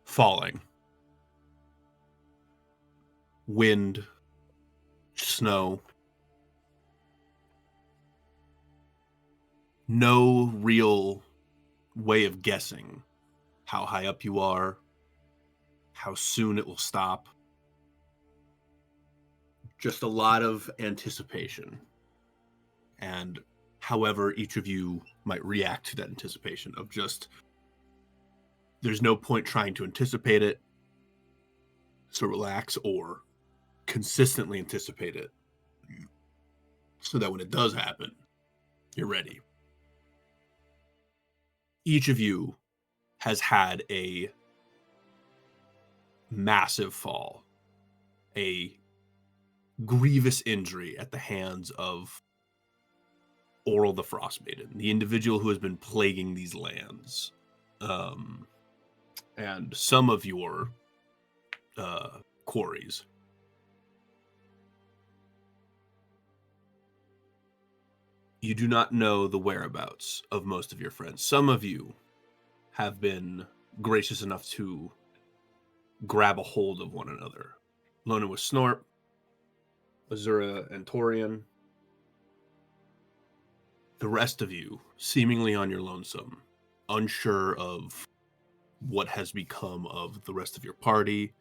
falling. Wind, snow. No real way of guessing how high up you are, how soon it will stop. Just a lot of anticipation. And however each of you might react to that anticipation of just, there's no point trying to anticipate it, so relax, or consistently anticipate it so that when it does happen, you're ready. Each of you has had a massive fall, a grievous injury at the hands of Oral the Frostmaiden, the individual who has been plaguing these lands. And some of your quarries. You do not know the whereabouts of most of your friends. Some of you have been gracious enough to grab a hold of one another. Lona with Snorp, Azura and Torian. The rest of you, seemingly on your lonesome, unsure of what has become of the rest of your party,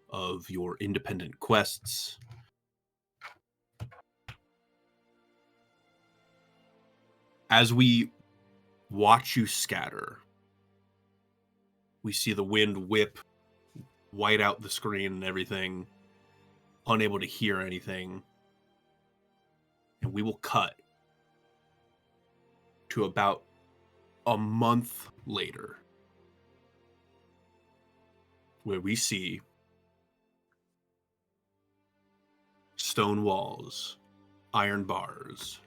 of your independent quests. As we watch you scatter, we see the wind whip, white out the screen and everything, unable to hear anything. And we will cut to about a month later, where we see stone walls, iron bars,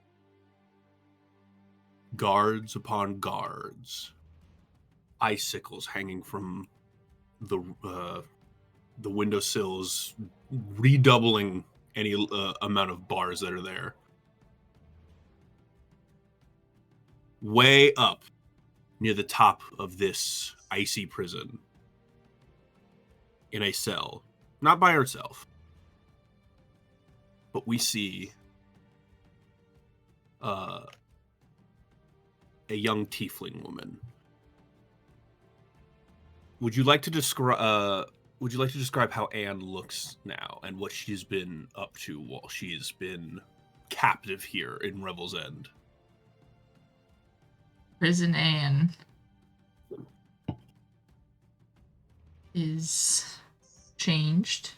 guards upon guards, icicles hanging from the windowsills, redoubling any amount of bars that are there. Way up near the top of this icy prison, in a cell, not by herself, but we see a young tiefling woman. Would you like to describe how Anne looks now and what she's been up to while she's been captive here in Revel's End? Prison Anne is changed.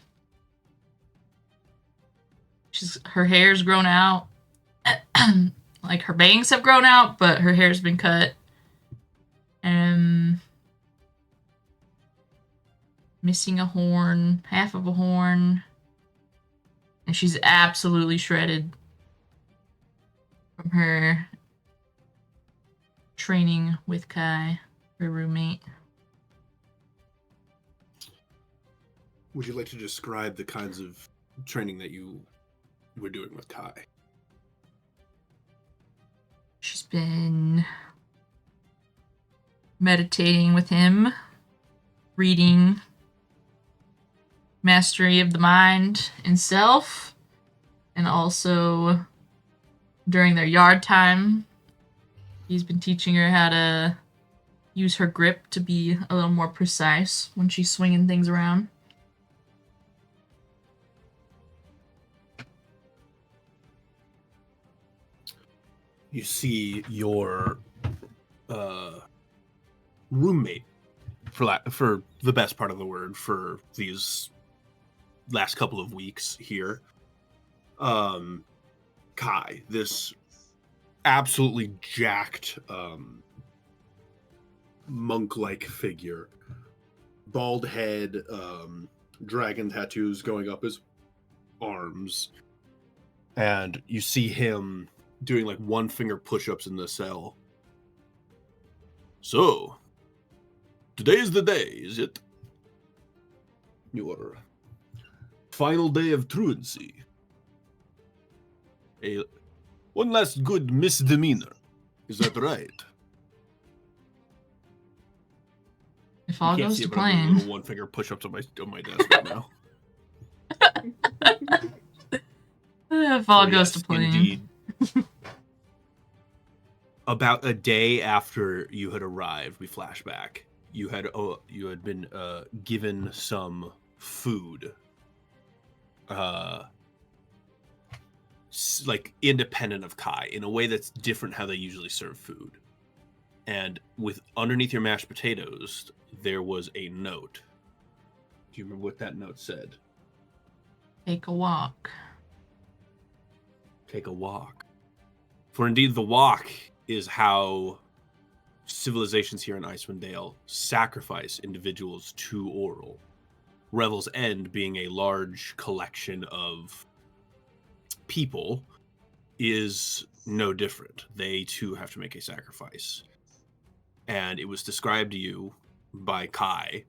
Her hair's grown out. Like, her bangs have grown out, but her hair's been cut. Missing a horn, half of a horn. And she's absolutely shredded from her training with Kai, her roommate. Would you like to describe the kinds of training that you were doing with Kai? She's been meditating with him, reading Mastery of the Mind and Self, and also during their yard time, he's been teaching her how to use her grip to be a little more precise when she's swinging things around. You see your roommate, for the best part of the word, for these last couple of weeks here, Kai, this absolutely jacked monk-like figure, bald head, dragon tattoos going up his arms, and you see him doing like one finger push-ups in the cell. So, today's the day, is it? Your final day of truancy. One last good misdemeanor. Is that right? If You all can't goes see to it, but I'm doing plan. little one-finger push-ups on my desk right now. If all goes to Yes, plan. indeed. About a day after you had arrived, we flash back. You had been given some food, like independent of Kai, in a way that's different how they usually serve food. And with underneath your mashed potatoes, there was a note. Do you remember what that note said? Take a walk. Take a walk. For indeed, the walk is how civilizations here in Icewind Dale sacrifice individuals to Oral. Revel's End being a large collection of people is no different. They too have to make a sacrifice. And it was described to you by Kai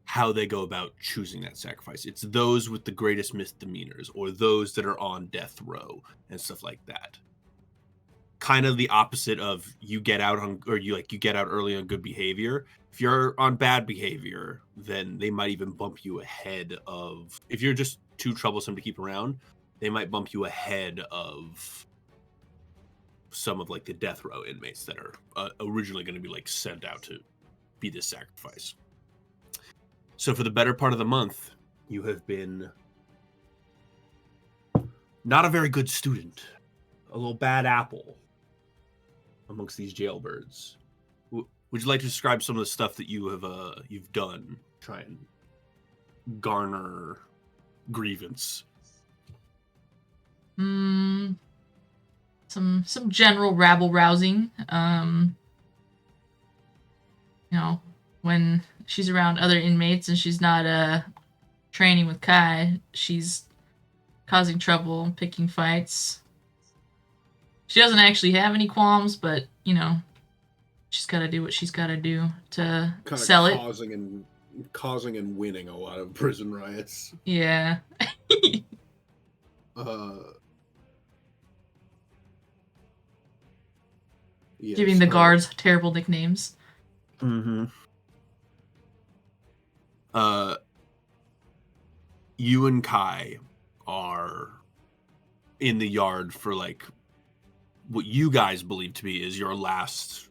how they go about choosing that sacrifice. It's those with the greatest misdemeanors or those that are on death row and stuff like that. Kind of the opposite of you get out on, or you get out early on good behavior. If you're on bad behavior, then they might even bump you ahead of, if you're just too troublesome to keep around, they might bump you ahead of some of like the death row inmates that are originally going to be like sent out to be this sacrifice. So for the better part of the month, you have been not a very good student, a little bad apple amongst these jailbirds. Would you like to describe some of the stuff that you have you've done to try and garner grievance? Some general rabble rousing. When she's around other inmates and she's not training with Kai, she's causing trouble, picking fights. She doesn't actually have any qualms, but she's got to do what she's got to do to kind sell of it. causing and winning a lot of prison riots. Yeah. Yes, Giving the guards terrible nicknames. Mm-hmm. You and Kai are in the yard for like what you guys believe to be is your last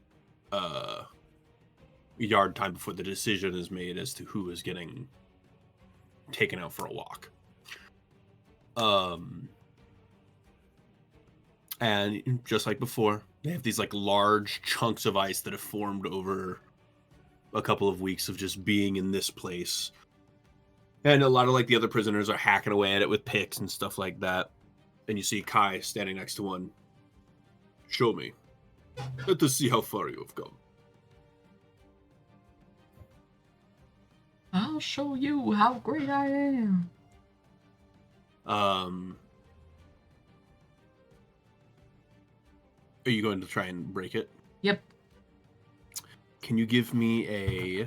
yard time before the decision is made as to who is getting taken out for a walk. And just like before, they have these like large chunks of ice that have formed over a couple of weeks of just being in this place. And a lot of like the other prisoners are hacking away at it with picks and stuff like that. And you see Kai standing next to one. Show me. Let us see how far you have come. I'll show you how great I am. Are you going to try and break it? Yep. Can you give me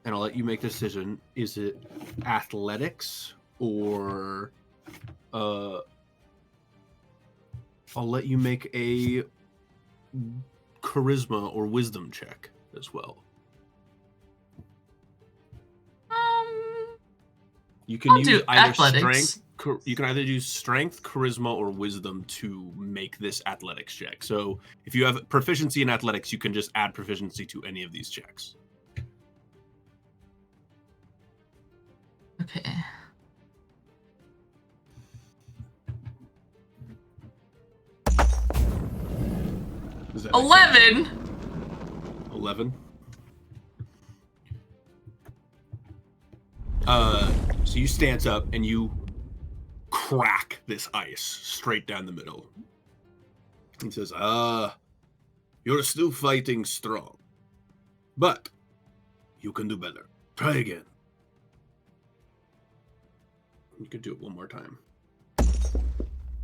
and I'll let you make the decision, is it athletics or I'll let you make a charisma or wisdom check as well. You can use either strength. You can either use strength, charisma, or wisdom to make this athletics check. So if you have proficiency in athletics, you can just add proficiency to any of these checks. Okay. Does that 11. 11. So you stance up and you crack this ice straight down the middle. He says, you're still fighting strong, but you can do better. Try again. You could do it one more time.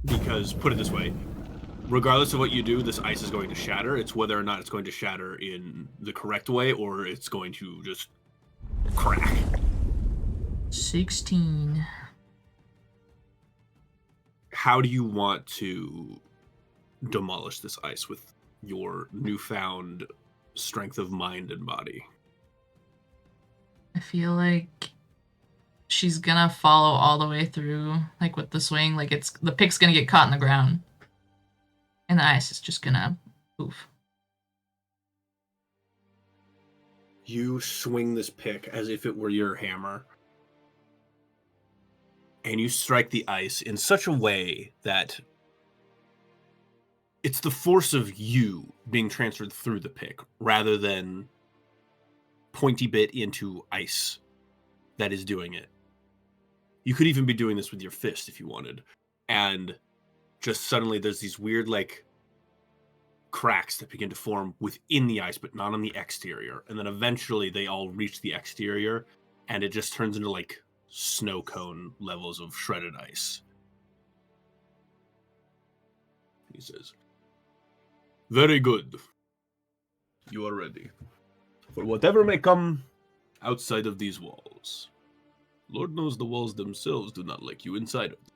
Because, put it this way, regardless of what you do, this ice is going to shatter. It's whether or not it's going to shatter in the correct way or it's going to just crack. 16. How do you want to demolish this ice with your newfound strength of mind and body? feel like she's gonna follow all the way through, like with the swing. Like the pick's gonna get caught in the ground, and the ice is just gonna poof. You swing this pick as if it were your hammer, and you strike the ice in such a way that it's the force of you being transferred through the pick rather than pointy bit into ice that is doing it. You could even be doing this with your fist if you wanted. And just suddenly there's these weird, like, cracks that begin to form within the ice, but not on the exterior. And then eventually they all reach the exterior, and it just turns into, like, snow cone levels of shredded ice. He says, "Very good. You are ready for whatever may come outside of these walls. Lord knows the walls themselves do not like you inside of them."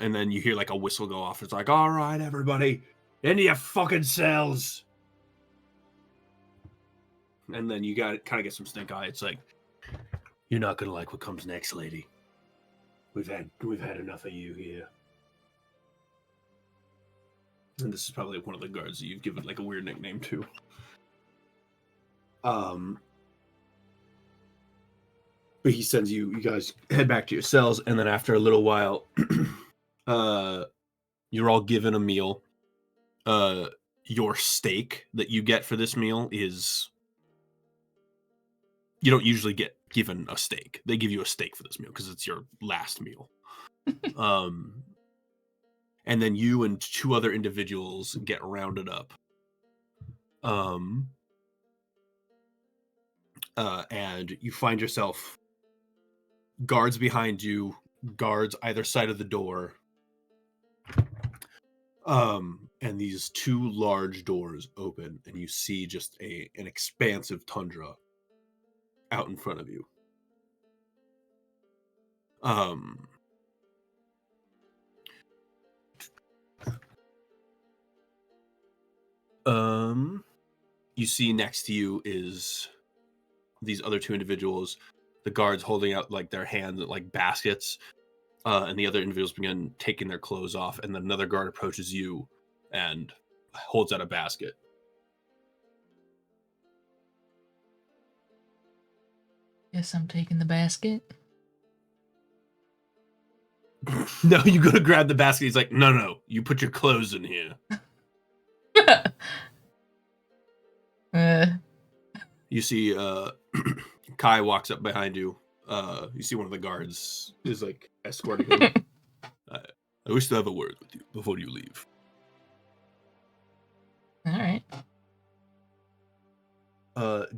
And then you hear like a whistle go off. It's like, "All right, everybody, into your fucking cells." And then you got kind of get some stink eye. It's like, "You're not gonna like what comes next, lady. We've had enough of you here." And this is probably one of the guards that you've given like a weird nickname to. But he sends you guys head back to your cells, and then after a little while, you're all given a meal. Your steak that you get for this meal is, you don't usually get given a steak. They give you a steak for this meal because it's your last meal. And then you and two other individuals get rounded up. And you find yourself guards behind you, guards either side of the door. And these two large doors open, and you see just an expansive tundra out in front of you. You see next to you is these other two individuals, the guards holding out like their hands like baskets, and the other individuals begin taking their clothes off, and then another guard approaches you and holds out a basket. Guess I'm taking the basket. No, you go to grab the basket. He's like, no, you put your clothes in here. You see Kai walks up behind you. You see one of the guards is like escorting him. I wish to have a word with you before you leave. All right.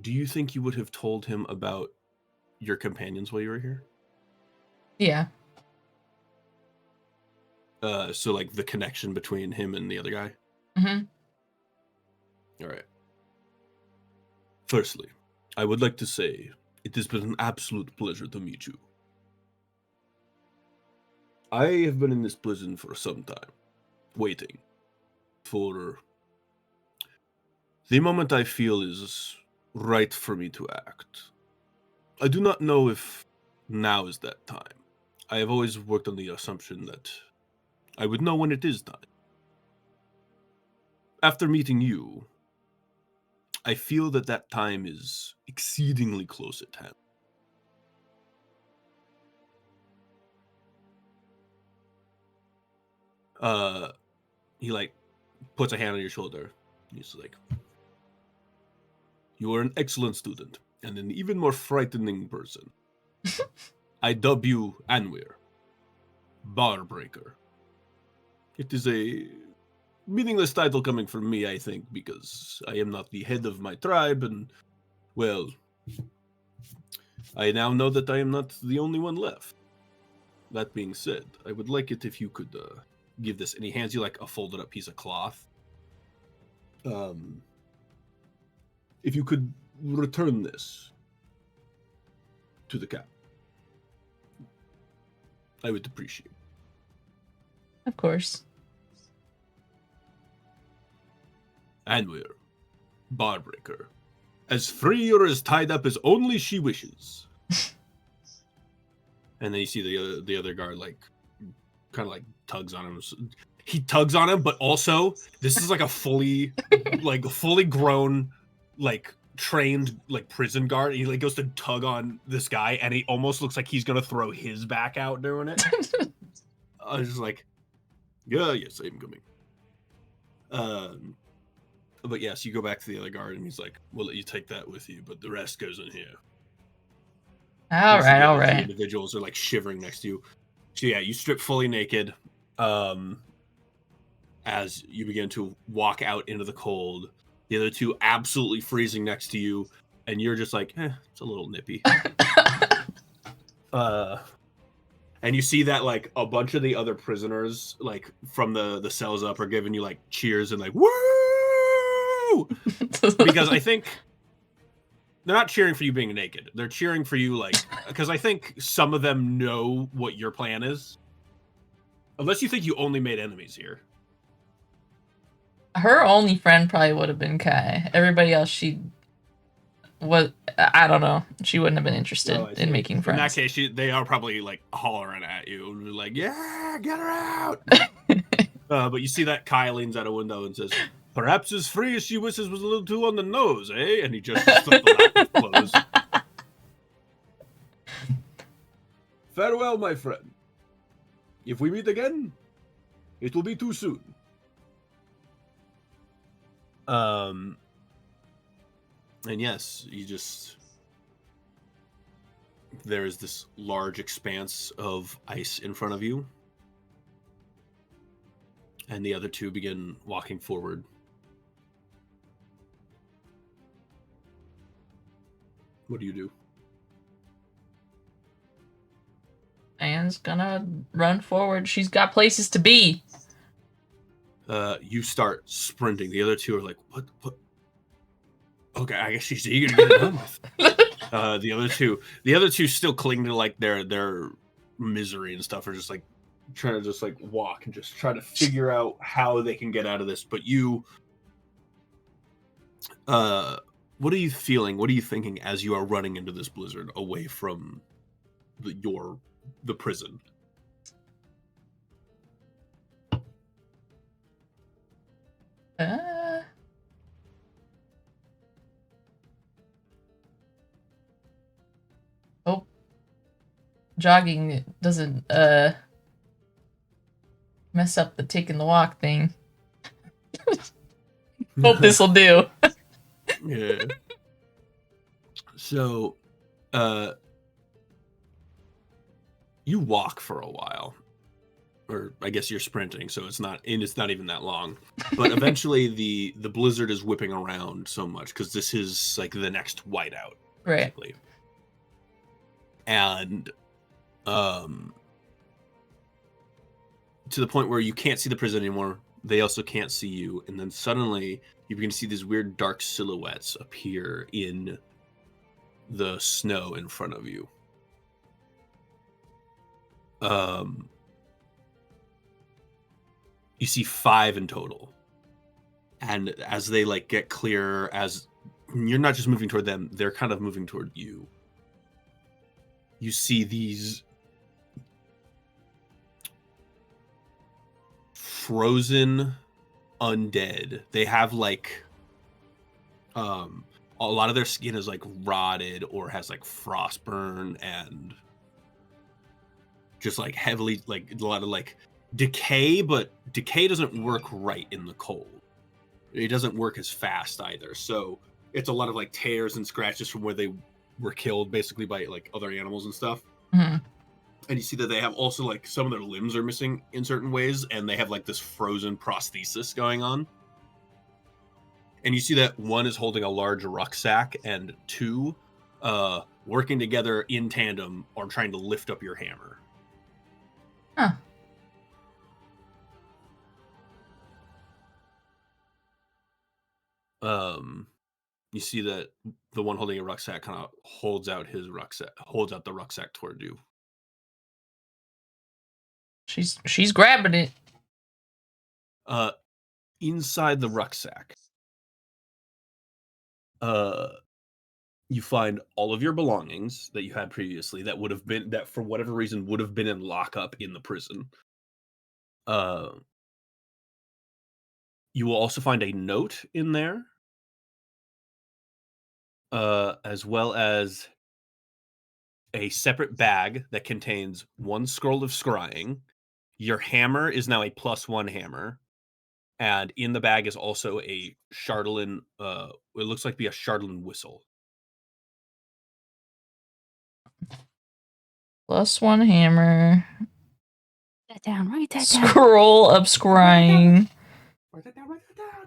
Do you think you would have told him about your companions while you were here? Yeah. So like the connection between him and the other guy? Mm-hmm. All right. Firstly, I would like to say it has been an absolute pleasure to meet you. I have been in this prison for some time, waiting for the moment I feel is right for me to act. I do not know if now is that time. I have always worked on the assumption that I would know when it is time. After meeting you, I feel that time is exceedingly close at hand. He like puts a hand on your shoulder. He's like, "You are an excellent student and an even more frightening person. I dub you Anwir, Bar Breaker. It is a meaningless title coming from me, I think, because I am not the head of my tribe, and, well, I now know that I am not the only one left. That being said, I would like it if you could give this," and he hands you like a folded up piece of cloth. If you could return this to the cap, I would appreciate it. Of course. Anwir, Barbreaker. As free or as tied up as only she wishes. And then you see the other guard like kind of like tugs on him. He tugs on him, but also this is like a fully grown, like trained like prison guard. He like goes to tug on this guy, and he almost looks like he's gonna throw his back out doing it. I was just like, yeah, yes, I'm coming. But yes, you go back to the other guard, and he's like, "We'll let you take that with you, but the rest goes in here." All right, all right. Individuals are like shivering next to you. So yeah, you strip fully naked. As you begin to walk out into the cold, the other two absolutely freezing next to you, and you're just like, it's a little nippy. And you see that like a bunch of the other prisoners, like from the cells up, are giving you like cheers and like woo, because I think they're not cheering for you being naked. They're cheering for you like because I think some of them know what your plan is, unless you think you only made enemies here. Her only friend probably would have been Kai. Everybody else, I don't know. She wouldn't have been interested in making friends. In that case, they are probably like hollering at you, like, "Yeah, get her out!" But you see that Kai leans out a window and says, "Perhaps as free as she wishes was a little too on the nose, eh?" And he just flipped the lack of clothes. Farewell, my friend. If we meet again, it will be too soon. And yes, there's this large expanse of ice in front of you. And the other two begin walking forward. What do you do? Anne's gonna run forward. She's got places to be. You start sprinting. The other two are like, what? Okay, I guess she's eager to get it done with. The other two still cling to like their misery and stuff, are just like trying to just like walk and just try to figure out how they can get out of this. But you, what are you feeling? What are you thinking as you are running into this blizzard away from the prison? Jogging doesn't mess up the taking the walk thing. Hope this will do. Yeah. So, you walk for a while, or I guess you're sprinting, so it's not even that long. But eventually, the blizzard is whipping around so much because this is like the next whiteout, basically. Right. And to the point where you can't see the prison anymore. They also can't see you, and then suddenly you begin to see these weird dark silhouettes appear in the snow in front of you. You see 5 in total, and as they like get clearer, as you're not just moving toward them, they're kind of moving toward you. You see these frozen undead. They have like a lot of their skin is like rotted or has like frostburn and just like heavily like a lot of like decay, but decay doesn't work right in the cold. It doesn't work as fast either. So it's a lot of like tears and scratches from where they were killed basically by like other animals and stuff. Mm-hmm. And you see that they have also like some of their limbs are missing in certain ways, and they have like this frozen prosthesis going on. And you see that one is holding a large rucksack, and 2 working together in tandem are trying to lift up your hammer. Huh. You see that the one holding a rucksack kind of holds out the rucksack toward you. She's grabbing it. Inside the rucksack, You find all of your belongings that you had previously that for whatever reason would have been in lockup in the prison. You will also find a note in there, as well as a separate bag that contains 1 scroll of scrying. Your hammer is now a +1 hammer, and in the bag is also a Chardolin. It looks like be a Chardolin whistle. +1 hammer. Write that down. Write that down. Scroll of scrying. Write that down. Write that down.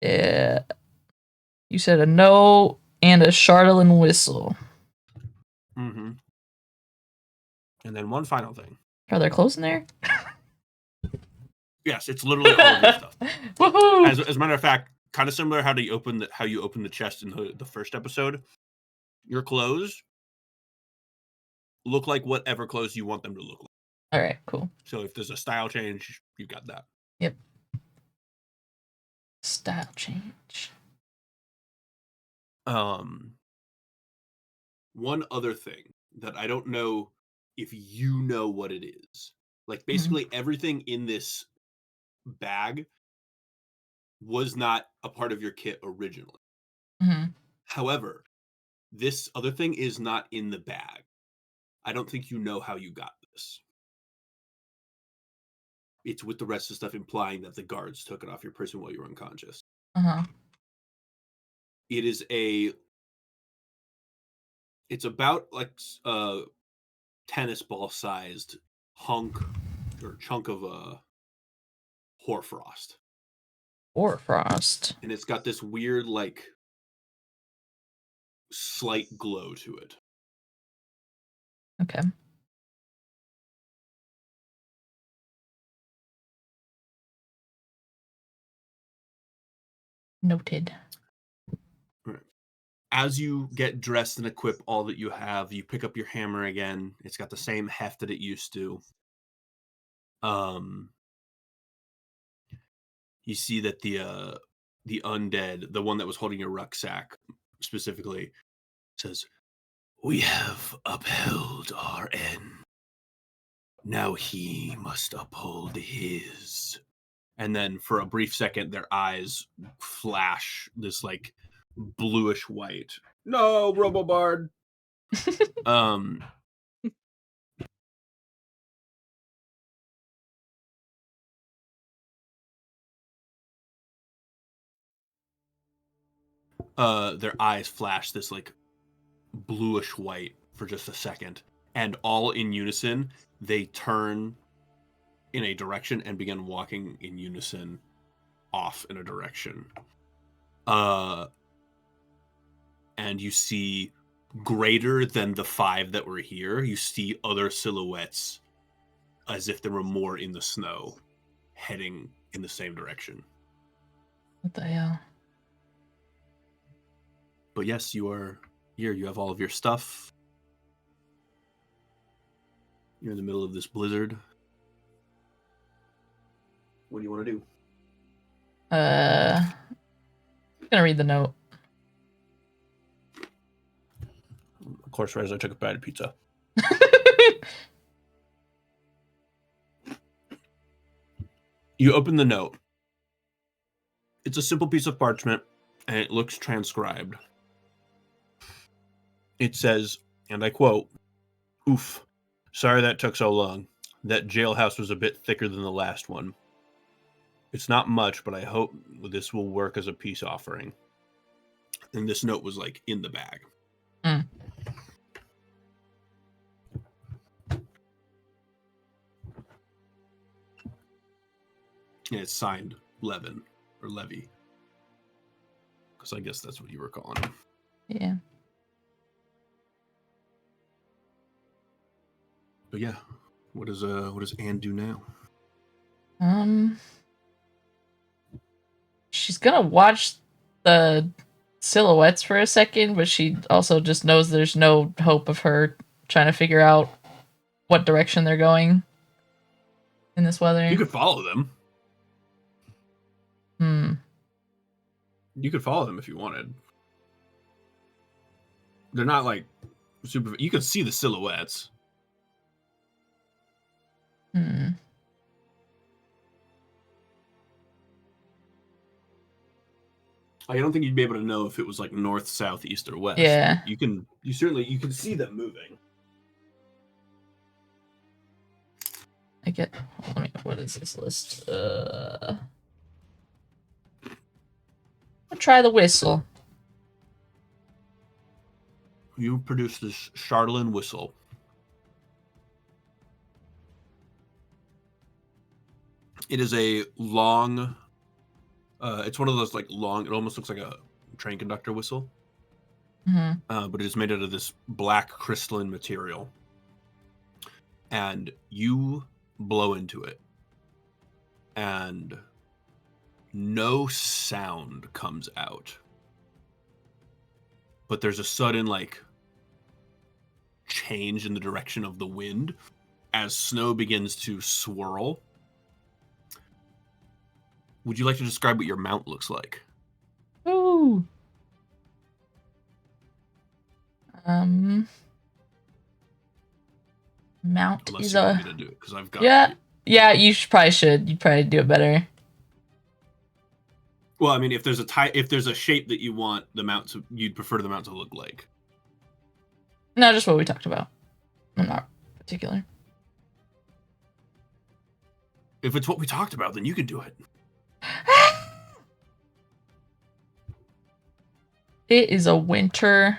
Yeah. You said a note and a Chardolin whistle. Mm-hmm. And then one final thing. Are there clothes in there? Yes, it's literally all of your stuff. Woohoo! As a matter of fact, kind of similar how you open the chest in the first episode. Your clothes look like whatever clothes you want them to look like. All right, cool. So if there's a style change, you got that. Yep. Style change. One other thing that I don't know if you know what it is. Like basically everything in this bag was not a part of your kit originally. Mm-hmm. However, this other thing is not in the bag. I don't think you know how you got this. It's with the rest of the stuff implying that the guards took it off your person while you were unconscious. Uh-huh. It's about like a tennis ball sized hunk or chunk of hoarfrost. Hoarfrost. And it's got this weird like slight glow to it. Okay. Noted. As you get dressed and equip all that you have, you pick up your hammer again. It's got the same heft that it used to. You see that the undead, the one that was holding your rucksack specifically, says, "We have upheld our end. Now he must uphold his." And then for a brief second, their eyes flash this like bluish white. No, Robobard. Their eyes flash this like bluish white for just a second, and all in unison, they turn in a direction and begin walking in unison off in a direction. And you see greater than the 5 that were here. You see other silhouettes as if there were more in the snow heading in the same direction. What the hell? But yes, you are here. You have all of your stuff. You're in the middle of this blizzard. What do you want to do? I'm gonna read the note. Of course, Rez, I took a bite of pizza. You open the note. It's a simple piece of parchment, and it looks transcribed. It says, and I quote, "Oof, sorry that took so long. That jailhouse was a bit thicker than the last one. It's not much, but I hope this will work as a peace offering." And this note was like in the bag. Mm. And it's signed Levin or Levy. Because I guess that's what you were calling him. Yeah. But yeah, what does Anne do now? She's gonna watch the silhouettes for a second, but she also just knows there's no hope of her trying to figure out what direction they're going in this weather. You could follow them. You could follow them if you wanted. They're not like super. You can see the silhouettes. Hmm. I don't think you'd be able to know if it was like north, south, east, or west. Yeah. But you can see them moving. What is this list? I'll try the whistle. You produce this Charlin whistle. It is a long. It's one of those like long. It almost looks like a train conductor whistle. Mm-hmm. But it is made out of this black crystalline material, and you blow into it, and no sound comes out. But there's a sudden like change in the direction of the wind as snow begins to swirl. Would you like to describe what your mount looks like? Ooh. Mount Unless is you want a me to do it, because I've got yeah. You should. You'd probably do it better. Well, I mean, if there's a shape that you want the mount to, you'd prefer the mount to look like. No, just what we talked about. I'm not particular. If it's what we talked about, then you can do it. It is a winter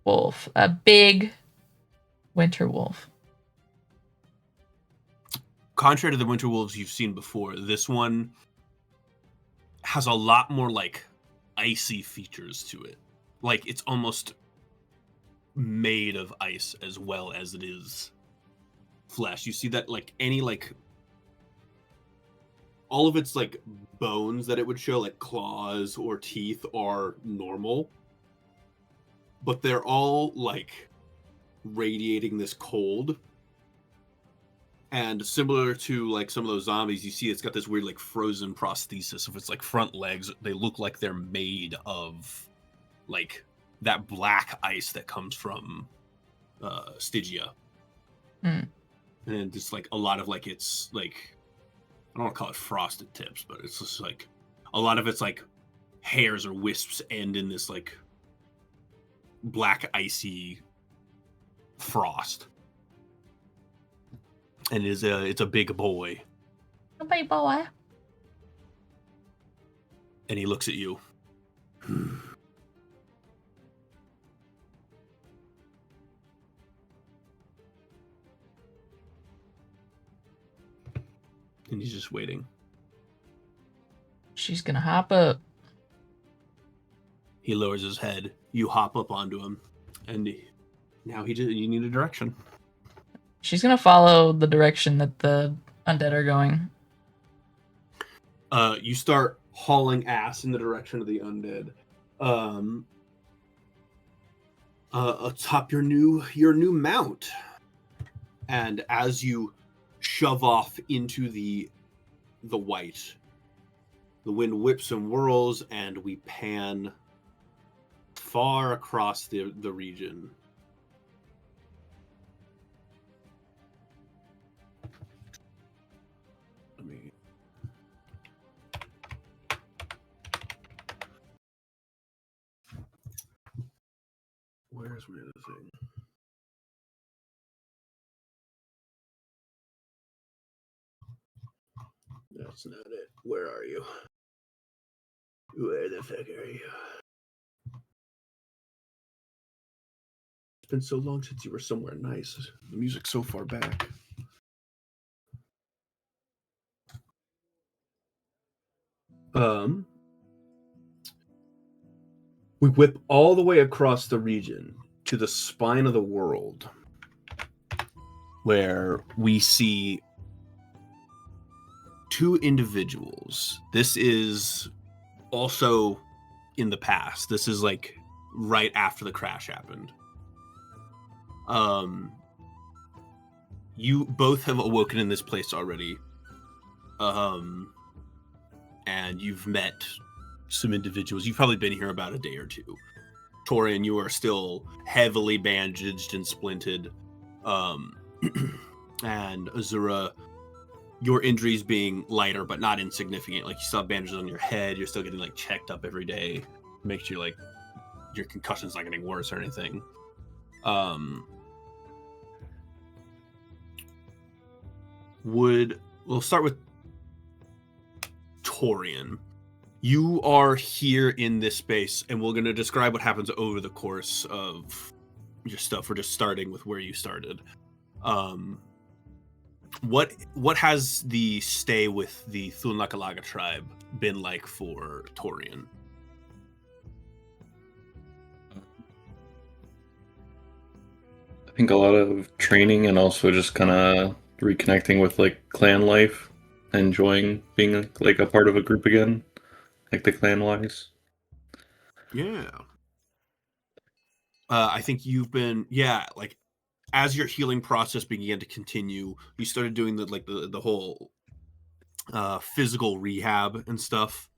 wolf, a big winter wolf. Contrary to the winter wolves you've seen before, this one has a lot more like icy features to it. Like it's almost made of ice as well as it is flesh. You see that like any like all of its like bones that it would show, like claws or teeth, are normal, but they're all like radiating this cold. And similar to like some of those zombies, you see it's got this weird like frozen prosthesis of its like front legs. They look like they're made of like that black ice that comes from Stygia. Mm. And just like a lot of like it's like, I don't want to call it frosted tips, but it's just like a lot of its like hairs or wisps end in this like black icy frost. And it's a big boy. A big boy. And he looks at you. And he's just waiting. She's gonna hop up. He lowers his head. You hop up onto him, and now you need a direction. She's gonna follow the direction that the undead are going. You start hauling ass in the direction of the undead. Atop your new mount, and as you shove off into the white, the wind whips and whirls, and we pan far across the region. Let me. Where's my other thing? That's not it. Where are you? Where the fuck are you? It's been so long since you were somewhere nice. The music's so far back. We whip all the way across the region to the spine of the world, where we see two individuals. This is also in the past. This is like right after the crash happened. You both have awoken in this place already. And you've met some individuals. You've probably been here about a day or two. Torian, you are still heavily bandaged and splinted. And Azura, your injuries being lighter but not insignificant. Like, you still have bandages on your head. You're still getting like checked up every day. Make sure like your concussion's not getting worse or anything. We'll start with Torian. You are here in this space, and we're going to describe what happens over the course of your stuff. We're just starting with where you started. What has the stay with the Thunlakalaga tribe been like for Torian? I think a lot of training and also just kind of reconnecting with like clan life, enjoying being like a part of a group again, like the clan wise. Yeah. I think you've been, like, as your healing process began to continue, you started doing the whole physical rehab and stuff.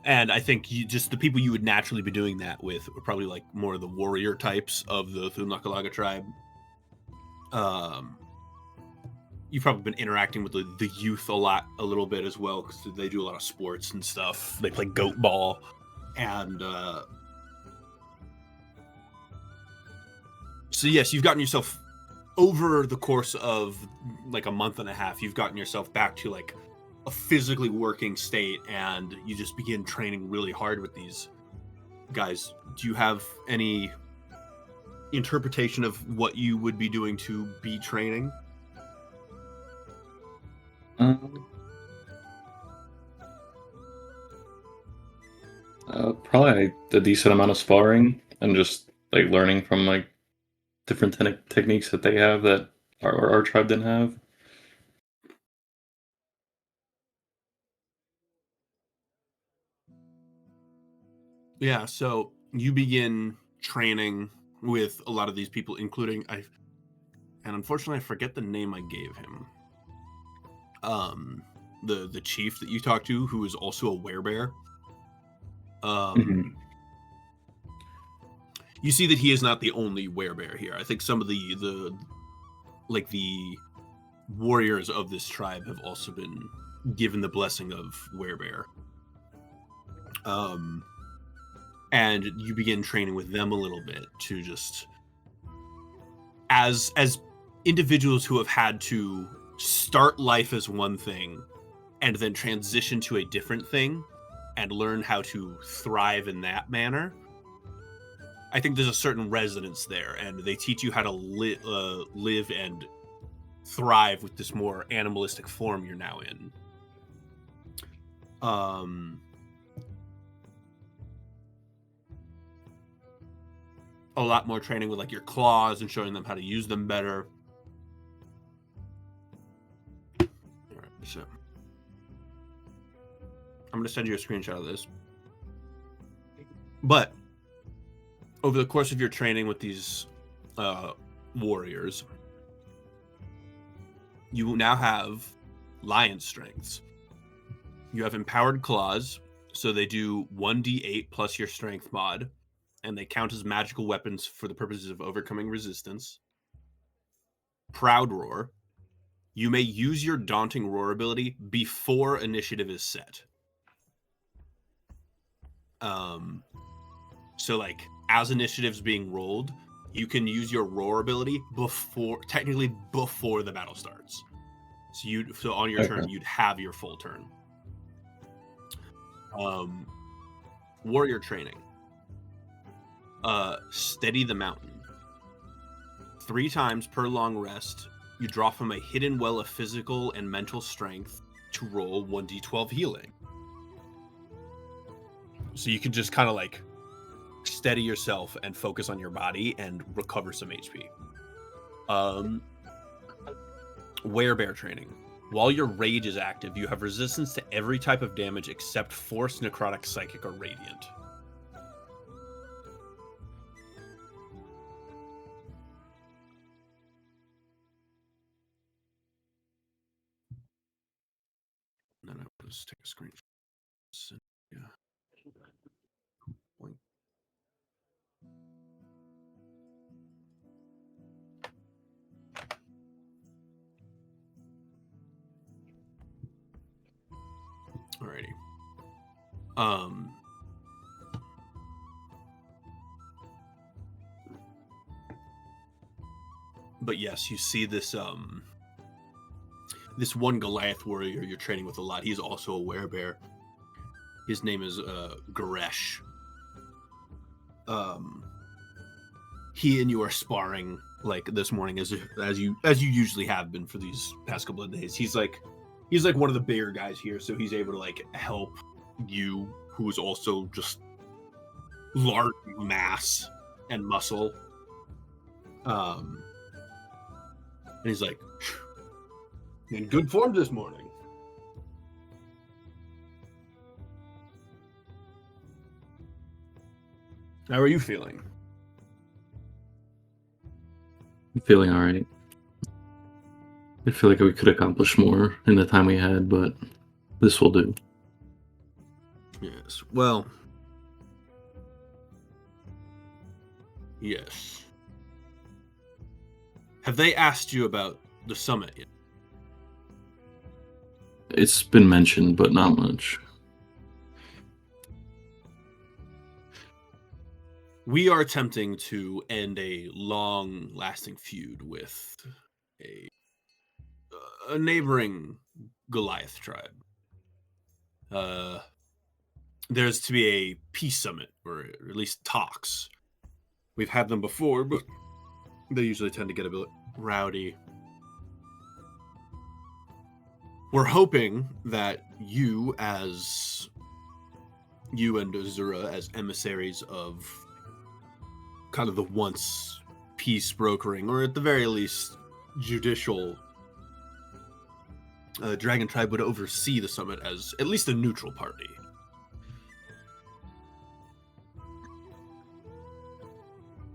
And I think the people you would naturally be doing that with are probably like more of the warrior types of the Thunlakalaga tribe. You've probably been interacting with the youth a little bit as well, because they do a lot of sports and stuff. They play goat ball, and so yes, you've gotten yourself, over the course of like a month and a half, you've gotten yourself back to like a physically working state, and you just begin training really hard with these guys. Do you have any interpretation of what you would be doing to be training? Probably a decent amount of sparring and just like learning from like different techniques that they have that our tribe didn't have. Yeah, so you begin training with a lot of these people, including and unfortunately I forget the name I gave him. The chief that you talked to, who is also a werebear. You see that he is not the only werebear here. I think some of the warriors of this tribe have also been given the blessing of werebear. And you begin training with them a little bit to just, as individuals who have had to start life as one thing and then transition to a different thing and learn how to thrive in that manner. I think there's a certain resonance there, and they teach you how to live and thrive with this more animalistic form you're now in. A lot more training with like your claws and showing them how to use them better. All right, so I'm going to send you a screenshot of this. But over the course of your training with these warriors, you now have lion strengths. You have empowered claws, so they do 1d8 plus your strength mod, and they count as magical weapons for the purposes of overcoming resistance. Proud roar. You may use your daunting roar ability before initiative is set. So like as initiative's being rolled, you can use your roar ability technically before the battle starts. So on your turn, you'd have your full turn. Warrior training. Steady the mountain. 3 times per long rest, you draw from a hidden well of physical and mental strength to roll 1d12 healing. So you can just kind of like steady yourself and focus on your body and recover some HP. Werebear training. While your rage is active, you have resistance to every type of damage except force, necrotic, psychic, or radiant. No, Let's take a screenshot. Yeah. Point. Alrighty. But yes, you see this this one Goliath warrior you're training with a lot. He's also a werebear. His name is Goresh. He and you are sparring like this morning as you usually have been for these past couple of days. He's like one of the bigger guys here, so he's able to like help you, who is also just large mass and muscle. And he's like, in good form this morning. How are you feeling? I'm feeling alright. I feel like we could accomplish more in the time we had, but this will do. Yes. Well, yes. Have they asked you about the summit yet? It's been mentioned, but not much. We are attempting to end a long-lasting feud with a neighboring Goliath tribe. There's to be a peace summit, or at least talks. We've had them before, but they usually tend to get a bit rowdy. We're hoping that you and Azura as emissaries of kind of the once peace brokering, or at the very least judicial Dragon Tribe, would oversee the summit as at least a neutral party.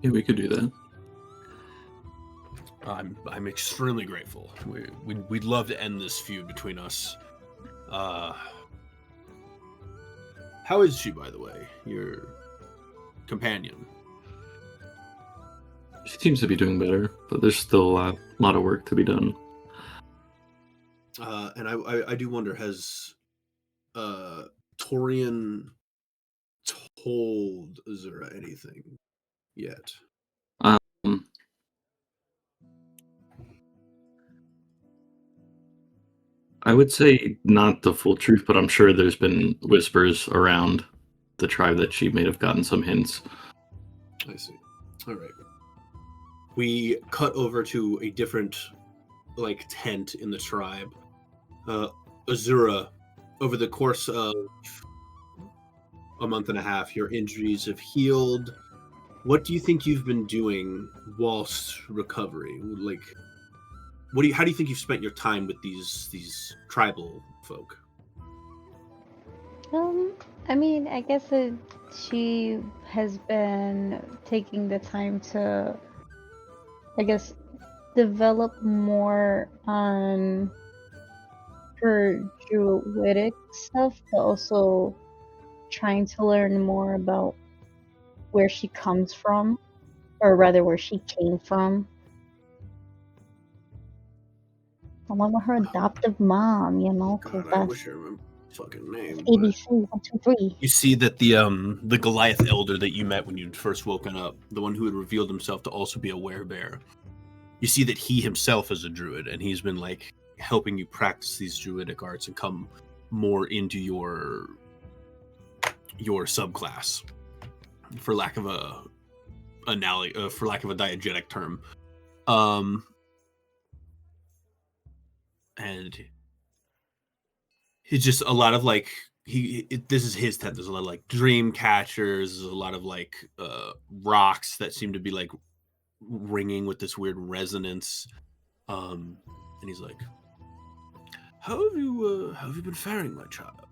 Yeah, we could do that. I'm extremely grateful. We'd love to end this feud between us. How is she, by the way, your companion? She seems to be doing better, but there's still a lot of work to be done. And I do wonder, has Torian told Azura anything yet? I would say not the full truth, but I'm sure there's been whispers around the tribe that she may have gotten some hints. I see. All right. We cut over to a different, tent in the tribe. Azura, over the course of a month and a half, your injuries have healed. What do you think you've been doing whilst recovery? How do you think you've spent your time with these tribal folk? I mean, I guess she has been taking the time to, I guess, develop more on her druidic stuff, but also trying to learn more about where she comes from, or rather where she came from. Along with her adoptive mom, because God, I that's wish I remember the fucking name. ABC 1, 2, 3. You see that the Goliath elder that you met when you'd first woken up, the one who had revealed himself to also be a werebear, you see that he himself is a druid, and he's been helping you practice these druidic arts and come more into your subclass, for lack of a diegetic term. And he's just a lot of this is his tent. There's a lot of dream catchers. There's a lot of rocks that seem to be ringing with this weird resonance. And he's like, how have you been faring, my child?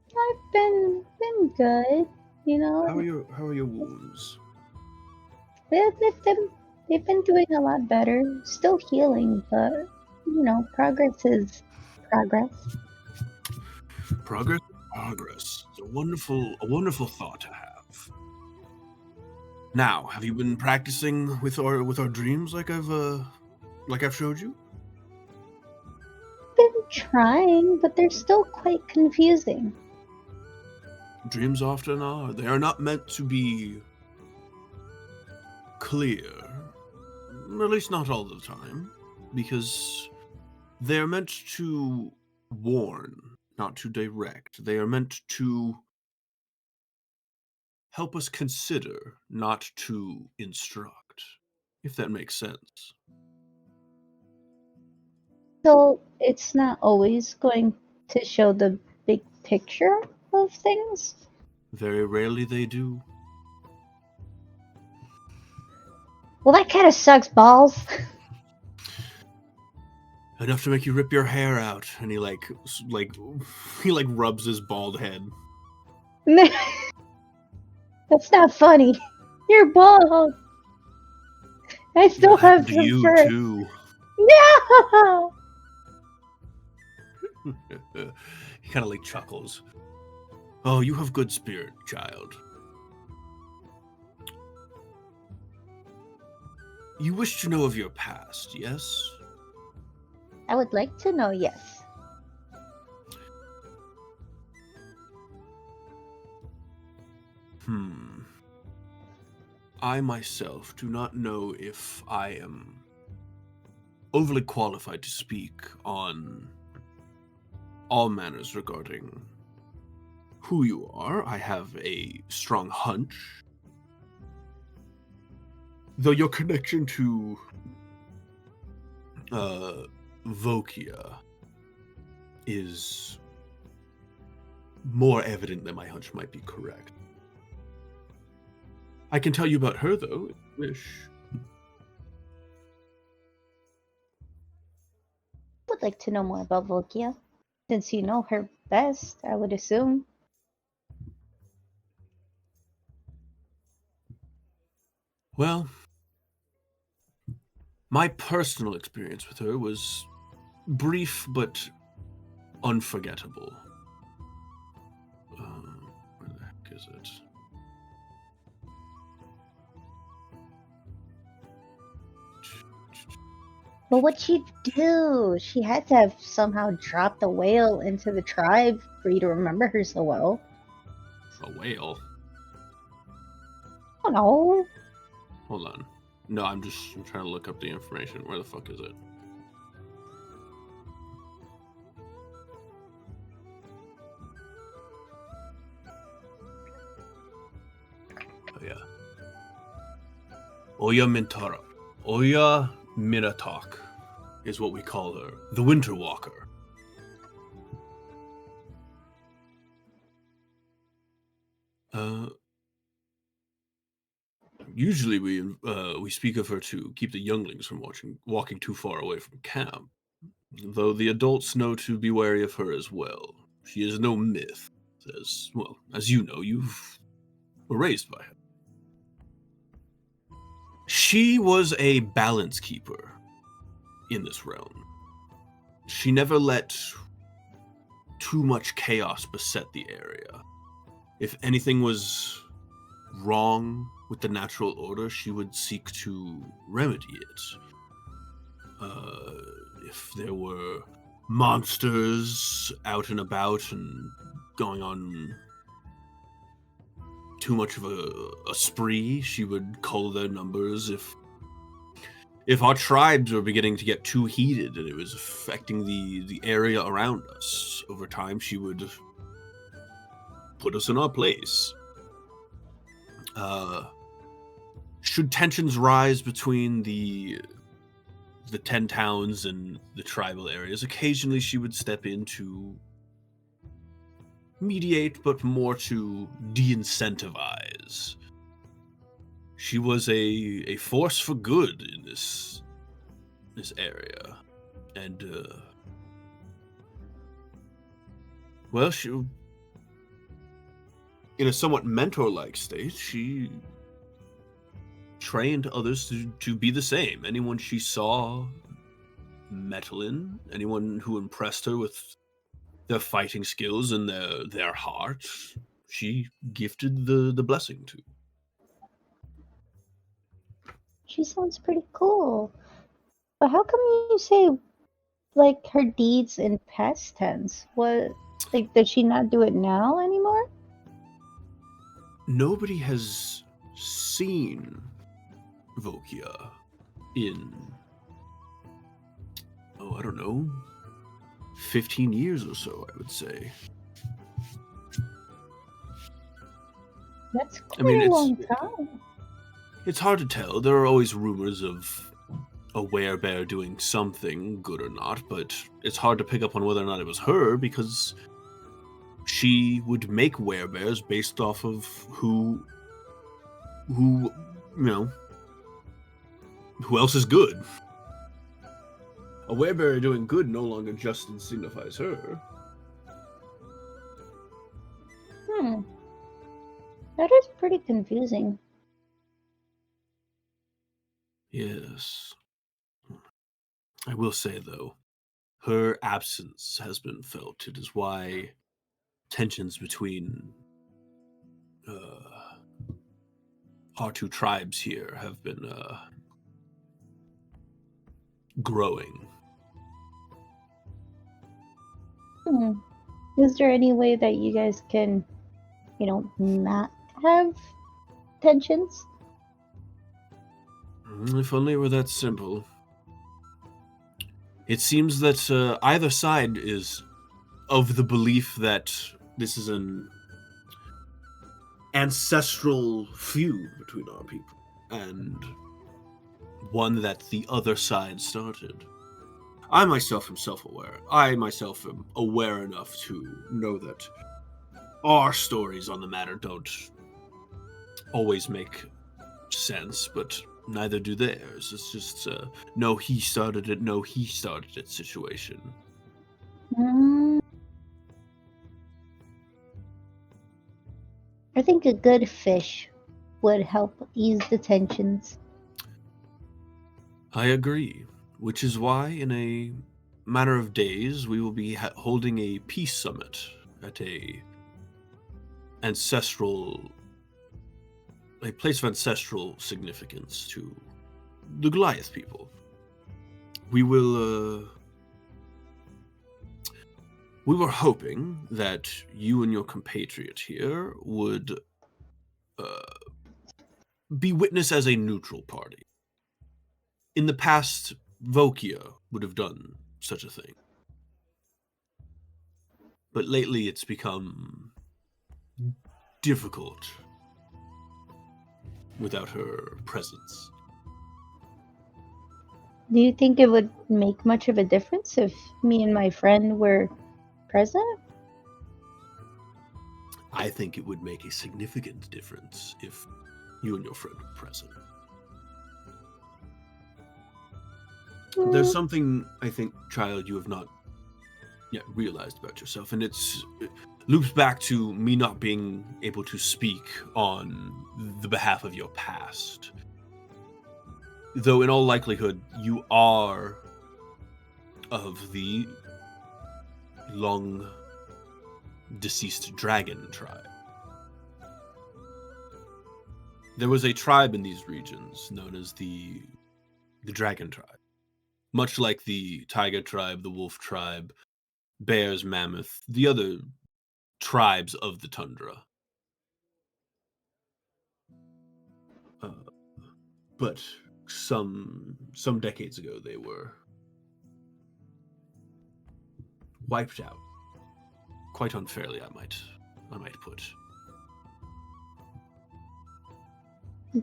I've been good, How are your wounds? They've been doing a lot better. Still healing, but progress is progress. Progress, progress. It's a wonderful thought to have. Now, have you been practicing with our dreams like I've showed you? Been trying, but they're still quite confusing. Dreams often are. They are not meant to be clear, at least not all the time, because they're meant to warn, not to direct. They are meant to help us consider, not to instruct, if that makes sense. So it's not always going to show the big picture of things. Very rarely they do. Well, that kind of sucks balls. Enough to make you rip your hair out. And he he rubs his bald head. That's not funny. You're bald. I still That have happened to some you fur. too. No! He kind of like chuckles. Oh, you have good spirit, child. You wish to know of your past, yes? I would like to know, yes. I myself do not know if I am overly qualified to speak on all manners regarding who you are. I have a strong hunch. Though your connection to Vokia is more evident than my hunch might be correct. I can tell you about her, though, if you wish. I would like to know more about Volkia, since you know her best, I would assume. Well, my personal experience with her was brief but unforgettable. Where the heck is it? But what'd she do? She had to have somehow dropped the whale into the tribe for you to remember her so well. A whale? I don't know. Hold on. No, I'm trying to look up the information. Where the fuck is it? Oh, yeah. Oya Minotauk is what we call her. The Winter Walker. Usually we speak of her to keep the younglings from walking too far away from camp, though the adults know to be wary of her as well. She is no myth, as you know, you were raised by her. She was a balance keeper in this realm. She never let too much chaos beset the area. If anything was wrong with the natural order, she would seek to remedy it. If there were monsters out and about and going on too much of a spree, she would cull their numbers. If our tribes were beginning to get too heated and it was affecting the area around us, over time she would put us in our place. Should tensions rise between the 10 towns and the tribal areas, occasionally she would step in to mediate, but more to de-incentivize. She was a force for good in this area, and well, she, in a somewhat mentor-like state, she trained others to be the same. Anyone she saw metal in, anyone who impressed her with their fighting skills and their heart, she gifted the blessing to. She sounds pretty cool. But how come you say like her deeds in past tense? What, like, does she not do it now anymore? Nobody has seen Vokia in, I don't know, 15 years or so, I would say. That's quite a long time. It's hard to tell. There are always rumors of a werebear doing something, good or not, but it's hard to pick up on whether or not it was her, because she would make werebears based off of who else is good. A werebear doing good no longer just signifies her. That is pretty confusing. Yes. I will say, though, her absence has been felt. It is why tensions between our two tribes here have been growing. Is there any way that you guys can, not have tensions? If only it were that simple. It seems that either side is of the belief that this is an ancestral feud between our people, and one that the other side started. I myself am self-aware. I myself am aware enough to know that our stories on the matter don't always make sense, but neither do theirs. It's just no, he started it situation. I think a good fish would help ease the tensions. I agree, which is why in a matter of days we will be holding a peace summit at a place of ancestral significance to the Goliath people. We were hoping that you and your compatriot here would be witness as a neutral party. In the past, Vokia would have done such a thing. But lately it's become difficult without her presence. Do you think it would make much of a difference if me and my friend were present? I think it would make a significant difference if you and your friend were present. There's something, I think, child, you have not yet realized about yourself, and it loops back to me not being able to speak on the behalf of your past. Though in all likelihood, you are of the long deceased dragon tribe. There was a tribe in these regions known as the dragon tribe. Much like the tiger tribe, the wolf tribe, bears, mammoth, the other tribes of the tundra. But some decades ago, they were wiped out. Quite unfairly, I might put.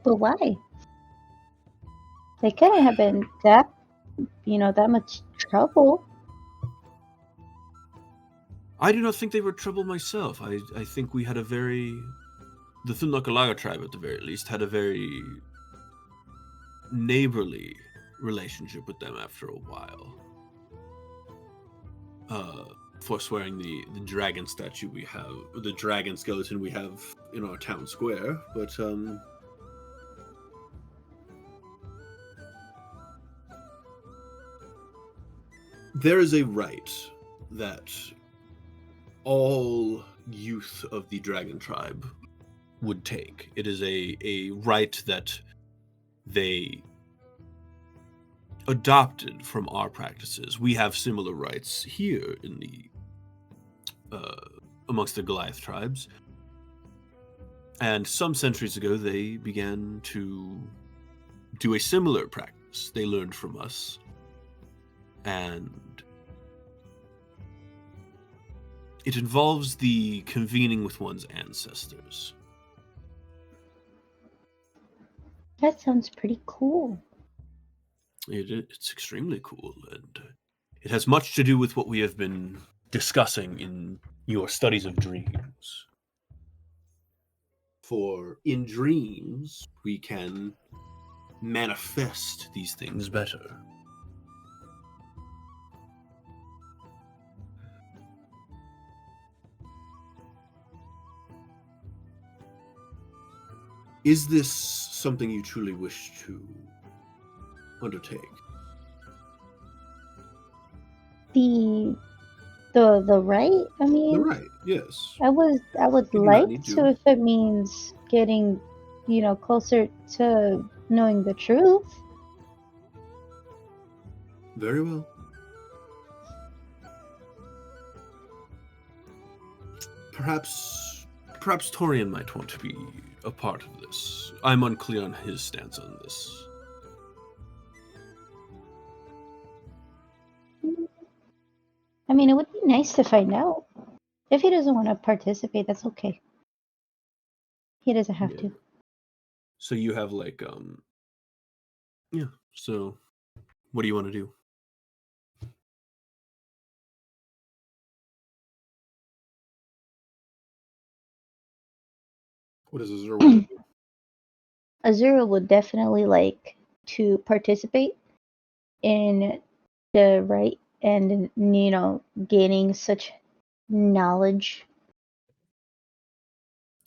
But why? They couldn't have been that much trouble. I do not think they were trouble myself. I think we had the Thunlakalaga tribe at the very least had a very neighborly relationship with them after a while. Forswearing the dragon statue we have, the dragon skeleton we have in our town square, but There is a rite that all youth of the dragon tribe would take. It is a rite that they adopted from our practices. We have similar rites here in the amongst the Goliath tribes. And some centuries ago, they began to do a similar practice. They learned from us. And it involves the convening with one's ancestors. That sounds pretty cool. It's extremely cool, and it has much to do with what we have been discussing in your studies of dreams. For in dreams, we can manifest these things better. Is this something you truly wish to undertake? The right? I mean, The right, yes. I would You do not like need to to. if it means getting, closer to knowing the truth. Very well. Perhaps Torian might want to be a part of this. I'm unclear on his stance on this. I mean, it would be nice to find out. If he doesn't want to participate, that's okay. He doesn't have Yeah. to. So you have yeah. So what do you want to do? What does Azura want to do? Azura would definitely like to participate in the right and, gaining such knowledge.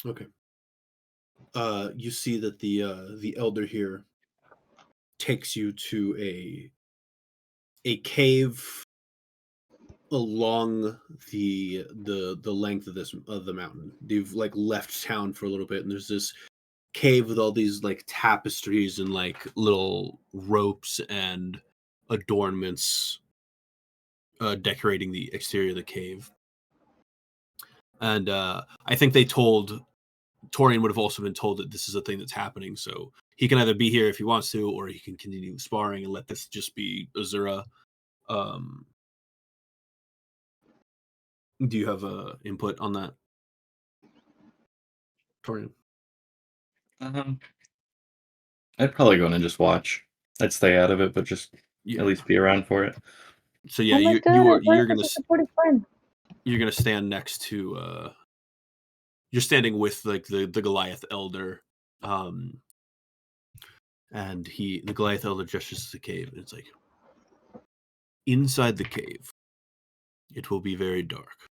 Okay. You see that the elder here takes you to a cave along the length of the mountain. You've like left town for a little bit, and there's this cave with all these like tapestries and like little ropes and adornments decorating the exterior of the cave. And I think they told Torian would have also been told that this is a thing that's happening, so he can either be here if he wants to, or he can continue sparring and let this just be Azura. Do you have input on that, Torian? I'd probably go in and just watch. I'd stay out of it, but just Yeah. at least be around for it. So yeah, Oh my god, you're you're gonna a supportive friend. you're gonna stand next to you're standing with like the Goliath elder, and the Goliath elder gestures to the cave, and it's like inside the cave, it will be very dark.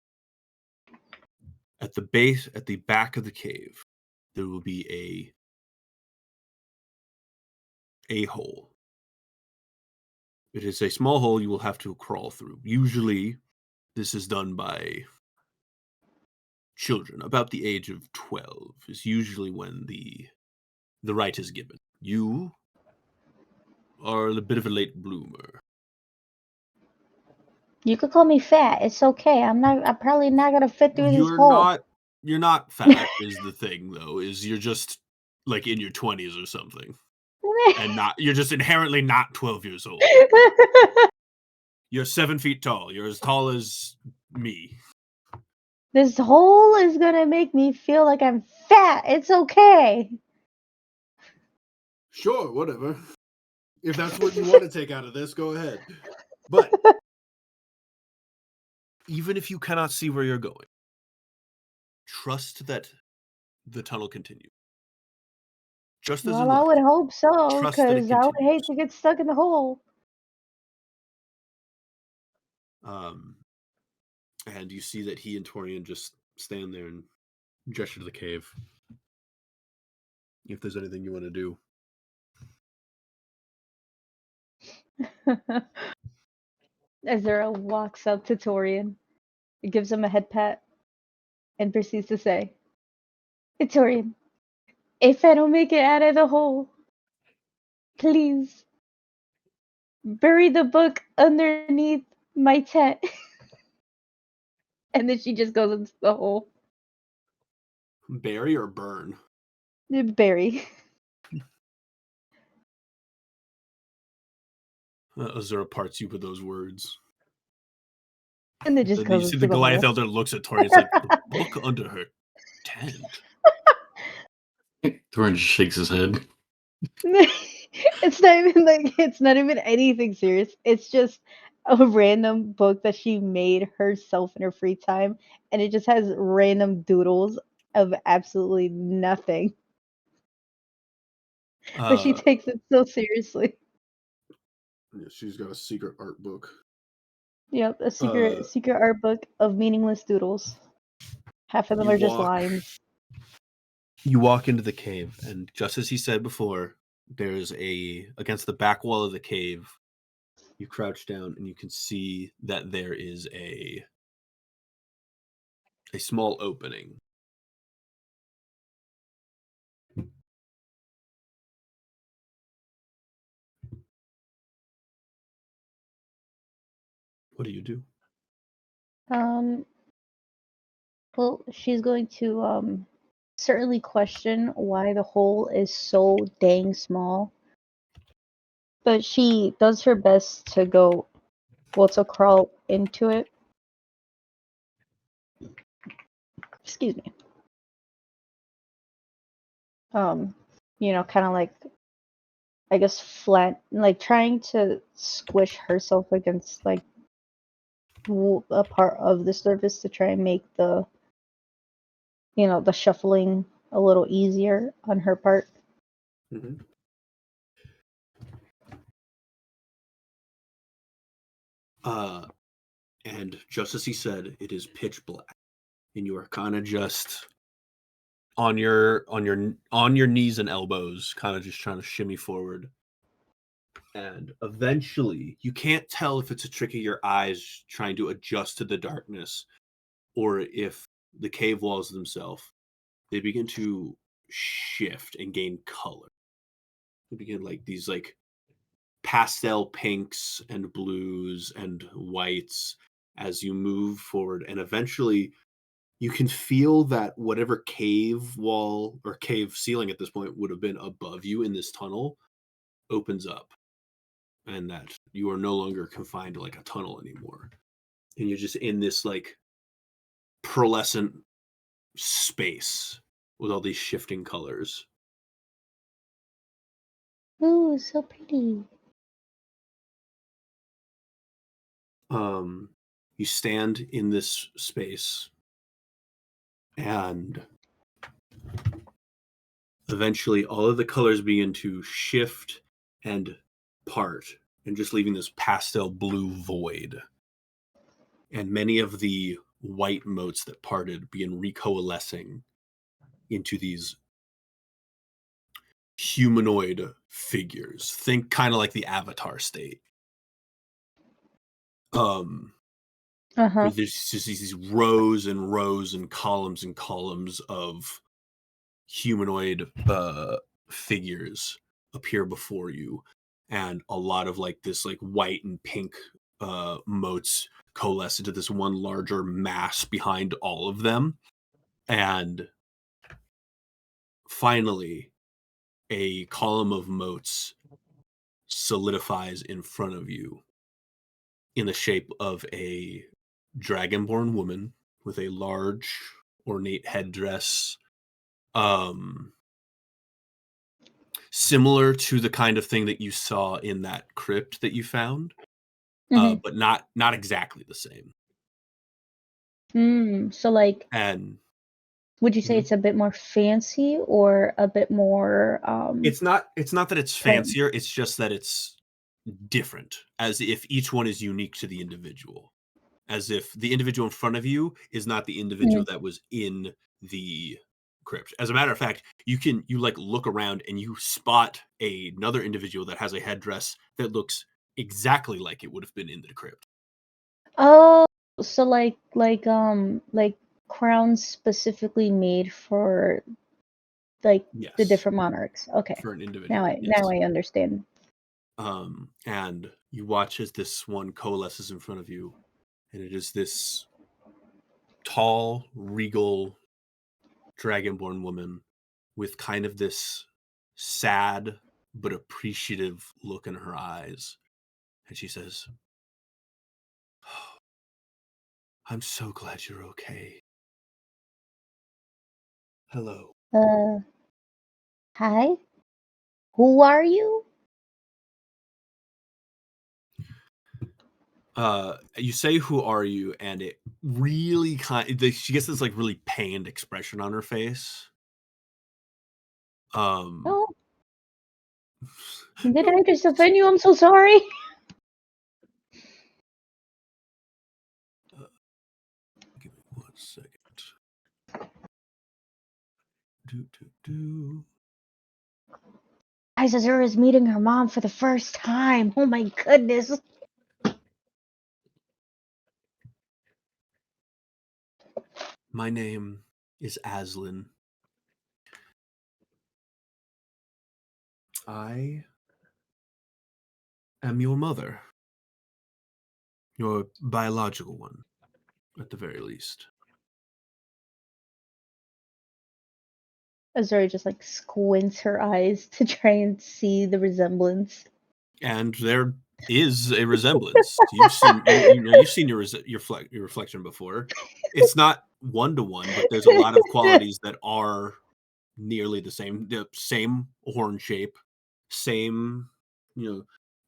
At the back of the cave, there will be a hole. It is a small hole you will have to crawl through. Usually, this is done by children about the age of 12 is usually when the rite is given. You are a bit of a late bloomer. You could call me fat. It's okay. I'm probably not gonna fit through this hole. You're not fat is the thing though, is you're just like in your 20s or something. And you're just inherently not 12 years old. You're 7 feet tall. You're as tall as me. This hole is gonna make me feel like I'm fat. It's okay. Sure, whatever. If that's what you want to take out of this, go ahead. But even if you cannot see where you're going, trust that the tunnel continues. Just as in Well, I would life, hope so, trust that it because I would hate continues. to get stuck in the hole. And you see that he and Torian just stand there and gesture to the cave. If there's anything you want to do. Azura walks up to Torian, gives him a head pat, and proceeds to say, Torian, if I don't make it out of the hole, please bury the book underneath my tent. And then she just goes into the hole. Bury or burn? Bury. Azura parts you with those words. And then just Then you goes see into the the Goliath hole. Elder looks at Tori. It's like the book under her tent. Thorin just shakes his head. It's not even anything serious. It's just a random book that she made herself in her free time, and it just has random doodles of absolutely nothing. But she takes it so seriously. Yeah, she's got a secret art book. Yep, a secret art book of meaningless doodles. Half of them You are just walk- lines. You walk into the cave, and just as he said before, there's against the back wall of the cave, you crouch down and you can see that there is a small opening. What do you do? Well, she's going to certainly question why the hole is so dang small. But she does her best to to crawl into it. Excuse me. Kind of like, I guess, flat, like trying to squish herself against like a part of the surface to try and make the shuffling a little easier on her part. Mm-hmm. And just as he said, it is pitch black, and you are kind of just on your knees and elbows, kind of just trying to shimmy forward. And eventually, you can't tell if it's a trick of your eyes trying to adjust to the darkness, or if the cave walls themselves, they begin to shift and gain color. They begin like these like pastel pinks and blues and whites as you move forward, and eventually you can feel that whatever cave wall or cave ceiling at this point would have been above you in this tunnel opens up, and that you are no longer confined to like a tunnel anymore, and you're just in this like pearlescent space with all these shifting colors. Ooh, so pretty. You stand in this space, and eventually all of the colors begin to shift and part, and just leaving this pastel blue void. And many of the white motes that parted begin recoalescing into these humanoid figures. Think kind of like the Avatar state. Where there's just these rows and rows and columns of humanoid figures appear before you, and a lot of like this like white and pink motes coalesce into this one larger mass behind all of them. And finally, a column of motes solidifies in front of you in the shape of a dragonborn woman with a large ornate headdress, similar to the kind of thing that you saw in that crypt that you found, but not exactly the same. So like, And would you say it's a bit more fancy or a bit more it's not that it's plain? fancier, it's just that it's different, as if each one is unique to the individual, as if the individual in front of you is not the individual that was in the crypt. As a matter of fact, you like look around and you spot another individual that has a headdress that looks exactly like it would have been in the crypt. Oh, so like crowns specifically made for like the Yes, different monarchs. Okay. for an Now individual. I Yes. now I understand. And you watch as this one coalesces in front of you, and it is this tall, regal, dragonborn woman with kind of this sad but appreciative look in her eyes. And she says, "Oh, I'm so glad you're okay. Hello." Hi. Who are you? You say, "Who are you?" And it really she gets this like really pained expression on her face. Um, Oh, did I just offend you? I'm so sorry. give me 1 second. Do. Azure is meeting her mom for the first time. Oh my goodness. My name is Aslan. I am your mother. Your biological one, at the very least. Azure just like squints her eyes to try and see the resemblance. And there is a resemblance. You've seen you've seen your reflection before. It's not 1-to-1, but there's a lot of qualities that are nearly the same. The same horn shape, same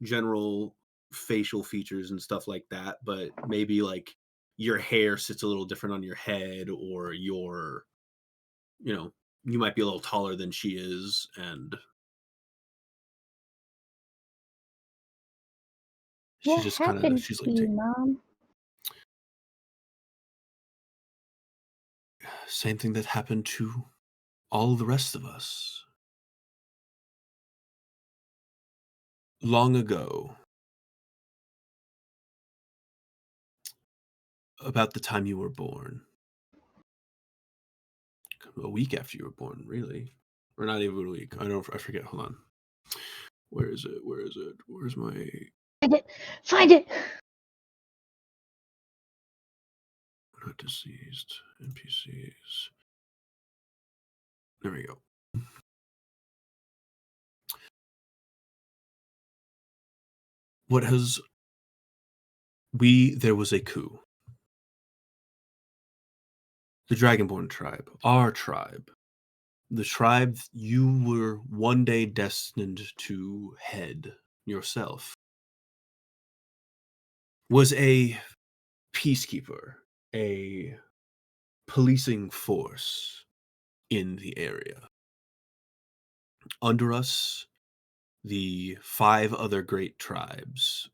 general facial features and stuff like that. But maybe like your hair sits a little different on your head, or you might be a little taller than she is, and What happened she's to like, you, Mom? same thing that happened to all the rest of us. Long ago, about the time you were born. A week after you were born, really. Or not even a week. I forget. Hold on. Where is it? Where's my Find it! Find it! not deceased NPCs? There we go. There was a coup. The Dragonborn tribe, our tribe, the tribe you were one day destined to head yourself, was a peacekeeper, a policing force in the area. Under us, the 5 other great tribes.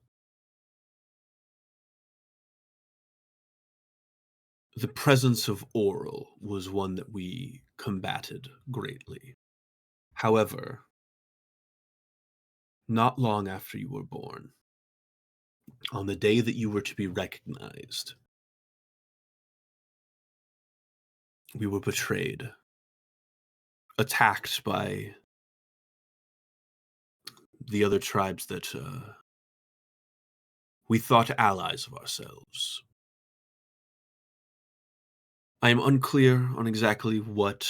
The presence of Oral was one that we combated greatly. However, not long after you were born, on the day that you were to be recognized, we were betrayed, attacked by the other tribes that we thought allies of ourselves. I am unclear on exactly what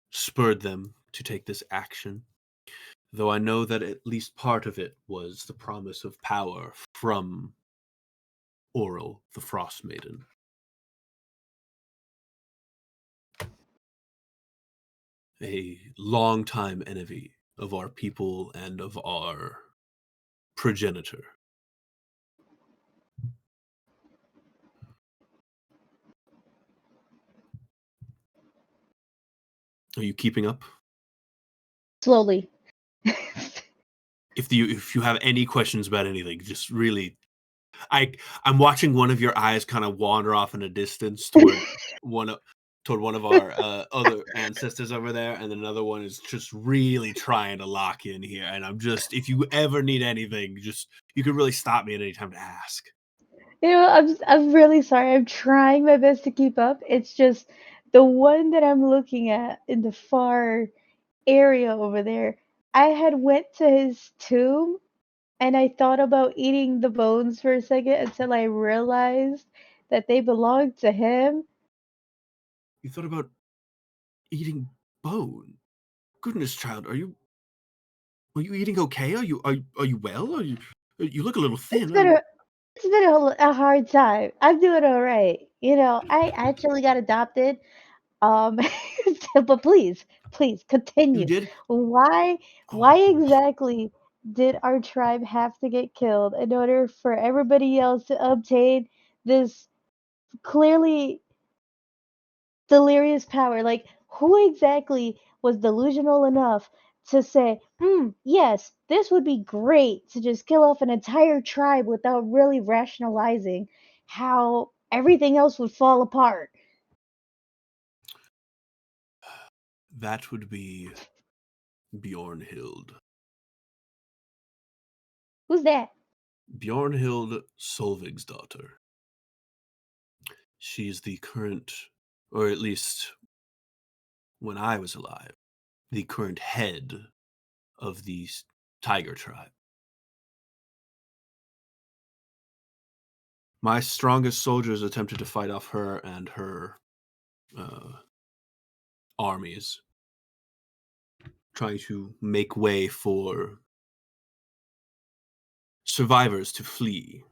spurred them to take this action, though I know that at least part of it was the promise of power from Oral, the Frost Maiden. A longtime enemy of our people and of our progenitor. Are you keeping up? Slowly. If you have any questions about anything, just really, I'm watching one of your eyes kind of wander off in a distance toward one of toward one of our other ancestors over there, and then another one is just really trying to lock in here. And I'm just, if you ever need anything, just you can really stop me at any time to ask. I'm really sorry. I'm trying my best to keep up. It's just the one that I'm looking at in the far area over there. I had went to his tomb and I thought about eating the bones for a second until I realized that they belonged to him. You thought about eating bone? Goodness, child, are you eating okay? Are you well? You look a little It's thin. been a it's been a hard time. I'm doing all right. I actually got adopted. Um, but please You continue. did? Why Oh, why exactly did our tribe have to get killed in order for everybody else to obtain this clearly delirious power? Like, who exactly was delusional enough to say, yes, this would be great to just kill off an entire tribe without really rationalizing how everything else would fall apart? that would be Bjornhild. Who's that? Bjornhild Solvig's daughter. She's the current, or at least when I was alive, the current head of the tiger tribe. My strongest soldiers attempted to fight off her and her uh, armies, trying to make way for survivors to flee,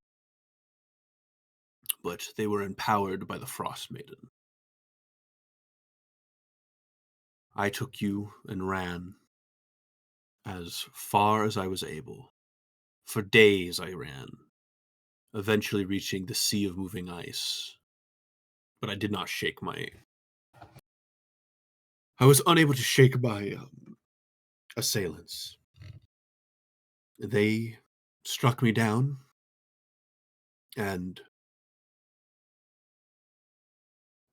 but they were empowered by the Frost Maiden. I took you and ran as far as I was able. For days I ran, eventually reaching the sea of moving ice. But I did not shake my. I was unable to shake my assailants. They struck me down, and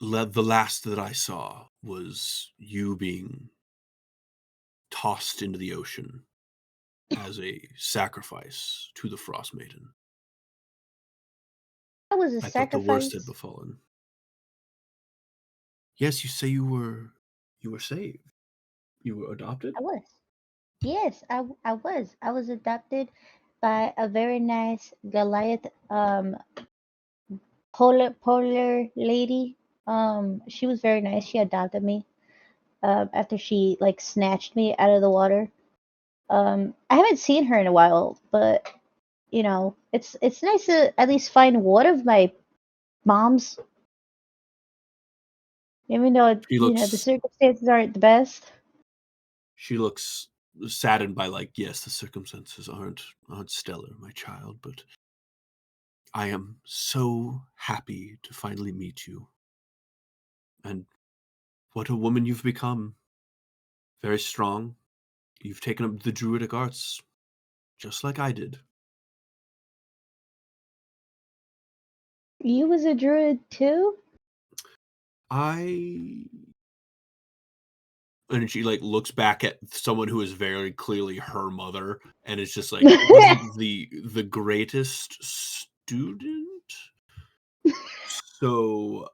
the last that I saw was you being tossed into the ocean as a sacrifice to the Frost Maiden. That was a I thought the worst had sacrifice. befallen. Yes, you say you were saved. You were adopted? I was. Yes, I was. I was adopted by a very nice Goliath polar lady. She was very nice. She adopted me after she like snatched me out of the water. I haven't seen her in a while, but it's nice to at least find one of my moms, even though She the looks circumstances aren't the best. she looks saddened by, like, yes, the circumstances aren't stellar, my child, but I am so happy to finally meet you. And what a woman you've become. Very strong. You've taken up the druidic arts, just like I did. You was a druid too? I and she like looks back at someone who is very clearly her mother and it's just like wasn't the greatest student. So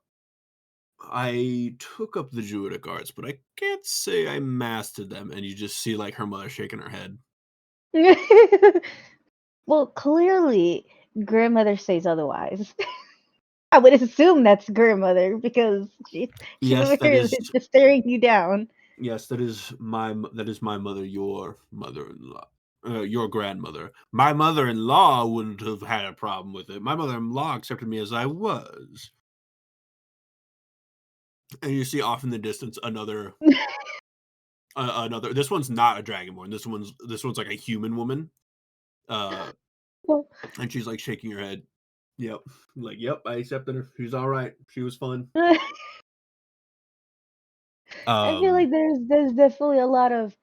I took up the druidic arts, but I can't say I mastered them. And you just see like her mother shaking her head. Well, clearly, grandmother says otherwise. I would assume that's grandmother because she's Yes, over that here is just staring you down. yes, that is my mother, your mother-in-law. Your grandmother. My mother-in-law wouldn't have had a problem with it. My mother-in-law accepted me as I was. And you see off in the distance another. This one's not a dragonborn. This one's like a human woman. Uh, Well, and she's like shaking her head. Yep, like yep, I accepted her. She's all right. She was fun. I feel Um, like there's definitely a lot of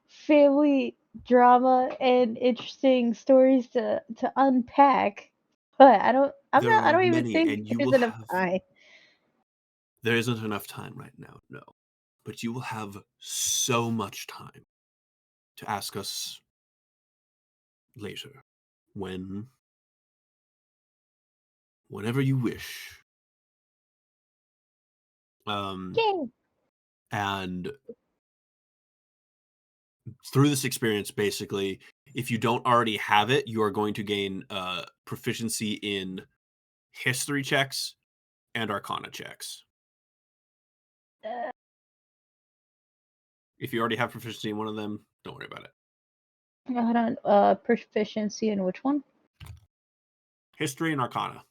family drama and interesting stories to unpack. But I there I are don't even many, think and you there's will enough have time. There isn't enough time right now, no. But you will have so much time to ask us later, whenever you wish. Yay! And through this experience, basically, if you don't already have it, you are going to gain proficiency in history checks and arcana checks. Uh, If you already have proficiency in one of them, don't worry about it. Hold on. Proficiency in which one? History and arcana.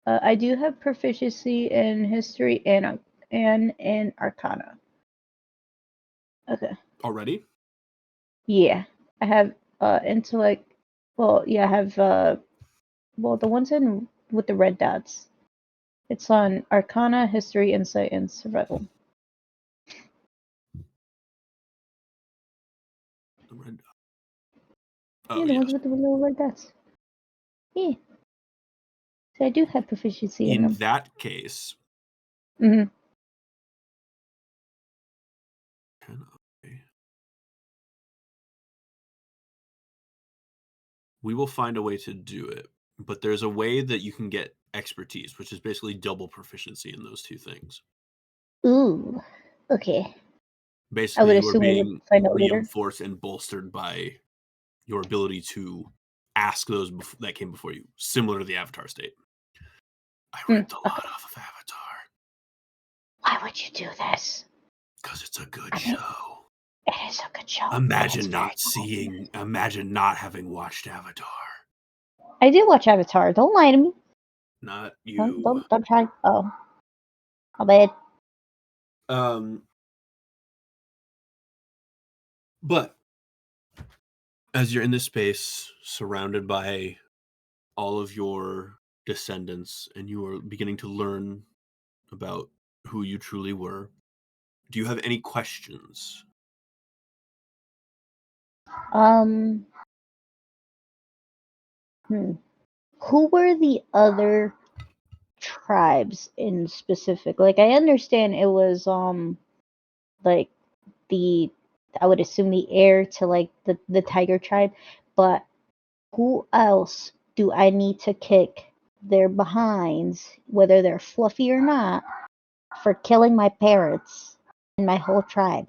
I do have proficiency in history and in arcana. Okay. Already? Yeah, I have intellect. Well, yeah, I have well, the ones in with the red dots. It's on arcana, history, insight, and survival. The red. Yeah, Oh, the yes. ones with the little red dots. Yeah. So I do have proficiency in In them. that case, hmm can I- we will find a way to do it. But there's a way that you can get expertise, which is basically double proficiency in those two things. Ooh. Okay. I Basically, would you are assume we would being find out later. reinforced and bolstered by your ability to ask those that came before you, similar to the Avatar state. I ripped a lot Okay. off of Avatar Why would you do this? because it's a good I mean, show. it is a good show. Imagine not having watched Avatar. I did watch Avatar. Don't lie to me. Not Don't you. don't try. Oh, my bad. But as you're in this space, surrounded by all of your descendants, and you are beginning to learn about who you truly were, do you have any questions? Um. Who were the other tribes in specific? Like, I understand it was like the I would assume the heir to like the tiger tribe, but who else do I need to kick their behinds, whether they're fluffy or not, for killing my parents and my whole tribe?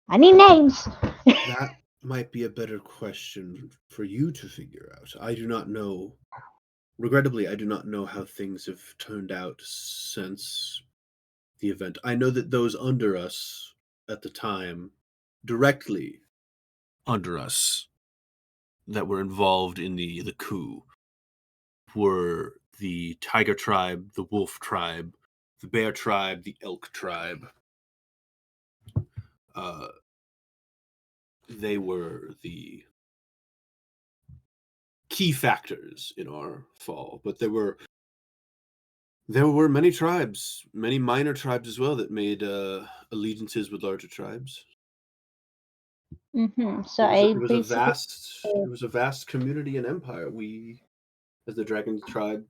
I need names. That might be a better question for you to figure out. I do not know. Regrettably, I do not know how things have turned out since the event. I know that those under us at the time, directly Under us, that were involved in the coup, were the tiger tribe, the wolf tribe, the bear tribe, the elk tribe. They were the key factors in our fall, but there were many tribes, many minor tribes as well, that made allegiances with larger tribes. So It was a, I it was a basically. vast it was a vast community and empire we, as the Dragon tribe,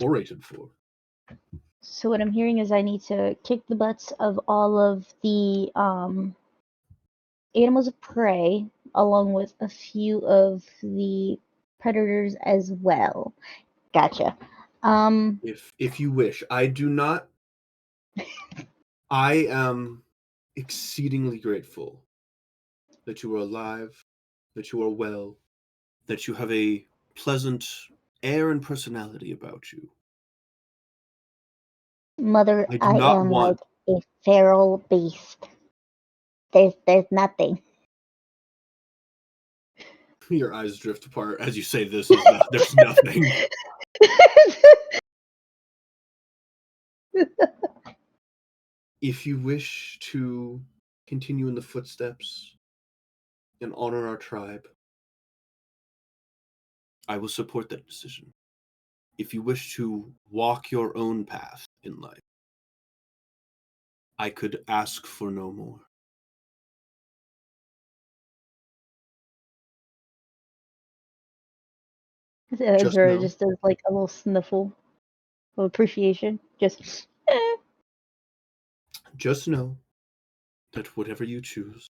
orated for. So what I'm hearing is I need to kick the butts of all of the animals of prey, along with a few of the predators as well. Gotcha. If you wish, I do not. I am exceedingly grateful that you are alive, that you are well, that you have a pleasant air and personality about you. Mother, I do I not am like want. a feral beast. There's nothing. Your eyes drift apart as you say this. There's nothing. If you wish to continue in the footsteps and honor our tribe, I will support that decision. If you wish to walk your own path in life, I could ask for no more. Azura know. just does like a little sniffle of appreciation. Just Just know that whatever you choose,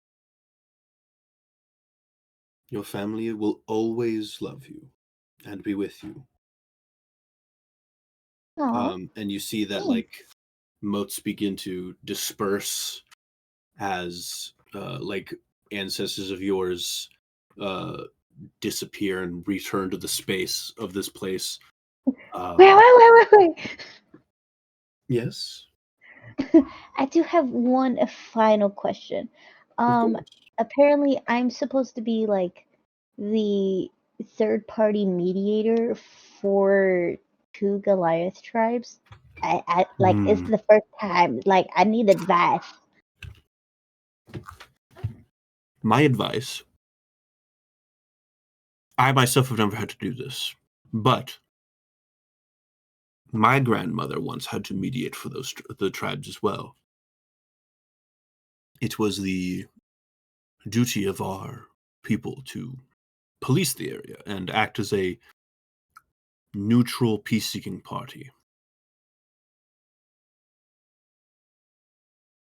your family will always love you and be with you. aw, And you see that thanks. like motes begin to disperse as like ancestors of yours disappear and return to the space of this place. Wait. Yes, I do have one final question. of Um, course. apparently I'm supposed to be like the third party mediator for two Goliath tribes. I like it's Hmm. the first time. Like I need advice. My advice, I myself have never had to do this, but my grandmother once had to mediate for the tribes as well. It was the duty of our people to police the area and act as a neutral peace-seeking party.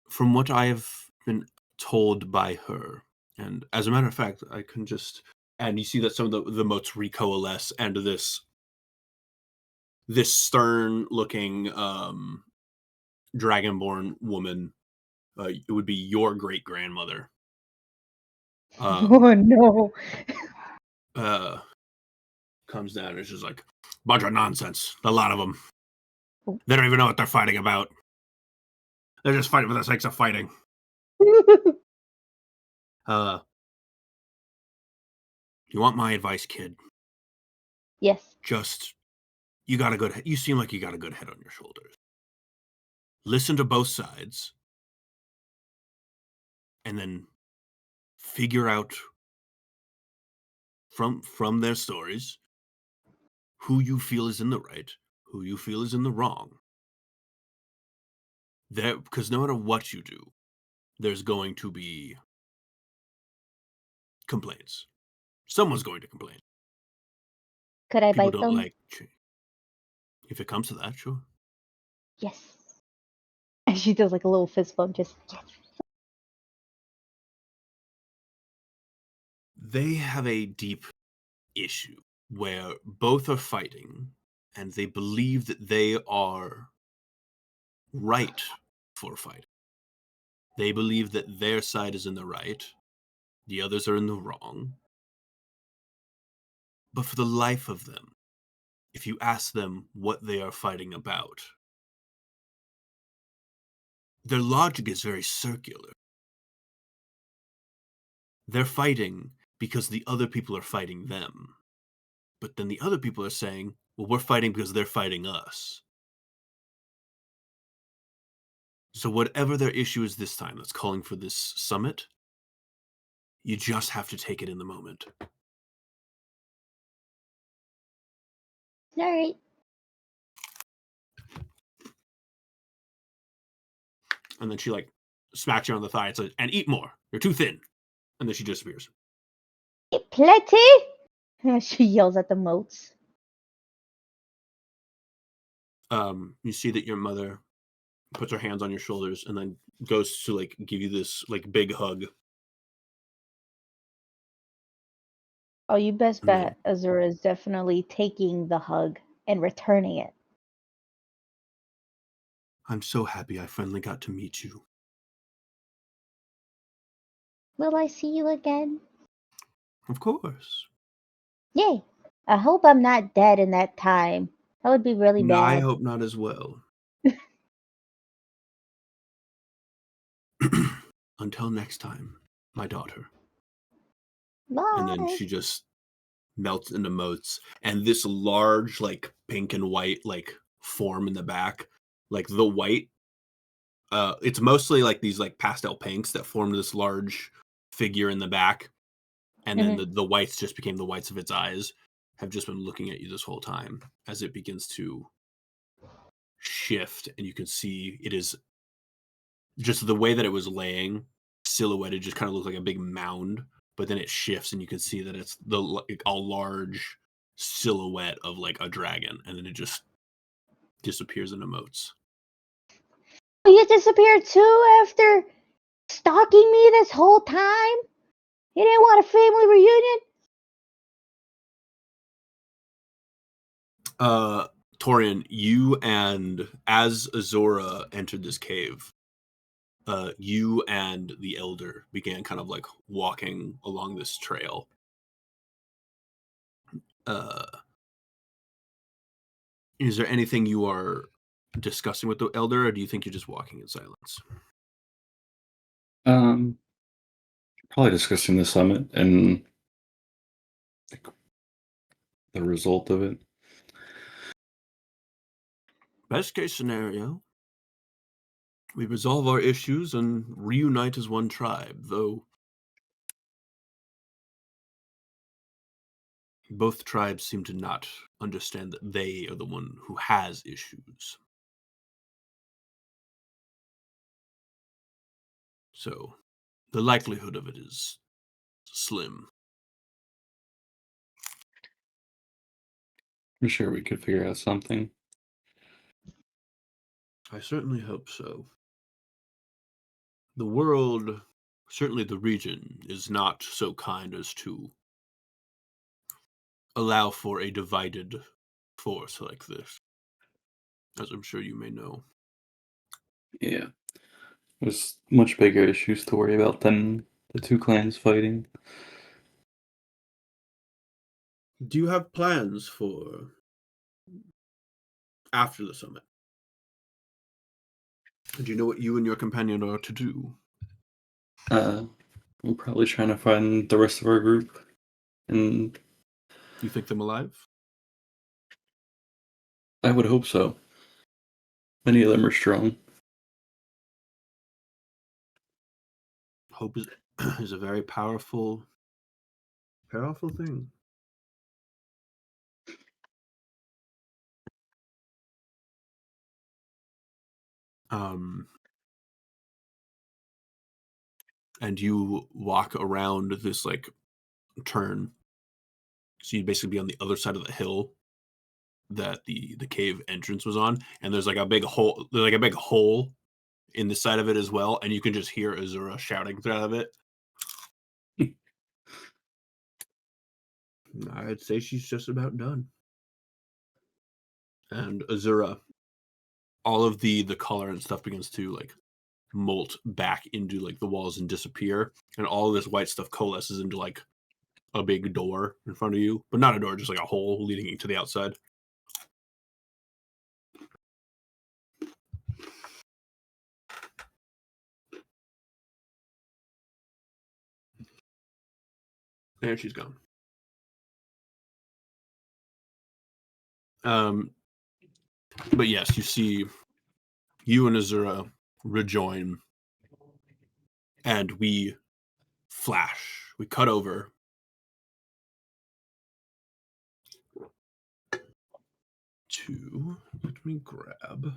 From what I have been told by her, and as a matter of fact, I can just and you see that some of the motes recoalesce, and this stern-looking dragonborn woman, it would be your great grandmother. Oh no. Comes down and is just like, bunch of nonsense. A lot of them. They don't even know what they're fighting about. They're just fighting for the sakes of fighting. You want my advice, kid? Yes. Just you seem like you got a good head on your shoulders. Listen to both sides and then figure out from their stories who you feel is in the right, who you feel is in the wrong. Because no matter what you do, there's going to be complaints. Someone's going to complain. Could I People bite don't them? like change. If it comes to that, sure. Yes. And she does like a little fist bump. Just yes. They have a deep issue where both are fighting and they believe that they are right for fighting. They believe that their side is in the right, the others are in the wrong. But for the life of them, if you ask them what they are fighting about, their logic is very circular. They're fighting because the other people are fighting them. But then the other people are saying, well, we're fighting because they're fighting us. So whatever their issue is this time that's calling for this summit, you just have to take it in the moment. All right. And then she like smacks you on the thigh and says, and eat more. You're too thin. And then she disappears. Plenty. She yells at the moats. You see that your mother puts her hands on your shoulders and then goes to like give you this like big hug. Oh, you best And then, bet Azura is definitely taking the hug and returning it. I'm so happy I finally got to meet you. Will I see you again? Of course. Yay. I hope I'm not dead in that time. That would be really No, I bad. hope not as well. Until next time, my daughter. And then Bye. she just melts into motes. And this large, like pink and white, like form in the back, like the white, it's mostly like these like pastel pinks that form this large figure in the back. And then Mhm. the whites just became the whites of its eyes, have just been looking at you this whole time as it begins to shift. And you can see it is just the way that it was laying, silhouetted, just kind of looked like a big mound. But then it shifts, and you can see that it's a large silhouette of like a dragon, and then it just disappears in emotes. You disappeared too after stalking me this whole time? You didn't want a family reunion? Torian, you and as Azora entered this cave, you and the elder began kind of like walking along this trail. Is there anything you are discussing with the elder, or do you think you're just walking in silence? Probably discussing the summit and like, the result of it. Best case scenario, we resolve our issues and reunite as one tribe, though both tribes seem to not understand that they are the one who has issues. So the likelihood of it is slim. I'm sure we could figure out something. I certainly hope so. The world, certainly the region, is not so kind as to allow for a divided force like this, as I'm sure you may know. Yeah. There's much bigger issues to worry about than the two clans fighting. Do you have plans for after the summit? Do you know what you and your companion are to do? We're probably trying to find the rest of our group, and You think them alive? I would hope so. Many of them are strong. Hope is a very powerful thing. And you walk around this like turn, so you'd basically be on the other side of the hill that the cave entrance was on, and there's like a big hole. There's like a big hole in the side of it as well, and you can just hear Azura shouting out of it. I'd say she's just about done. And Azura, all of the color and stuff begins to like molt back into like the walls and disappear, and all of this white stuff coalesces into like a big door in front of you, but not a door, just like a hole leading to the outside. And she's gone. But yes, you see you and Azura rejoin, and we flash. We cut over to, let me grab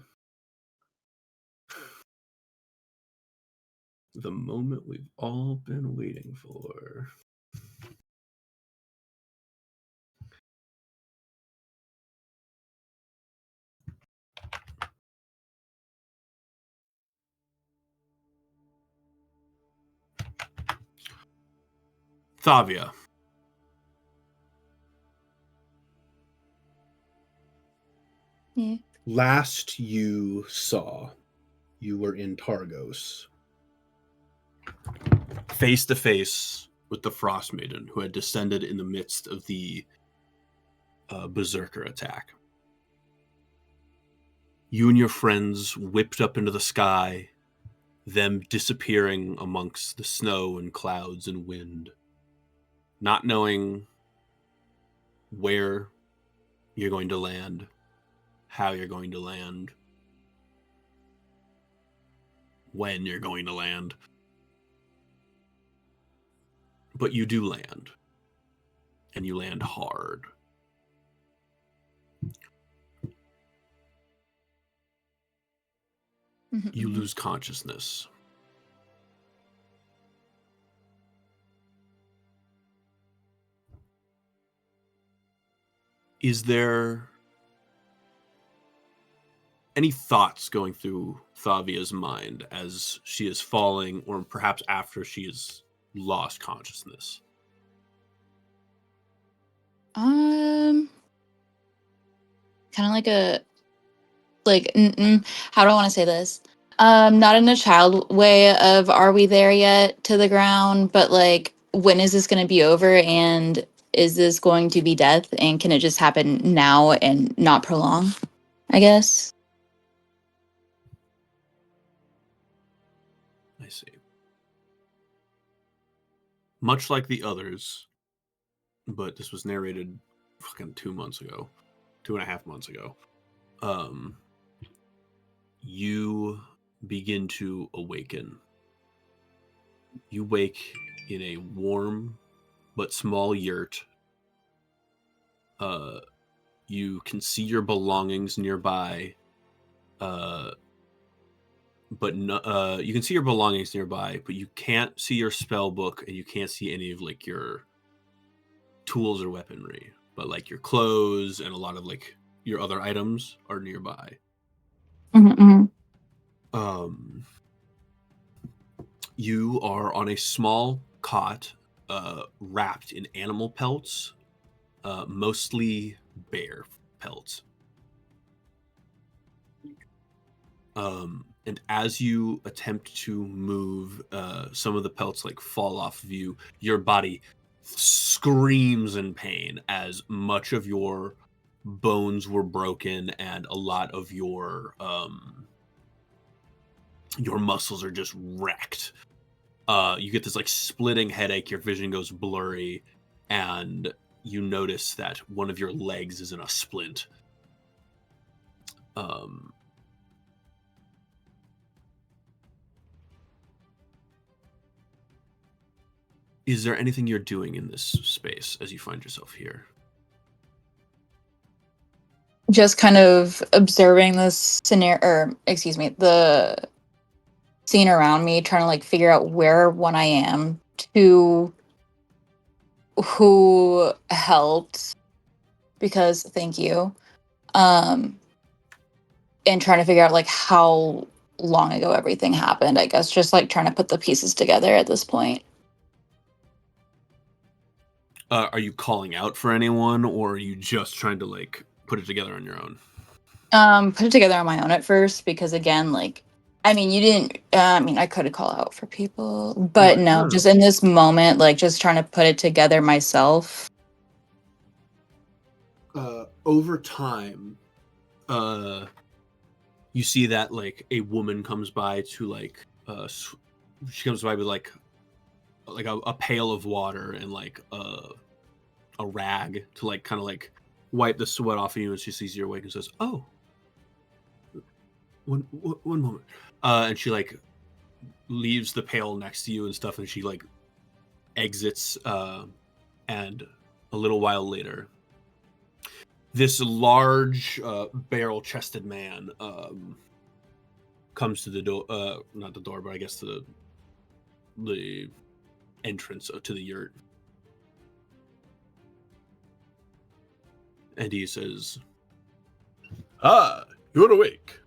the moment we've all been waiting for. Thavia. Yeah. Last you saw, you were in Targos. Face to face with the Frost Maiden, who had descended in the midst of the Berserker attack. You and your friends whipped up into the sky, them disappearing amongst the snow and clouds and wind, not knowing where you're going to land, how you're going to land, when you're going to land. But you do land, and you land hard. You lose consciousness. Is there any thoughts going through Thavia's mind as she is falling, or perhaps after she has lost consciousness? Kind of like how do I want to say this? Not in a child way of are we there yet to the ground, but like when is this going to be over, and is this going to be death, and can it just happen now and not prolong, I guess. I see. Much like the others, but this was narrated fucking 2 months ago, 2.5 months ago. You begin to awaken. You wake in a warm but small yurt. You can see your belongings nearby. But no, you can see your belongings nearby, but you can't see your spell book, and you can't see any of like your tools or weaponry. But like your clothes and a lot of like your other items are nearby. Mm-hmm. You are on a small cot, wrapped in animal pelts, mostly bear pelts. And as you attempt to move, some of the pelts like fall off of you. Your body screams in pain as much of your bones were broken, and a lot of your muscles are just wrecked. You get this like splitting headache. Your vision goes blurry, and you notice that one of your legs is in a splint. Is there anything you're doing in this space as you find yourself here? Just kind of observing this scenario, or excuse me, the scene around me, trying to like figure out where one I am, to who helped, because thank you, and trying to figure out like how long ago everything happened. I guess just like trying to put the pieces together at this point. Are you calling out for anyone, or are you just trying to like put it together on your own? Put it together on my own at first, because again, like, I mean, you didn't. I mean, I could call out for people, but Right. no, No. just in this moment, like, just trying to put it together myself. Over time, you see that like a woman comes by to like she comes by with like a pail of water and like a rag to like kind of like wipe the sweat off of you, and she sees you're awake and says, "Oh, one moment," and she like leaves the pail next to you and stuff, and she like exits, and a little while later, this large barrel-chested man comes to the door, not the door, but I guess to the entrance to the yurt, and he says, "Ah, you're awake.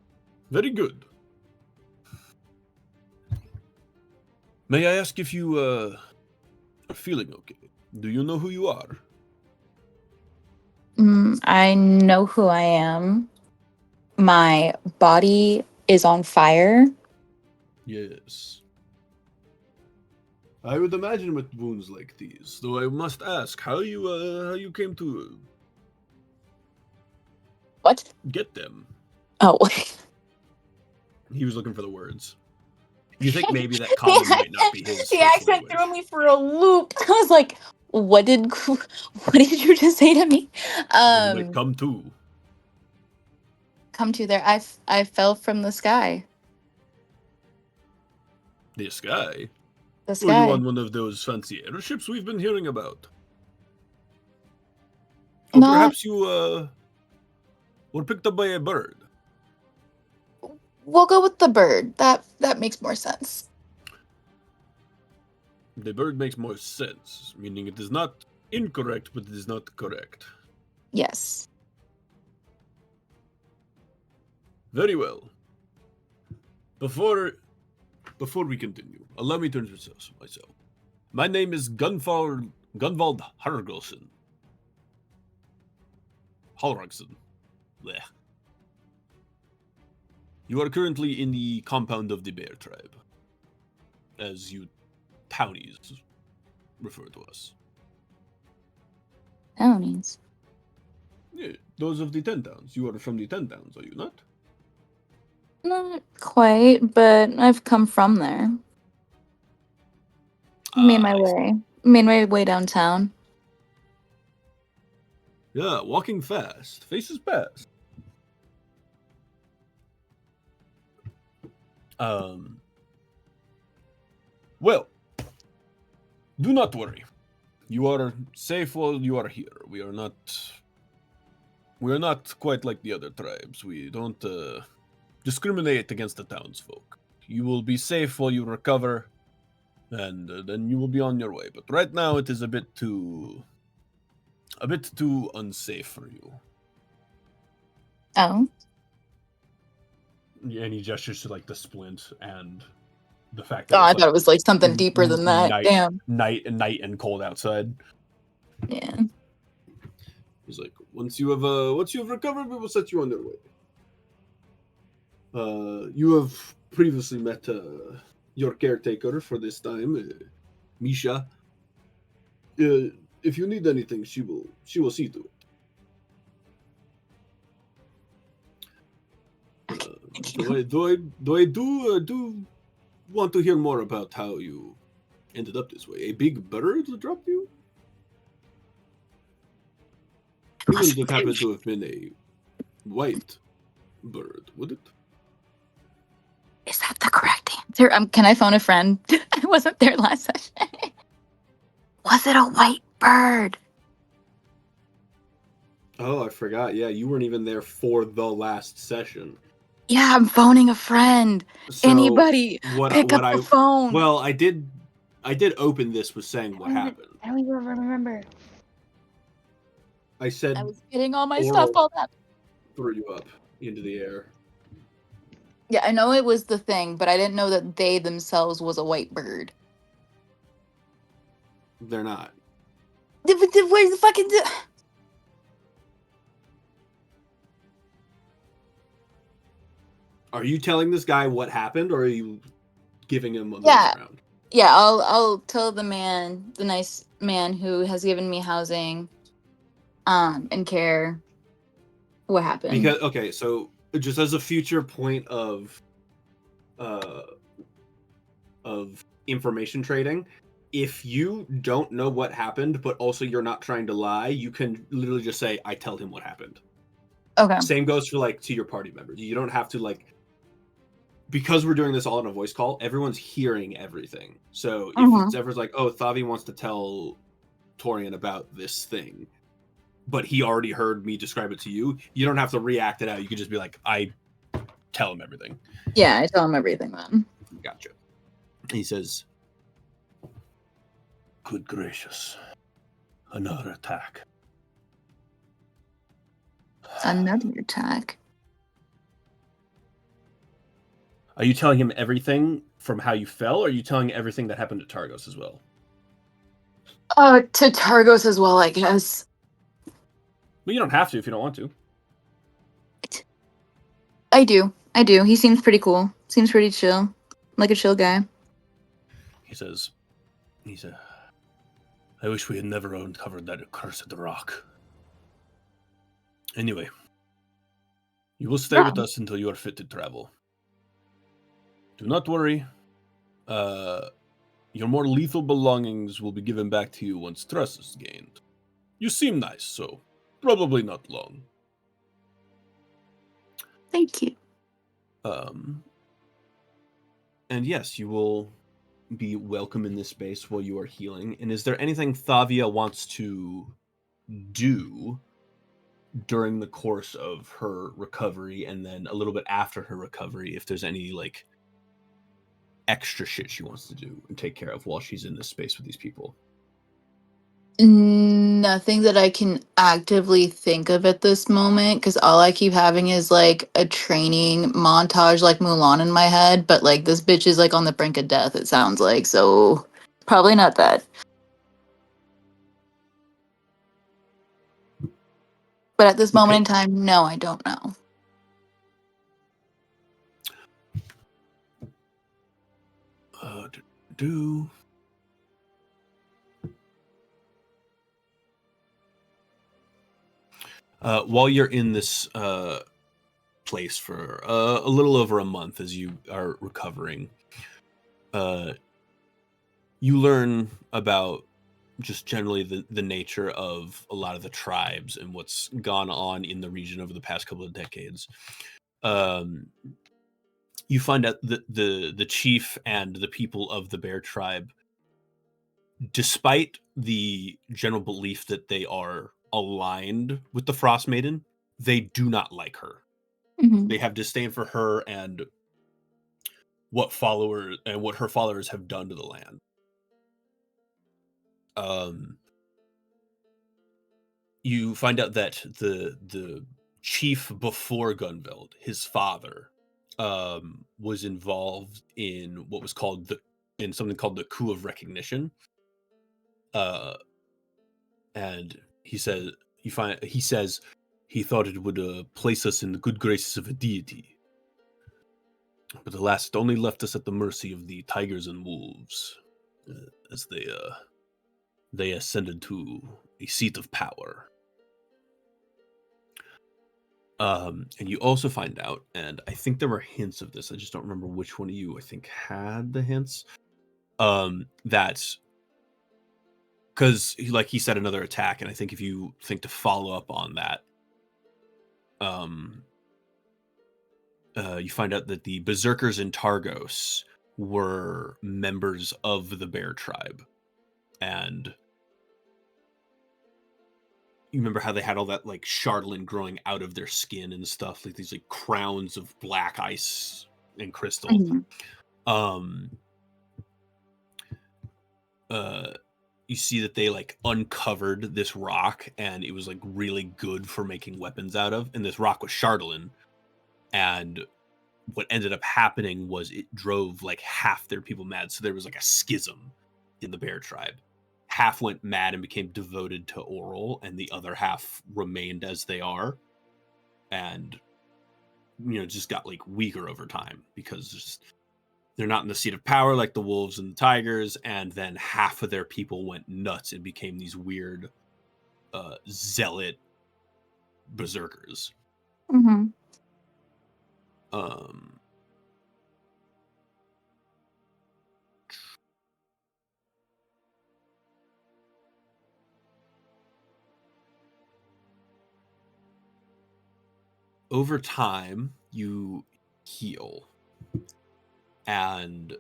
Very good. May I ask if you are feeling okay? Do you know who you are?" I know who I am. My body is on fire. Yes. I would imagine with wounds like these, though I must ask how you came to What? get them. Oh. He was looking for the words. You think maybe that common might not be his The first accent language. threw me for a loop. I was like, what did you just say to me? Then you might come to. Come to there. I fell from the sky. The sky? The Were you sky. on one of those fancy airships we've been hearing about? Or Not. perhaps you were picked up by a bird. We'll go with the bird. That makes more sense. The bird makes more sense, meaning it is not incorrect, but it is not correct. Yes. Very well. Before we continue, allow me to introduce myself. My name is Gunvald Hargelson. Halragson. Blech. You are currently in the compound of the Bear Tribe, as you townies refer to us. Townies. Yeah, those of the 10 towns. You are from the 10 towns, are you not? Not quite, but I've come from there. I see. Made my way downtown. Yeah, walking fast. Faces fast. Well, do not worry. You are safe while you are here. We are not quite like the other tribes. We don't discriminate against the townsfolk. You will be safe while you recover, and then you will be on your way. But right now, it is a bit too unsafe for you. Oh. And he gestures to like the splint and the fact Oh, that I it's thought like it was like something deeper than that. Damn. night and cold outside. Yeah. He's like, once you have recovered, we will set you on your way. You have previously met your caretaker for this time, Misha. If you need anything, she will see to it. Do I do want to hear more about how you ended up this way? A big bird dropped you? It wouldn't happen to have been a white bird, would it? Is that the correct answer? Can I phone a friend? I wasn't there last session. Was it a white bird? Oh, I forgot. Yeah, you weren't even there for the last session. Yeah, I'm phoning a friend. So Anybody, pick up the phone. Well, I did open this with saying what happened. I don't even remember. I said I was getting all my oral stuff all that. threw you up into the air. Yeah, I know it was the thing, but I didn't know that they themselves was a white bird. They're not. Where's the fucking... Are you telling this guy what happened, or are you giving him a around? Yeah, I'll tell the nice man who has given me housing, and care what happened. Because okay, so just as a future point of information trading, if you don't know what happened, but also you're not trying to lie, you can literally just say, "I tell him what happened." Okay. Same goes for to your party members. You don't have to because we're doing this all in a voice call, everyone's hearing everything. So if it's ever like, oh, Thavi wants to tell Torian about this thing, but he already heard me describe it to you, you don't have to react it out. You can just be like, I tell him everything. Yeah, I tell him everything then. Gotcha. He says, good gracious. Another attack. Another attack. Are you telling him everything from how you fell, or are you telling everything that happened to Targos as well? To Targos as well, I guess. Well, you don't have to if you don't want to. I do. He seems pretty cool. Seems pretty chill. Like a chill guy. He says, I wish we had never uncovered that accursed rock. Anyway, you will stay with us until you are fit to travel. Do not worry. Your more lethal belongings will be given back to you once trust is gained. You seem nice, so probably not long. Thank you. And yes, you will be welcome in this space while you are healing. And is there anything Thavia wants to do during the course of her recovery, and then a little bit after her recovery, if there's any extra shit she wants to do and take care of while she's in this space with these people? Nothing Nothing that I can actively think of at this moment, because all I keep having is like a training montage like Mulan in my head, but like this bitch is like on the brink of death, it sounds like, so probably not that. But at this moment in time, no, I don't know. While you're in this place for a little over a month as you are recovering, you learn about just generally the nature of a lot of the tribes and what's gone on in the region over the past couple of decades. You find out that the chief and the people of the bear tribe, despite the general belief that they are aligned with the Frost Maiden, they do not like her. Mm-hmm. They have disdain for her and what her followers have done to the land. You find out that the chief before Gunveld, his father, was involved in what was called something called the coup of recognition. And he says he thought it would place us in the good graces of a deity, but alas, it only left us at the mercy of the tigers and wolves as they ascended to a seat of power. And you also find out, and I think there were hints of this, I just don't remember which one of you I think had the hints, that because like he said, another attack, and I think if you think to follow up on that, you find out that the berserkers in Targos were members of the bear tribe, and you remember how they had all that like charlatan growing out of their skin and stuff, like these like crowns of black ice and crystal. Mm-hmm. You see that they like uncovered this rock, and it was like really good for making weapons out of, and this rock was charlatan. And what ended up happening was it drove like half their people mad, so there was like a schism in the bear tribe. Half went mad and became devoted to Oral, and the other half remained as they are, and just got like weaker over time because they're not in the seat of power like the wolves and the tigers, and then half of their people went nuts and became these weird zealot berserkers. Mm-hmm. Over time, you heal, and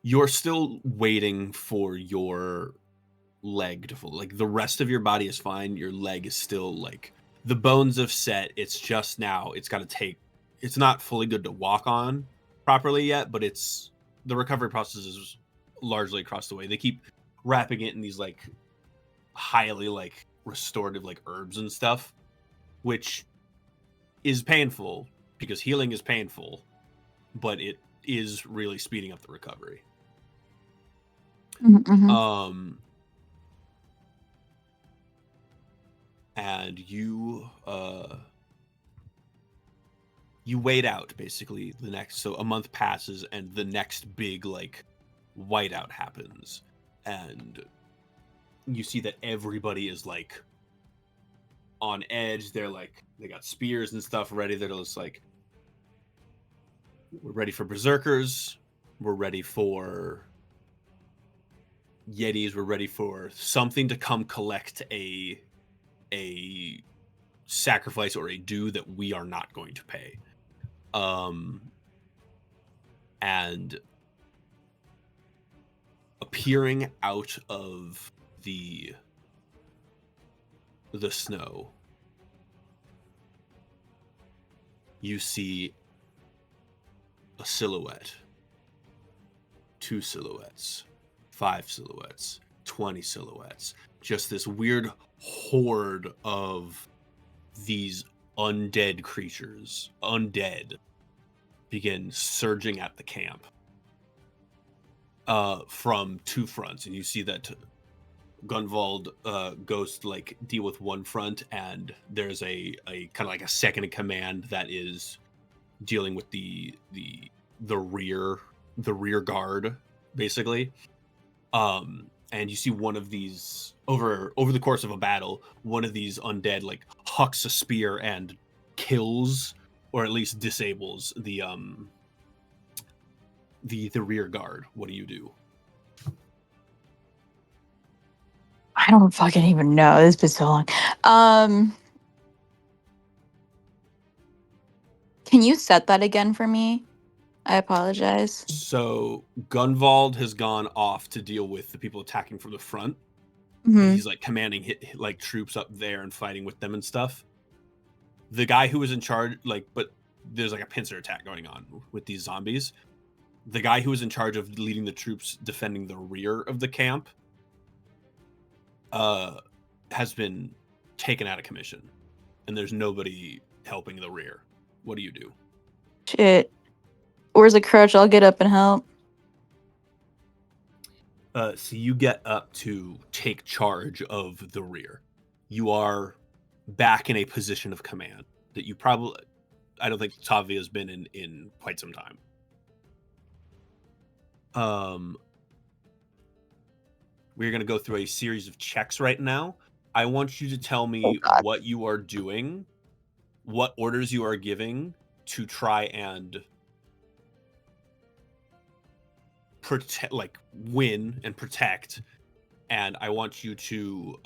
you're still waiting for your leg to full. Like the rest of your body is fine. Your leg is still like the bones have set. It's just now. It's got to take. It's not fully good to walk on properly yet, but the recovery process is largely across the way. They keep wrapping it in these like highly like restorative like herbs and stuff, which is painful because healing is painful, but it is really speeding up the recovery. Mm-hmm. And you wait out basically so a month passes and the next big like whiteout happens, and you see that everybody is like on edge. They're like they got spears and stuff ready. They're just like, we're ready for berserkers, we're ready for yetis, we're ready for something to come collect a sacrifice or a due that we are not going to pay. And appearing out of the the snow, you see a silhouette, 2 silhouettes, 5 silhouettes, 20 silhouettes. Just this weird horde of these undead creatures, begin surging at the camp from 2 fronts. And you see that Gunvald goes to like deal with one front, and there's a kind of like a second in command that is dealing with the rear guard, basically. And you see one of these over the course of a battle, one of these undead like hucks a spear and kills, or at least disables the rear guard. What do you do? I don't fucking even know. It's been so long. Can you set that again for me? I apologize. So Gunvald has gone off to deal with the people attacking from the front. Mhm. He's like commanding like troops up there and fighting with them and stuff. The guy who was in charge, like, but there's like a pincer attack going on with these zombies. The guy who was in charge of leading the troops defending the rear of the camp has been taken out of commission, and there's nobody helping the rear. What do you do? Shit. Where's a crutch? I'll get up and help. So you get up to take charge of the rear. You are back in a position of command that you probably, I don't think Tavia has been in quite some time. We're going to go through a series of checks right now. I want you to tell me what you are doing, what orders you are giving to try and protect, like win and protect. And I want you to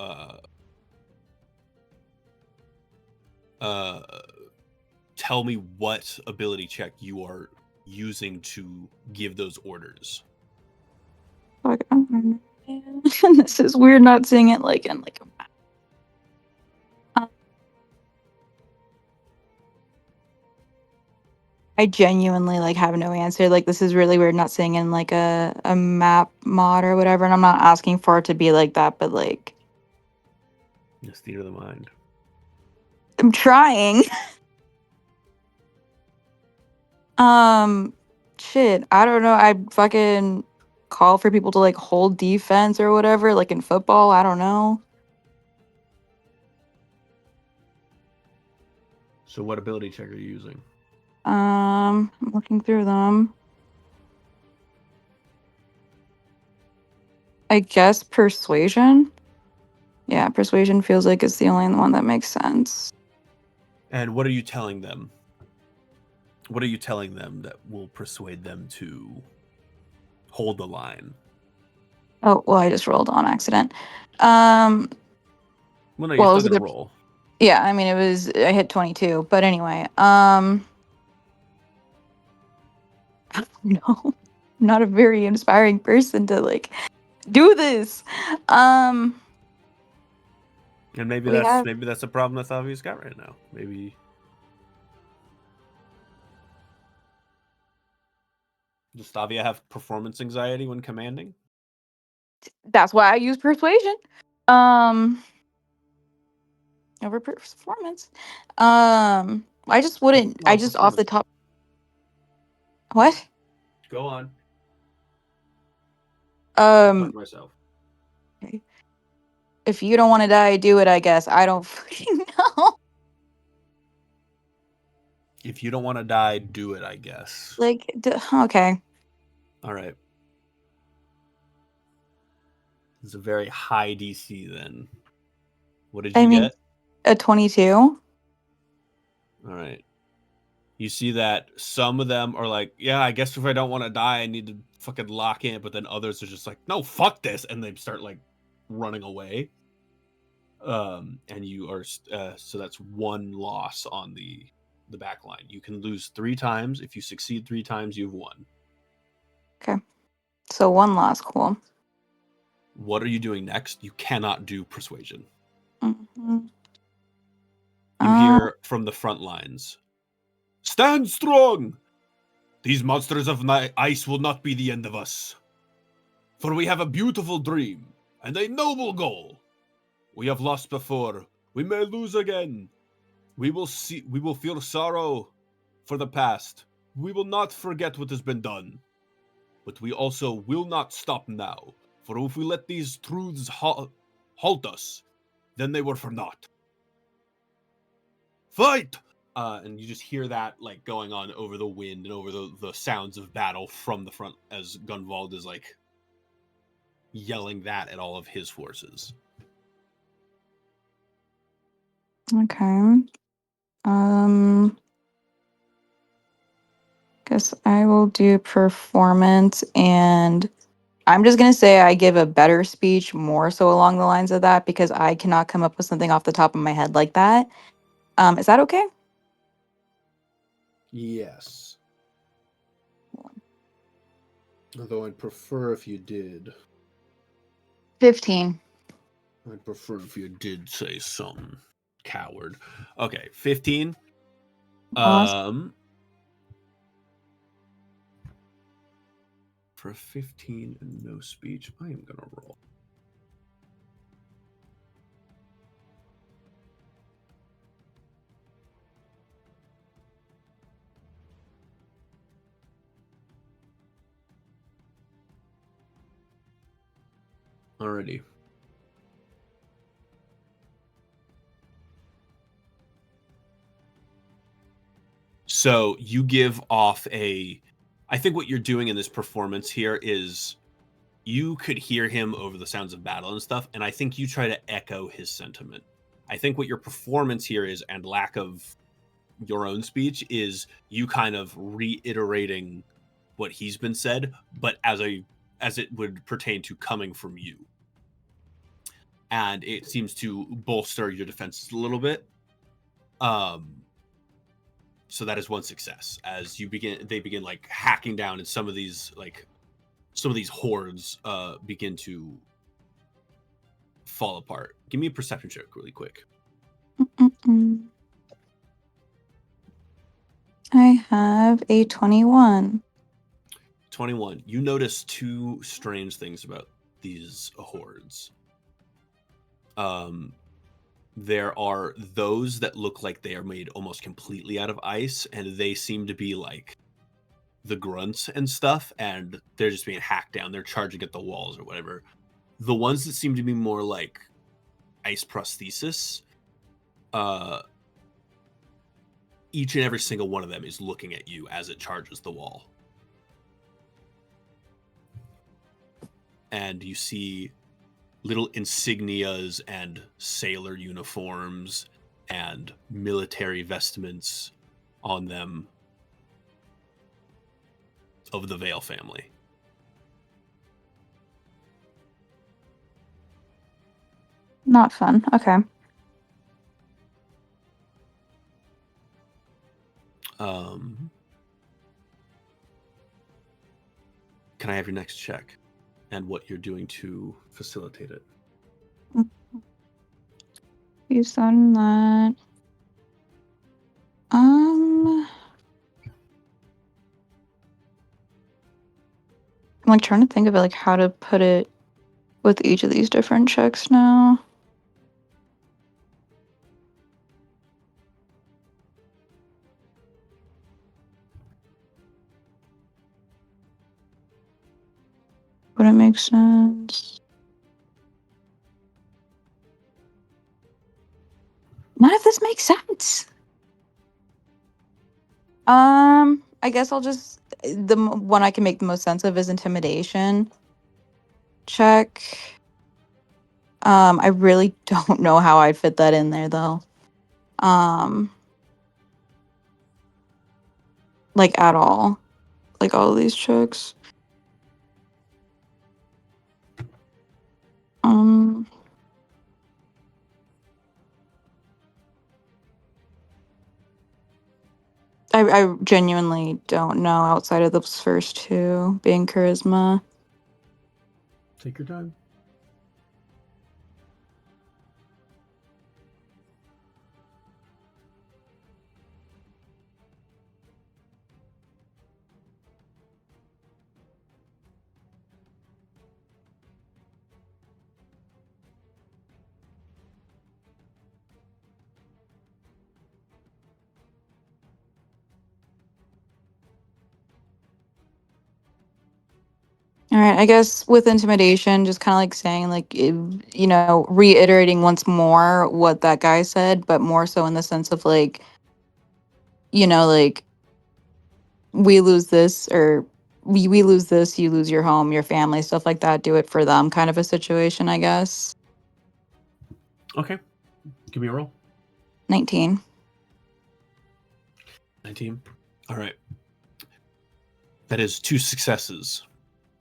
tell me what ability check you are using to give those orders. Fuck, I don't know, man. This is weird not seeing it like in like a map. I genuinely like have no answer. Like this is really weird not seeing in like a map mod or whatever. And I'm not asking for it to be like that, but like Just theater of the mind. I'm trying. Shit. I don't know. I'd fucking call for people to like hold defense or whatever, like in football. I don't know. So what ability check are you using? I'm looking through them. I guess persuasion. Yeah, persuasion feels like it's the only one that makes sense. And what are you telling them? What are you telling them that will persuade them to hold the line? Oh, well, I just rolled on accident. Well, no, you're Well, it still was a gonna good. roll. Yeah, I mean, I hit 22, but anyway, no, I'm not a very inspiring person to like do this. And maybe We have that's a problem that Thavia's got right now. Maybe does Thavia have performance anxiety when commanding? that's why I use persuasion. Over performance. I just wouldn't. No, I just off the performance. top. What? Go on. I'll talk to myself. Okay. If you don't want to die, do it. I guess I don't fucking know. If you don't want to die, do it, I guess. Like, okay. All right. It's a very high DC then. What did you get? A 22. All right. You see that some of them are like, yeah, I guess if I don't want to die, I need to fucking lock in. But then others are just like, no, fuck this. And they start like running away. And you are, so that's 1 loss on the back line. You can lose 3 times. If you succeed 3 times, you've won. Okay. So 1 loss. Cool. What are you doing next? You cannot do persuasion. Mm-hmm. hear from the front lines, "Stand strong! These monsters of ice will not be the end of us. For we have a beautiful dream and a noble goal. We have lost before. We may lose again. We will feel sorrow for the past. We will not forget what has been done. But we also will not stop now. For if we let these truths halt us, then they were for naught. Fight!" And you just hear that like going on over the wind and over the sounds of battle from the front as Gunvald is like yelling that at all of his forces. Okay. Guess I will do performance, and I'm just gonna say I give a better speech more so along the lines of that because I cannot come up with something off the top of my head like that. Is that okay? Yes. Although I'd prefer if you did. 15. I'd prefer if you did say something, coward. Okay, 15. Awesome. For 15 and no speech, I am gonna roll. Alrighty. So you give off I think what you're doing in this performance here is you could hear him over the sounds of battle and stuff, and I think you try to echo his sentiment. I think what your performance here is, and lack of your own speech, is you kind of reiterating what he's been said, but as it would pertain to coming from you. And it seems to bolster your defenses a little bit. So that is one success. As they begin like hacking down, and some of these hordes begin to fall apart. Give me a perception check really quick. I have a 21. 21. You notice two strange things about these hordes. There are those that look like they are made almost completely out of ice, and they seem to be like the grunts and stuff, and they're just being hacked down. They're charging at the walls or whatever. The ones that seem to be more like ice prosthesis, each and every single one of them is looking at you as it charges the wall. And you see little insignias and sailor uniforms and military vestments on them of the Vale family. Not fun. Okay. Can I have your next check and what you're doing to facilitate it? You've done that. I'm like trying to think of it, like how to put it with each of these different checks now. Would it make sense? None of this makes sense. I guess I'll just the one I can make the most sense of is intimidation. Check. I really don't know how I'd fit that in there though. Like at all. Like all of these checks. I genuinely don't know outside of those first two being charisma. Take your time. All right, I guess with intimidation, just kind of like saying, like, reiterating once more what that guy said, but more so in the sense of like, like we lose this or we lose this, you lose your home, your family, stuff like that. Do it for them, kind of a situation, I guess. Okay. Give me a roll. 19. 19. All right. That is 2 successes.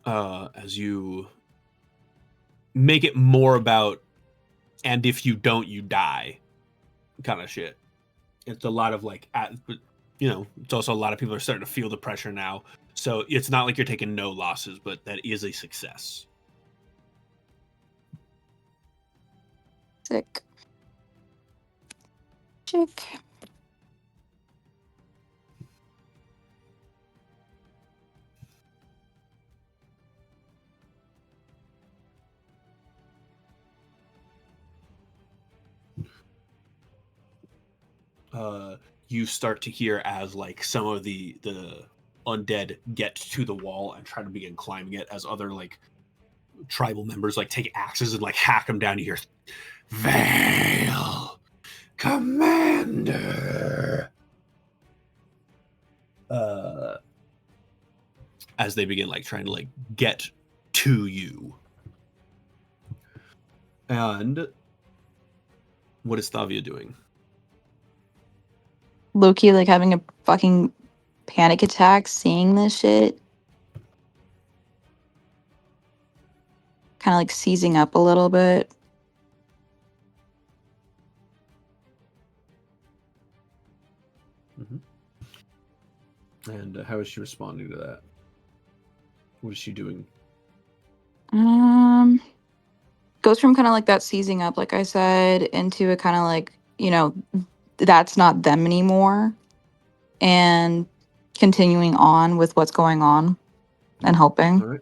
As you make it more about, and if you don't, you die kind of shit. It's a lot of like, it's also a lot of people are starting to feel the pressure now. So it's not like you're taking no losses, but that is a success. Sick. You start to hear as like some of the undead get to the wall and try to begin climbing it, as other like tribal members like take axes and like hack them down. You hear Vale Commander as they begin like trying to like get to you. And what is Thavia doing? Loki like having a fucking panic attack seeing this shit. Kind of like seizing up a little bit. And how is she responding to that? What is she doing? Goes from kind of like that seizing up, like I said, into a kind of like, that's not them anymore. And continuing on with what's going on and helping. All right.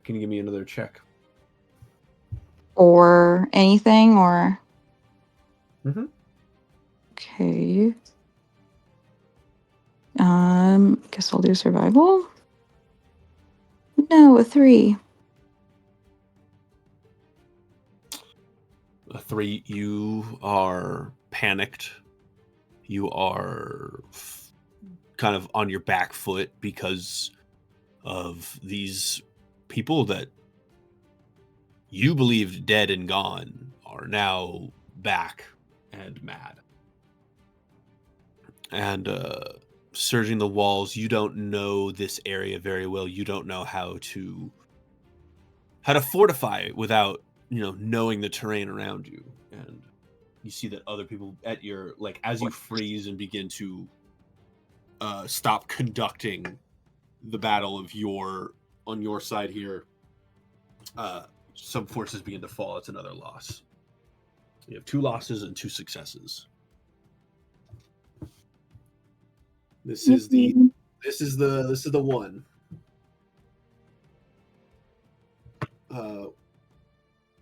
Can you give me another check? Or anything, or... Mm-hmm. Okay. Guess I'll do survival. No, a 3. A 3. You are panicked. You are kind of on your back foot because of these people that you believed dead and gone are now back and mad. And surging the walls, you don't know this area very well. You don't know how to fortify without, knowing the terrain around you. And you see that other people at your, like, as you freeze and begin to stop conducting the battle on your side here, some forces begin to fall. It's another loss. You have 2 losses and 2 successes. This is the one.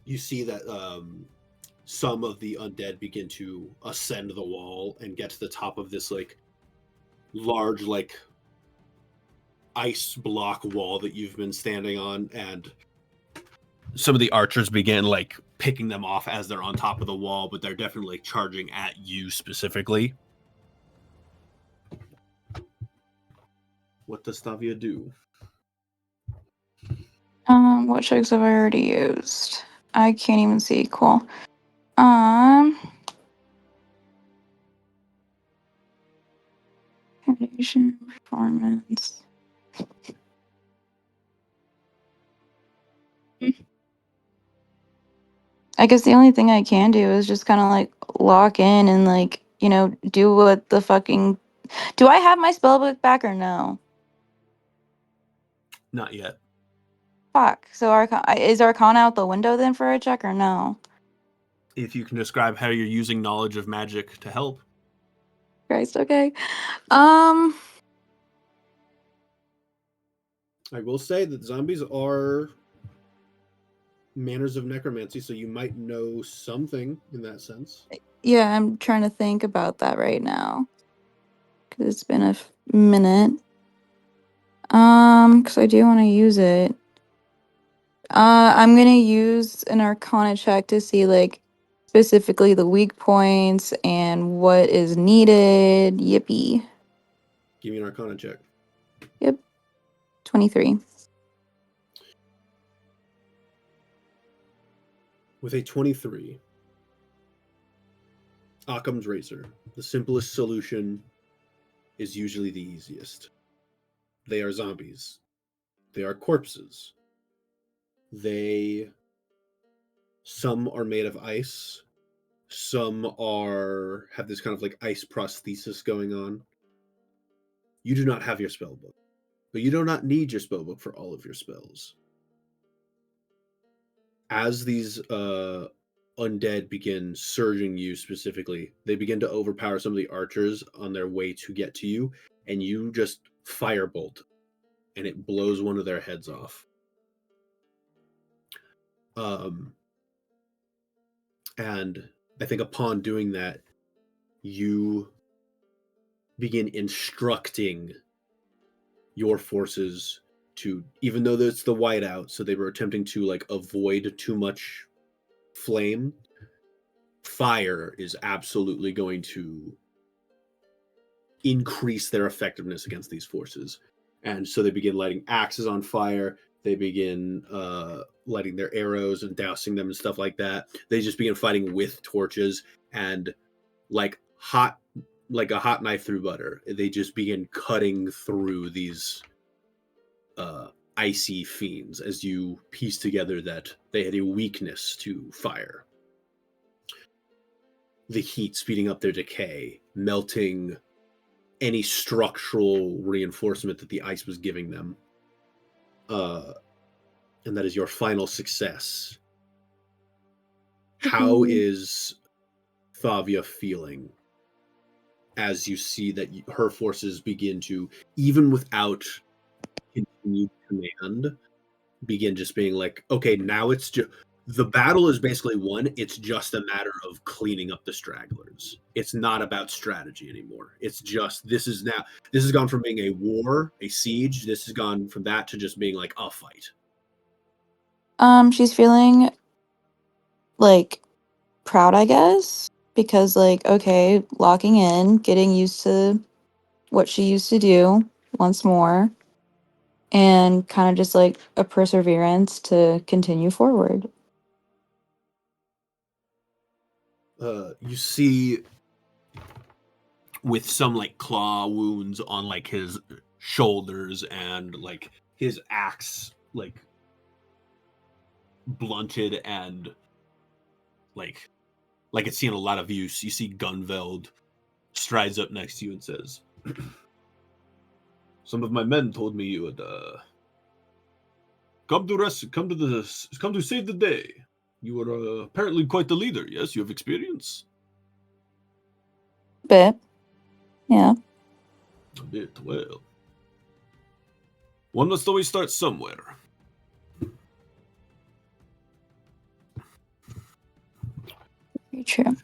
You see that some of the undead begin to ascend the wall and get to the top of this like large like ice block wall that you've been standing on, and some of the archers begin like picking them off as they're on top of the wall, but they're definitely like charging at you specifically. What does Thavia do? What checks have I already used? I can't even see. Cool. Foundation performance. I guess the only thing I can do is just kind of like lock in and like, do what the fucking... Do I have my spellbook back or no? Not yet. Fuck. So is Arcana out the window then for a check or no? If you can describe how you're using knowledge of magic to help. Christ, okay. I will say that zombies are manners of necromancy, so you might know something in that sense. Yeah, I'm trying to think about that right now. Because it's been a minute. Because I do want to use it. I'm gonna use an Arcana check to see like specifically the weak points and what is needed. Yippee! Give me an Arcana check. Yep, 23. With a 23, Occam's razor, the simplest solution is usually the easiest. They are zombies. They are corpses. Some are made of ice. Some have this kind of like ice prosthesis going on. You do not have your spell book, but you do not need your spell book for all of your spells. As these undead begin surging you specifically, they begin to overpower some of the archers on their way to get to you, and you just firebolt, and it blows one of their heads off. And I think upon doing that, you begin instructing your forces to, even though it's the whiteout, so they were attempting to like avoid too much flame, fire is absolutely going to increase their effectiveness against these forces. And so they begin lighting axes on fire. They begin lighting their arrows and dousing them and stuff like that. They just begin fighting with torches and like a hot knife through butter. They just begin cutting through these icy fiends as you piece together that they had a weakness to fire. The heat speeding up their decay, melting any structural reinforcement that the ice was giving them. And that is your final success. How is Thavia feeling as you see that her forces begin to, even without continued command, begin just being like, okay, now it's just, the battle is basically won. It's just a matter of cleaning up the stragglers. It's not about strategy anymore. It's just, this has gone from being a war, a siege. This has gone from that to just being like a fight. She's feeling like proud, I guess, because like, okay, locking in, getting used to what she used to do once more, and kind of just like a perseverance to continue forward. You see, with some like claw wounds on like his shoulders and like his axe like blunted and like it's seen a lot of use. You see Gunveld strides up next to you and says, "Some of my men told me you would come to save the day. You are apparently quite the leader. Yes, you have experience." Bit. Yeah. A bit. Well, one must always start somewhere. Very true.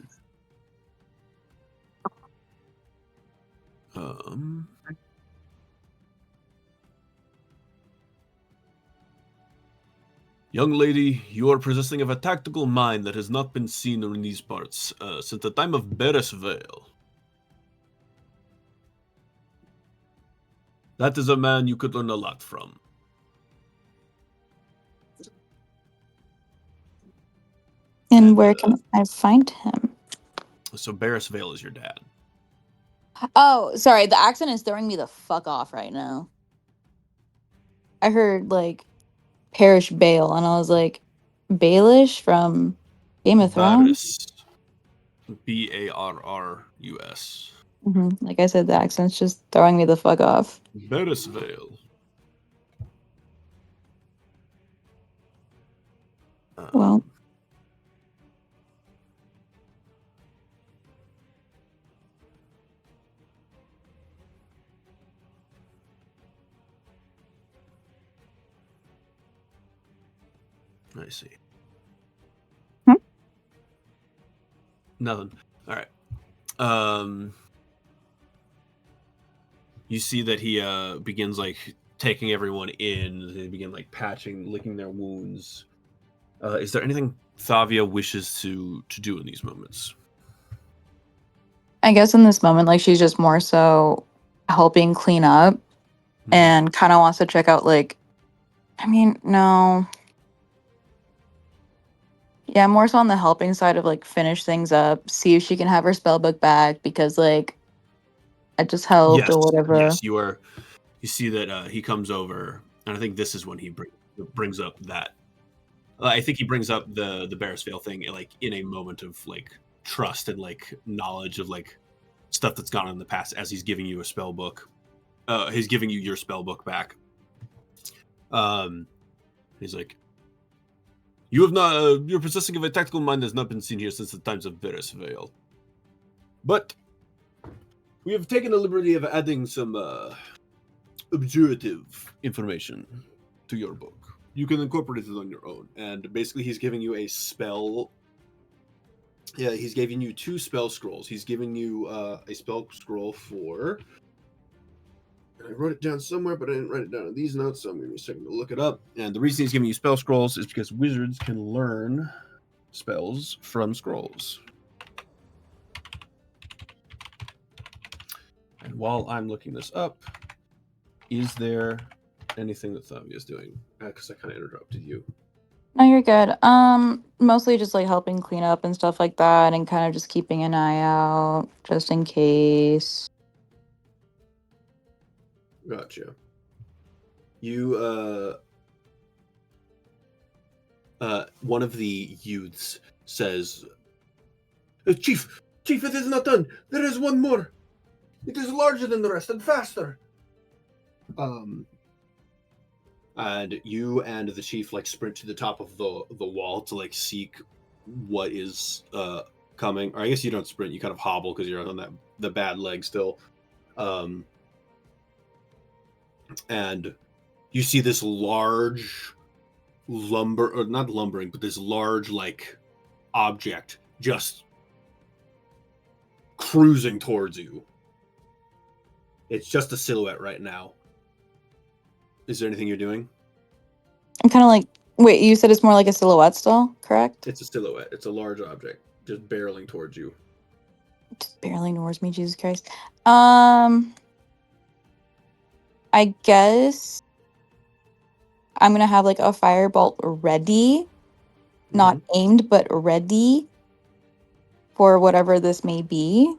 Young lady, you are possessing of a tactical mind that has not been seen in these parts since the time of Beresvale. That is a man you could learn a lot from. And where can I find him? So Beresvale is your dad. Oh, sorry. The accent is throwing me the fuck off right now. I heard like Parish Bale, and I was like, Baelish from Game of Thrones? Barrus. Like I said, the accent's just throwing me the fuck off. Beresvale. Well, I see. Hmm? Nothing. All right. You see that he begins like taking everyone in. They begin like patching, licking their wounds. Is there anything Thavia wishes to do in these moments? I guess in this moment, like she's just more so helping clean up and kind of wants to check out, like, I mean, no. Yeah, more so on the helping side of like finish things up, see if she can have her spell book back because like it just helped or whatever. Yes, you are. You see that he comes over, and I think this is when he brings up that. I think he brings up the Barris Veil thing, like in a moment of like trust and like knowledge of like stuff that's gone on in the past. As he's giving you a spell book, he's giving you your spell book back. He's like, "You have not. Your possessing of a tactical mind has not been seen here since the times of Barris Veil, but we have taken the liberty of adding some observative information to your book. You can incorporate it on your own." And basically, he's giving you a spell. Yeah, he's giving you 2 spell scrolls. He's giving you a spell scroll for. And I wrote it down somewhere, but I didn't write it down in these notes, so I'm going to be a second to look it up. And the reason he's giving you spell scrolls is because wizards can learn spells from scrolls. And while I'm looking this up, is there anything that Thavia is doing? Because I kind of interrupted you. No, you're good. Mostly just like helping clean up and stuff like that, and kind of just keeping an eye out just in case. Gotcha. You, one of the youths says, Chief, it is not done. There is one more. It is larger than the rest and faster. And you and the chief like sprint to the top of the wall to like seek what is coming. Or I guess you don't sprint, you kind of hobble because you're on the bad leg still. And you see this large not lumbering, but this large like object just cruising towards you. It's just a silhouette right now. Is there anything you're doing? I'm kind of like, wait, you said it's more like a silhouette still, correct? It's a silhouette. It's a large object just barreling towards you. Just barely towards me, Jesus Christ. I guess I'm gonna have like a firebolt ready, not aimed, but ready for whatever this may be.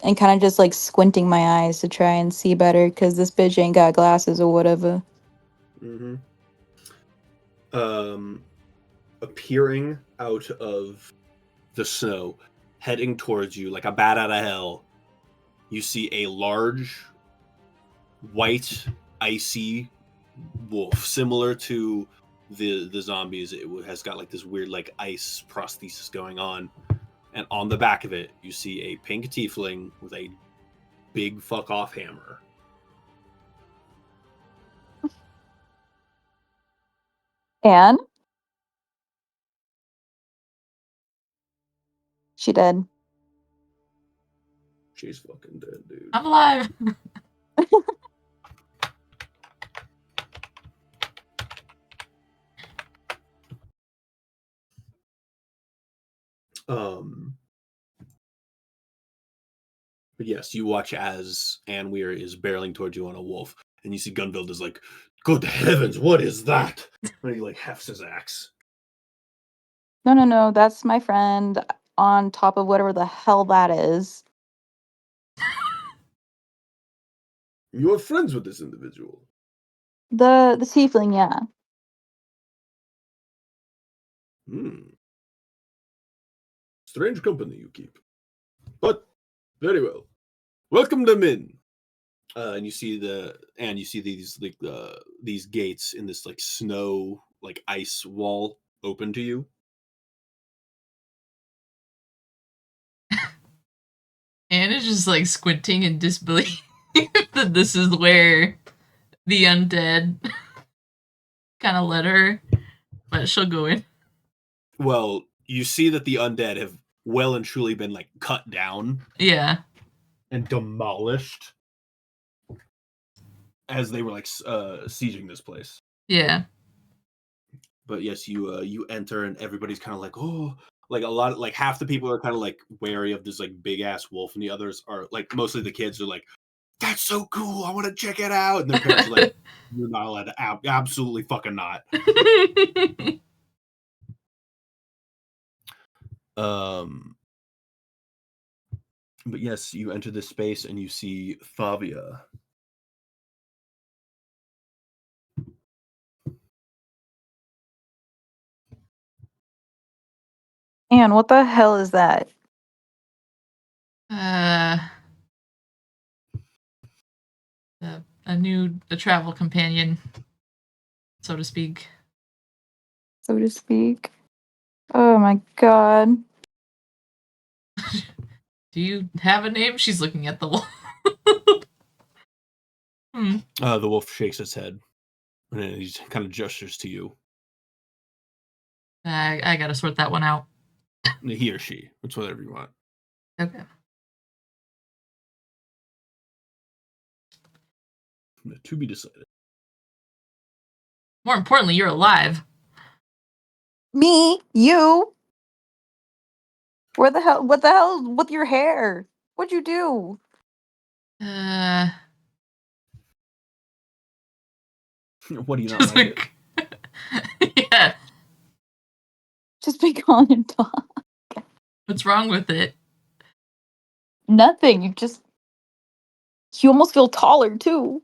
And kind of just like squinting my eyes to try and see better because this bitch ain't got glasses or whatever. Appearing out of the snow, heading towards you like a bat out of hell, you see a large, white, icy wolf, similar to the zombies. It has got like this weird like ice prosthesis going on, and on the back of it, you see a pink tiefling with a big fuck off hammer. And she dead. She's fucking dead, dude. I'm alive. But yes, you watch as Anweir is barreling towards you on a wolf, and you see Gunvald is like, "Good heavens, what is that?" And he like hefts his axe. No. That's my friend on top of whatever the hell that is. You're friends with this individual. The tiefling, yeah. Strange company you keep. But very well. Welcome them in. And you see these like these gates in this like snow like ice wall open to you. Anna's just like squinting in disbelief that this is where the undead kind of led her, but she'll go in. Well, you see that the undead have well and truly been like cut down. Yeah. And demolished. as they were like sieging this place. Yeah. But yes, you enter and everybody's kind of like, oh, like a lot of like half the people are kind of like wary of this like big ass wolf, and the others are like mostly the kids are like, that's so cool, I want to check it out, and their parents are like, you're not allowed to, absolutely fucking not. But yes, you enter this space and you see Thavia. And what the hell is that? A travel companion, so to speak. So to speak. Oh my god. Do you have a name? She's looking at the wolf. The wolf shakes its head and then he kind of gestures to you. I gotta sort that one out. He or she, it's whatever you want. Okay. To be decided. More importantly, you're alive. Me? You? What the hell with your hair? What'd you do? What do you not like it? Yeah. Just be calling him Tom. What's wrong with it? Nothing. You almost feel taller too.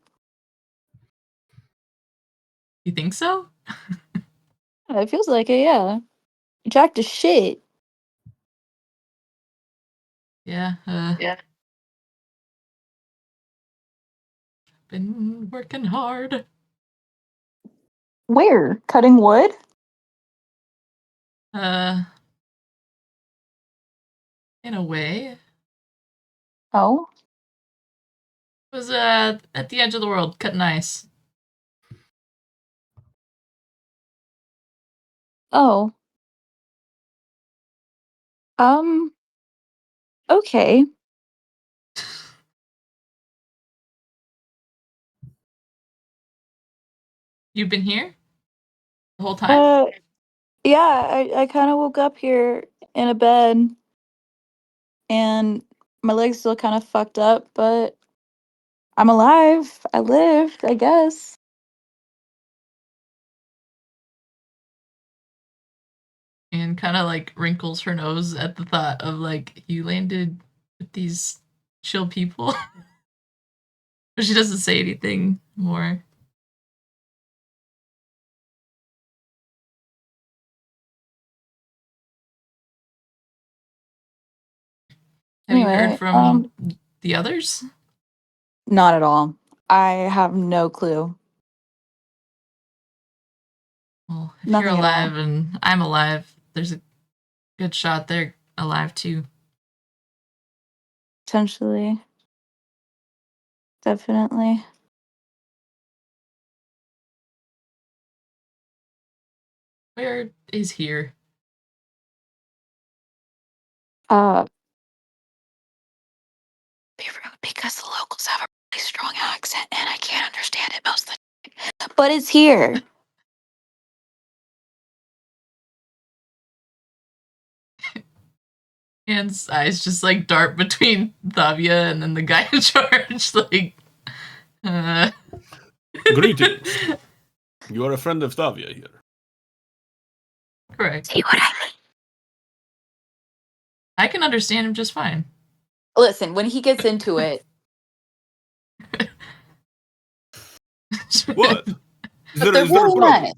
You think so? Yeah, it feels like it, yeah. You jacked as shit. Yeah. Yeah. Been working hard. Where? Cutting wood? In a way. Oh. It was at the edge of the world, cutting ice. Oh. Okay. You've been here the whole time? Yeah, I kind of woke up here in a bed and my leg's still kind of fucked up, but I'm alive. I lived, I guess. And kind of like wrinkles her nose at the thought of like, you landed with these chill people. But she doesn't say anything more. Have you heard Anyway, from the others? not at all. I have no clue. Well, if you're Nothing at all. alive and I'm alive, there's a good shot they're alive too. Potentially. Definitely. Where is here? Because the locals have a really strong accent and I can't understand it most of the time. But it's here. Anne's eyes just like dart between Thavia and then the guy in charge. Like, Greetings. You are a friend of Thavia here. Correct. See what I mean? I can understand him just fine. Listen, when he gets into it. What? But they're really nice.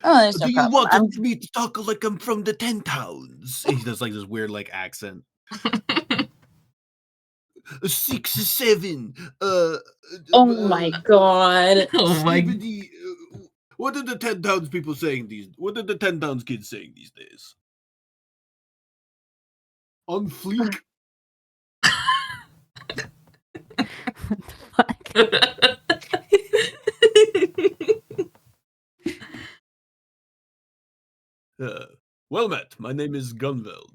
Oh, there's no Do you problem. want me to talk like I'm from the 10 towns? He does like this weird like accent. 6, 7. Oh my god. Oh my. Skibbity, what are the 10 towns people saying these? What are the 10 towns kids saying these days? On fleek. What the fuck? Well met. My name is Gunveld.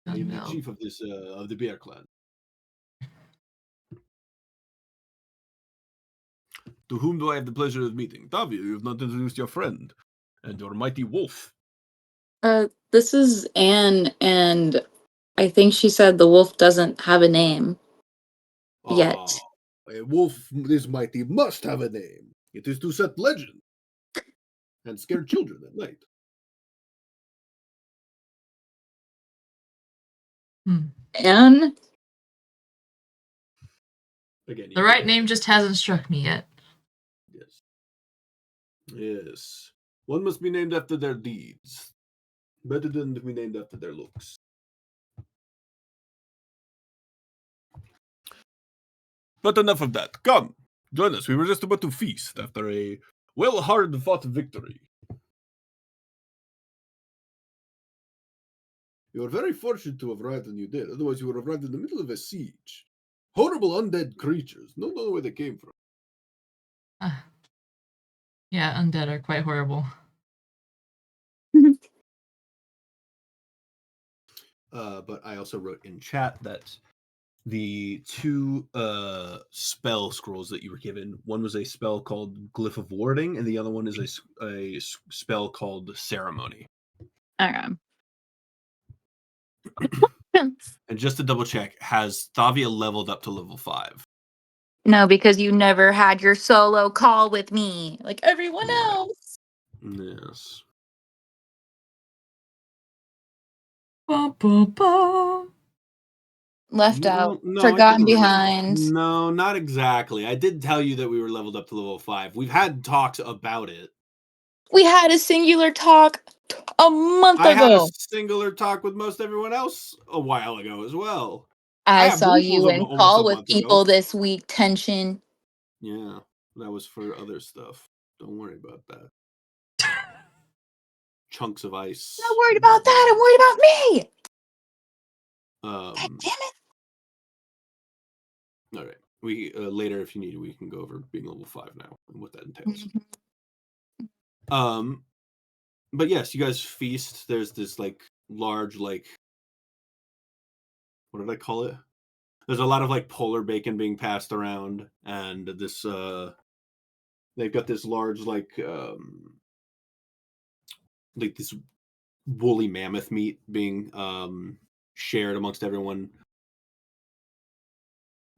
I am the Gunveld. chief of this of the bear clan. To whom do I have the pleasure of meeting? Tavia, you have not introduced your friend and your mighty wolf. This is Anne, and I think she said the wolf doesn't have a name yet. A wolf this mighty must have a name. It is to set legend and scare children at night. Anne? Again, The right name just hasn't struck me yet. Yes. Yes. One must be named after their deeds. Better than to be named after their looks. But enough of that. Come, join us. We were just about to feast after a hard-fought victory. You are very fortunate to have arrived when you did. Otherwise, you would have arrived in the middle of a siege. Horrible undead creatures. No know where they came from. Yeah, undead are quite horrible. But I also wrote in chat that the two spell scrolls that you were given, one was a spell called Glyph of Warding, and the other one is a spell called Ceremony. Okay. And just to double check, has Thavia leveled up to level 5? No, because you never had your solo call with me, like everyone Right. else. Yes. Ba, ba, ba. Left out, No, I forgotten couldn't behind. No, not exactly. I did tell you that we were leveled up to level 5. We've had talks about it. We had a singular talk a month I had a ago. singular talk with most everyone else a while ago as well. I had saw you Bluefuls in almost call a with month people ago. this week. Tension. Yeah, that was for other stuff. Don't worry about that. Chunks of ice. I'm not worried about that. I'm worried about me. God damn it. All right. We later, if you need, we can go over being level 5 now and what that entails. But yes, you guys feast. There's this like large like, what did I call it? There's a lot of like polar bacon being passed around, and this they've got this large like this woolly mammoth meat being shared amongst everyone.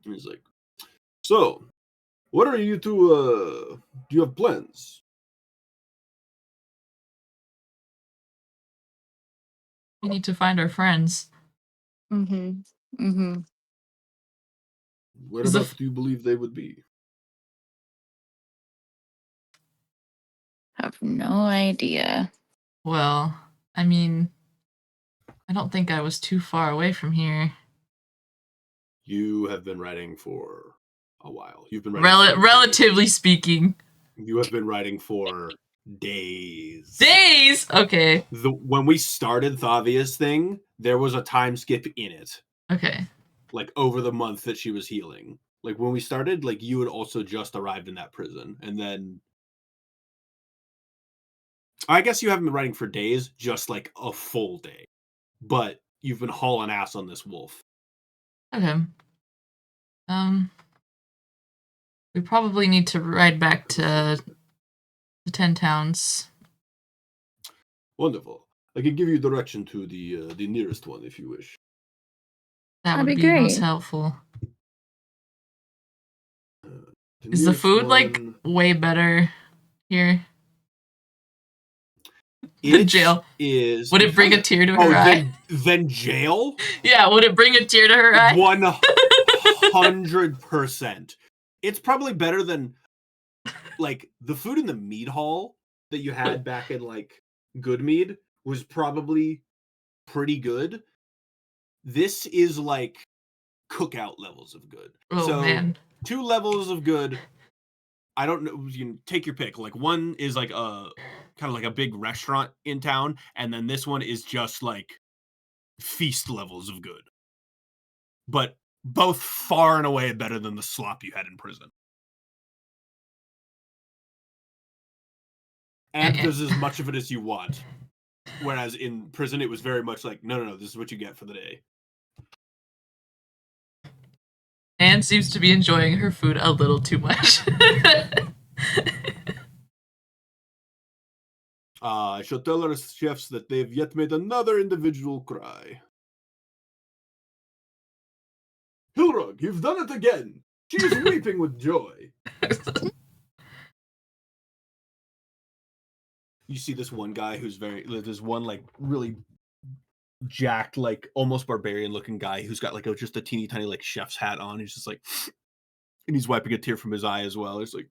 And he's like, so what are you two do you have plans? We need to find our friends. Whereabouts do you believe they would be? Have no idea. Well, I mean, I don't think I was too far away from here. You have been riding for a while. You've been riding Relatively speaking. You have been riding for days. Days? Okay. When we started Thavia's thing, there was a time skip in it. Okay. Like over the month that she was healing. Like when we started, like you had also just arrived in that prison. And then I guess you haven't been riding for days, just like a full day. But you've been hauling ass on this wolf. Okay. We probably need to ride back to the 10 towns. Wonderful. I can give you direction to the nearest one if you wish. That That'd would be be most great. helpful. Is the food like way better here? It jail is. Would it bring a tear to her eye? Then jail? Yeah, would it bring a tear to her eye? 100%. It's probably better than like the food in the mead hall that you had back in like Good Mead was probably pretty good. This is like cookout levels of good. Oh, so man. 2 levels of good. I don't know. You can take your pick. Like one is like a kind of like a big restaurant in town, and then this one is just like feast levels of good. But both far and away better than the slop you had in prison. And there's as much of it as you want. Whereas in prison, it was very much like, no, this is what you get for the day. Anne seems to be enjoying her food a little too much. I shall tell our chefs that they've yet made another individual cry. Hilrug, you've done it again! She is weeping with joy. You see this one guy who's there's one like really jacked, like almost barbarian looking guy who's got like just a teeny tiny like chef's hat on. He's just like, and he's wiping a tear from his eye as well. He's like,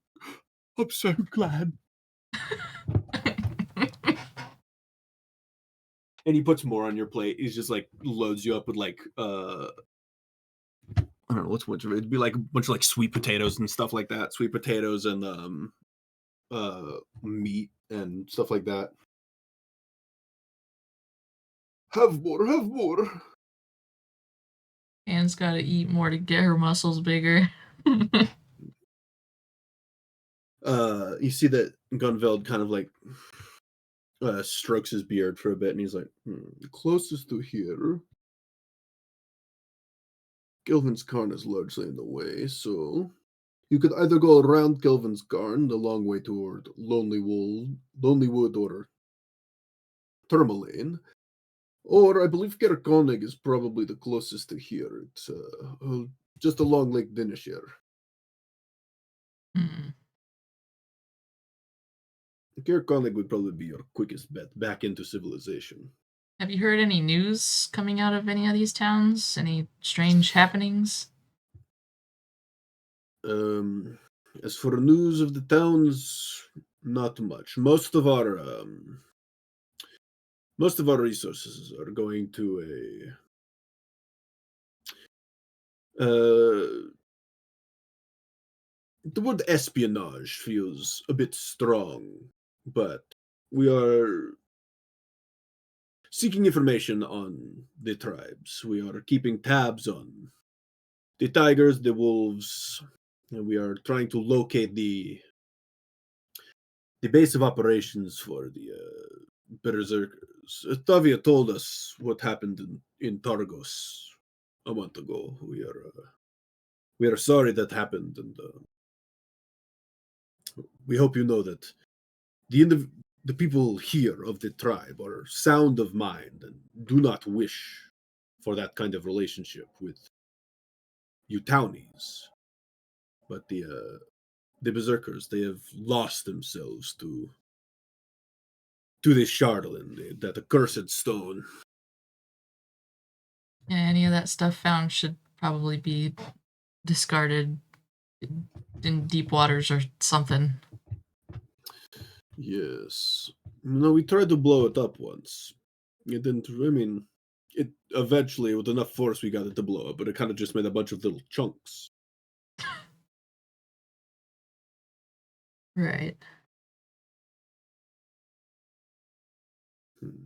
I'm so glad. And he puts more on your plate. He's just like loads you up with like I don't know what's much of it. It'd be like a bunch of like sweet potatoes and stuff like that. Sweet potatoes and meat and stuff like that. Have more, have more. Anne's gotta eat more to get her muscles bigger. You see that Gunveld kind of like strokes his beard for a bit, and he's like, closest to here. Kelvin's Cairn is largely in the way, so you could either go around Kelvin's Cairn the long way toward Lonely Wood, or Tourmaline, or I believe Kerkonig is probably the closest to here. It's just along Lake Dinishir. Hmm. Kerkonig would probably be your quickest bet back into civilization. Have you heard any news coming out of any of these towns? Any strange happenings? As for news of the towns, not much. Most of our resources are going to the word espionage feels a bit strong, but we are seeking information on the tribes. We are keeping tabs on the tigers, the wolves, and we are trying to locate the base of operations for the berserkers. Tavia told us what happened in Targos a month ago. We are sorry that happened, and we hope you know that the people here of the tribe are sound of mind and do not wish for that kind of relationship with you townies. But the berserkers, they have lost themselves to this Shardlin, that accursed stone. Yeah, any of that stuff found should probably be discarded in deep waters or something. Yes. No, we tried to blow it up once. It didn't, I mean, it eventually, with enough force, we got it to blow up, but it kind of just made a bunch of little chunks. Right. Hmm.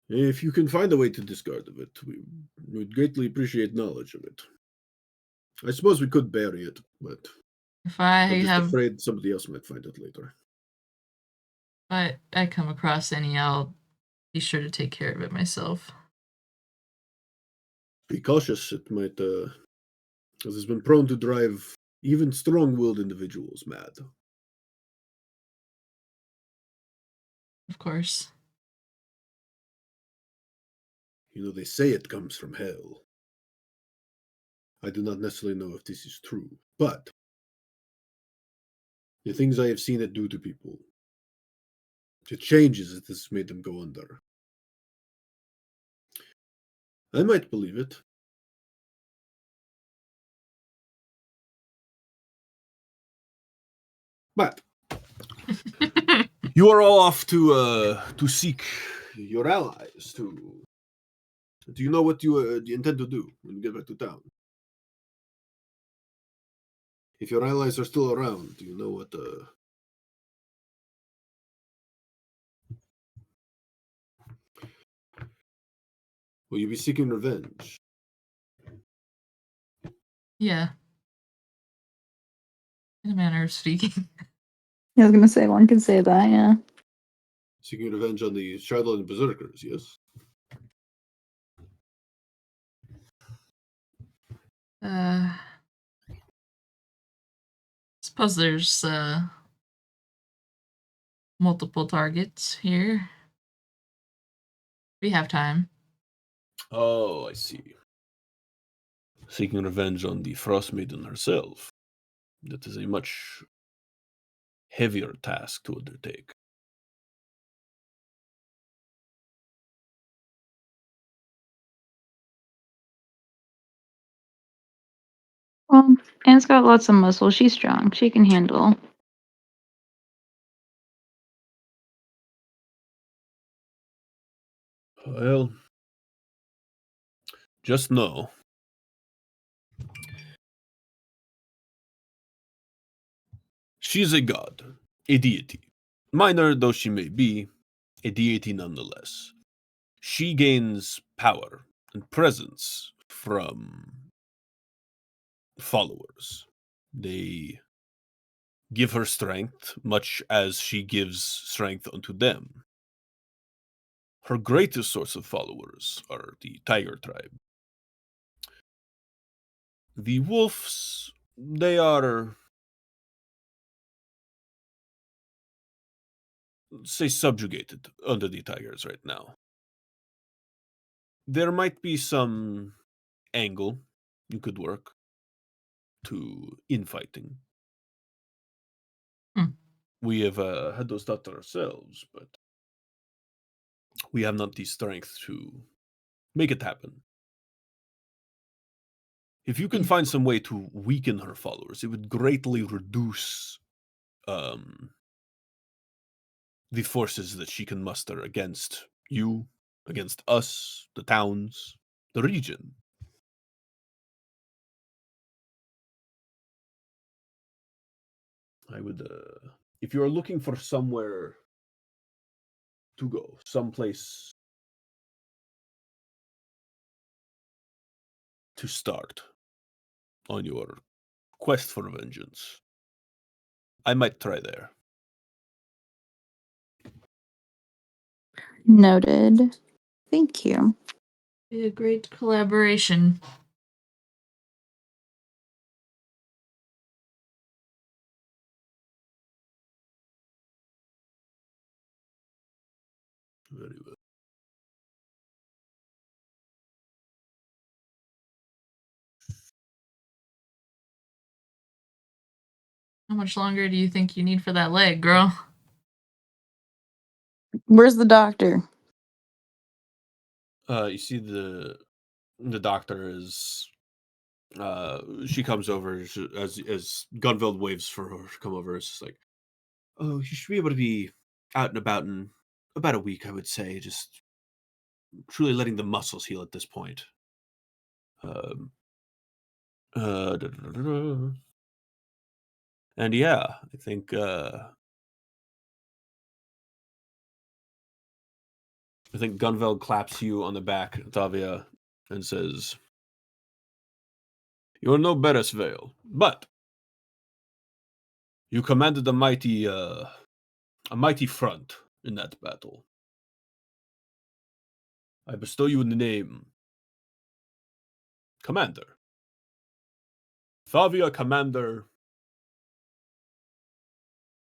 If you can find a way to discard of it, we would greatly appreciate knowledge of it. I suppose we could bury it, but If I I'm just have, afraid somebody else might find it later. if I come across any, I'll be sure to take care of it myself. Be cautious, it might, because it's been prone to drive even strong-willed individuals mad. Of course. You know, they say it comes from hell. I do not necessarily know if this is true, but the things I have seen it do to people, the changes it has made them go under. I might believe it. But you are all off to seek your allies. Do you know what you intend to do when you get back to town? If your allies are still around, do you know what? Will you be seeking revenge? Yeah. In a manner of speaking. I was gonna say one could say that, yeah. Seeking revenge on the Shardland Berserkers, yes? Suppose there's multiple targets here. We have time. Oh, I see. Seeking revenge on the Frost Maiden herself. That is a much heavier task to undertake. Well, Anne's got lots of muscle. She's strong. She can handle. Well, just know she is a god, a deity. Minor though she may be, a deity nonetheless. She gains power and presence from followers. They give her strength, much as she gives strength unto them. Her greatest source of followers are the tiger tribe. The wolves, they are, say, subjugated under the tigers right now. There might be some angle you could work to infighting. Hmm. We have had those thoughts ourselves, but we have not the strength to make it happen. If you can find some way to weaken her followers, it would greatly reduce the forces that she can muster against you, against us, the towns, the region. I would, if you are looking for somewhere to go, someplace to start on your quest for vengeance, I might try there. Noted. Thank you. Be a great collaboration. Very well. How much longer do you think you need for that leg, girl? Where's the doctor? You see the doctor is she comes over as Gunveld waves for her to come over. It's just like, oh, you should be able to be out and about in about a week, I would say. Just truly letting the muscles heal at this point. Um, da, da, da, da. And yeah, I think Gunveld claps you on the back, Tavia, and says, "You are no Beres Vale, but you commanded a mighty front in that battle. I bestow you the name Commander. Thavia Commander,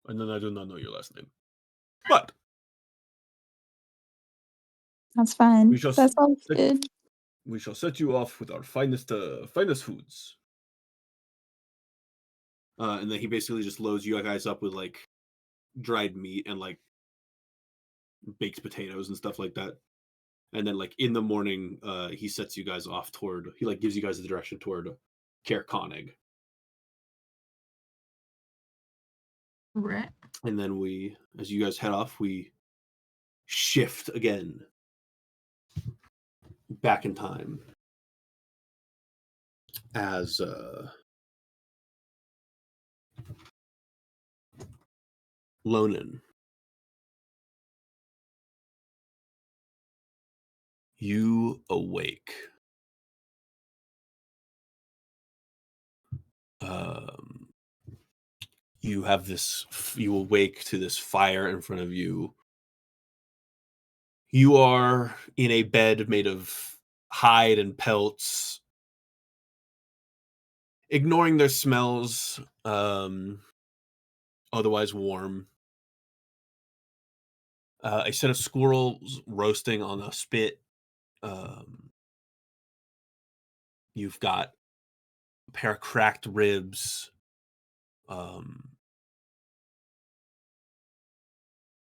and then I do not know your last name. But That's fine. we shall That sounds set, good. we shall set you off with our finest foods." And then he basically just loads you guys up with like dried meat and like baked potatoes and stuff like that. And then like in the morning, he sets you guys off toward. He like gives you guys the direction toward Caer Konig. Right. And then as you guys head off, we shift again back in time as Lonan, you awake. You have this. You awake to this fire in front of you. You are in a bed made of hide and pelts. Ignoring their smells, otherwise warm. A set of squirrels roasting on a spit. You've got a pair of cracked ribs.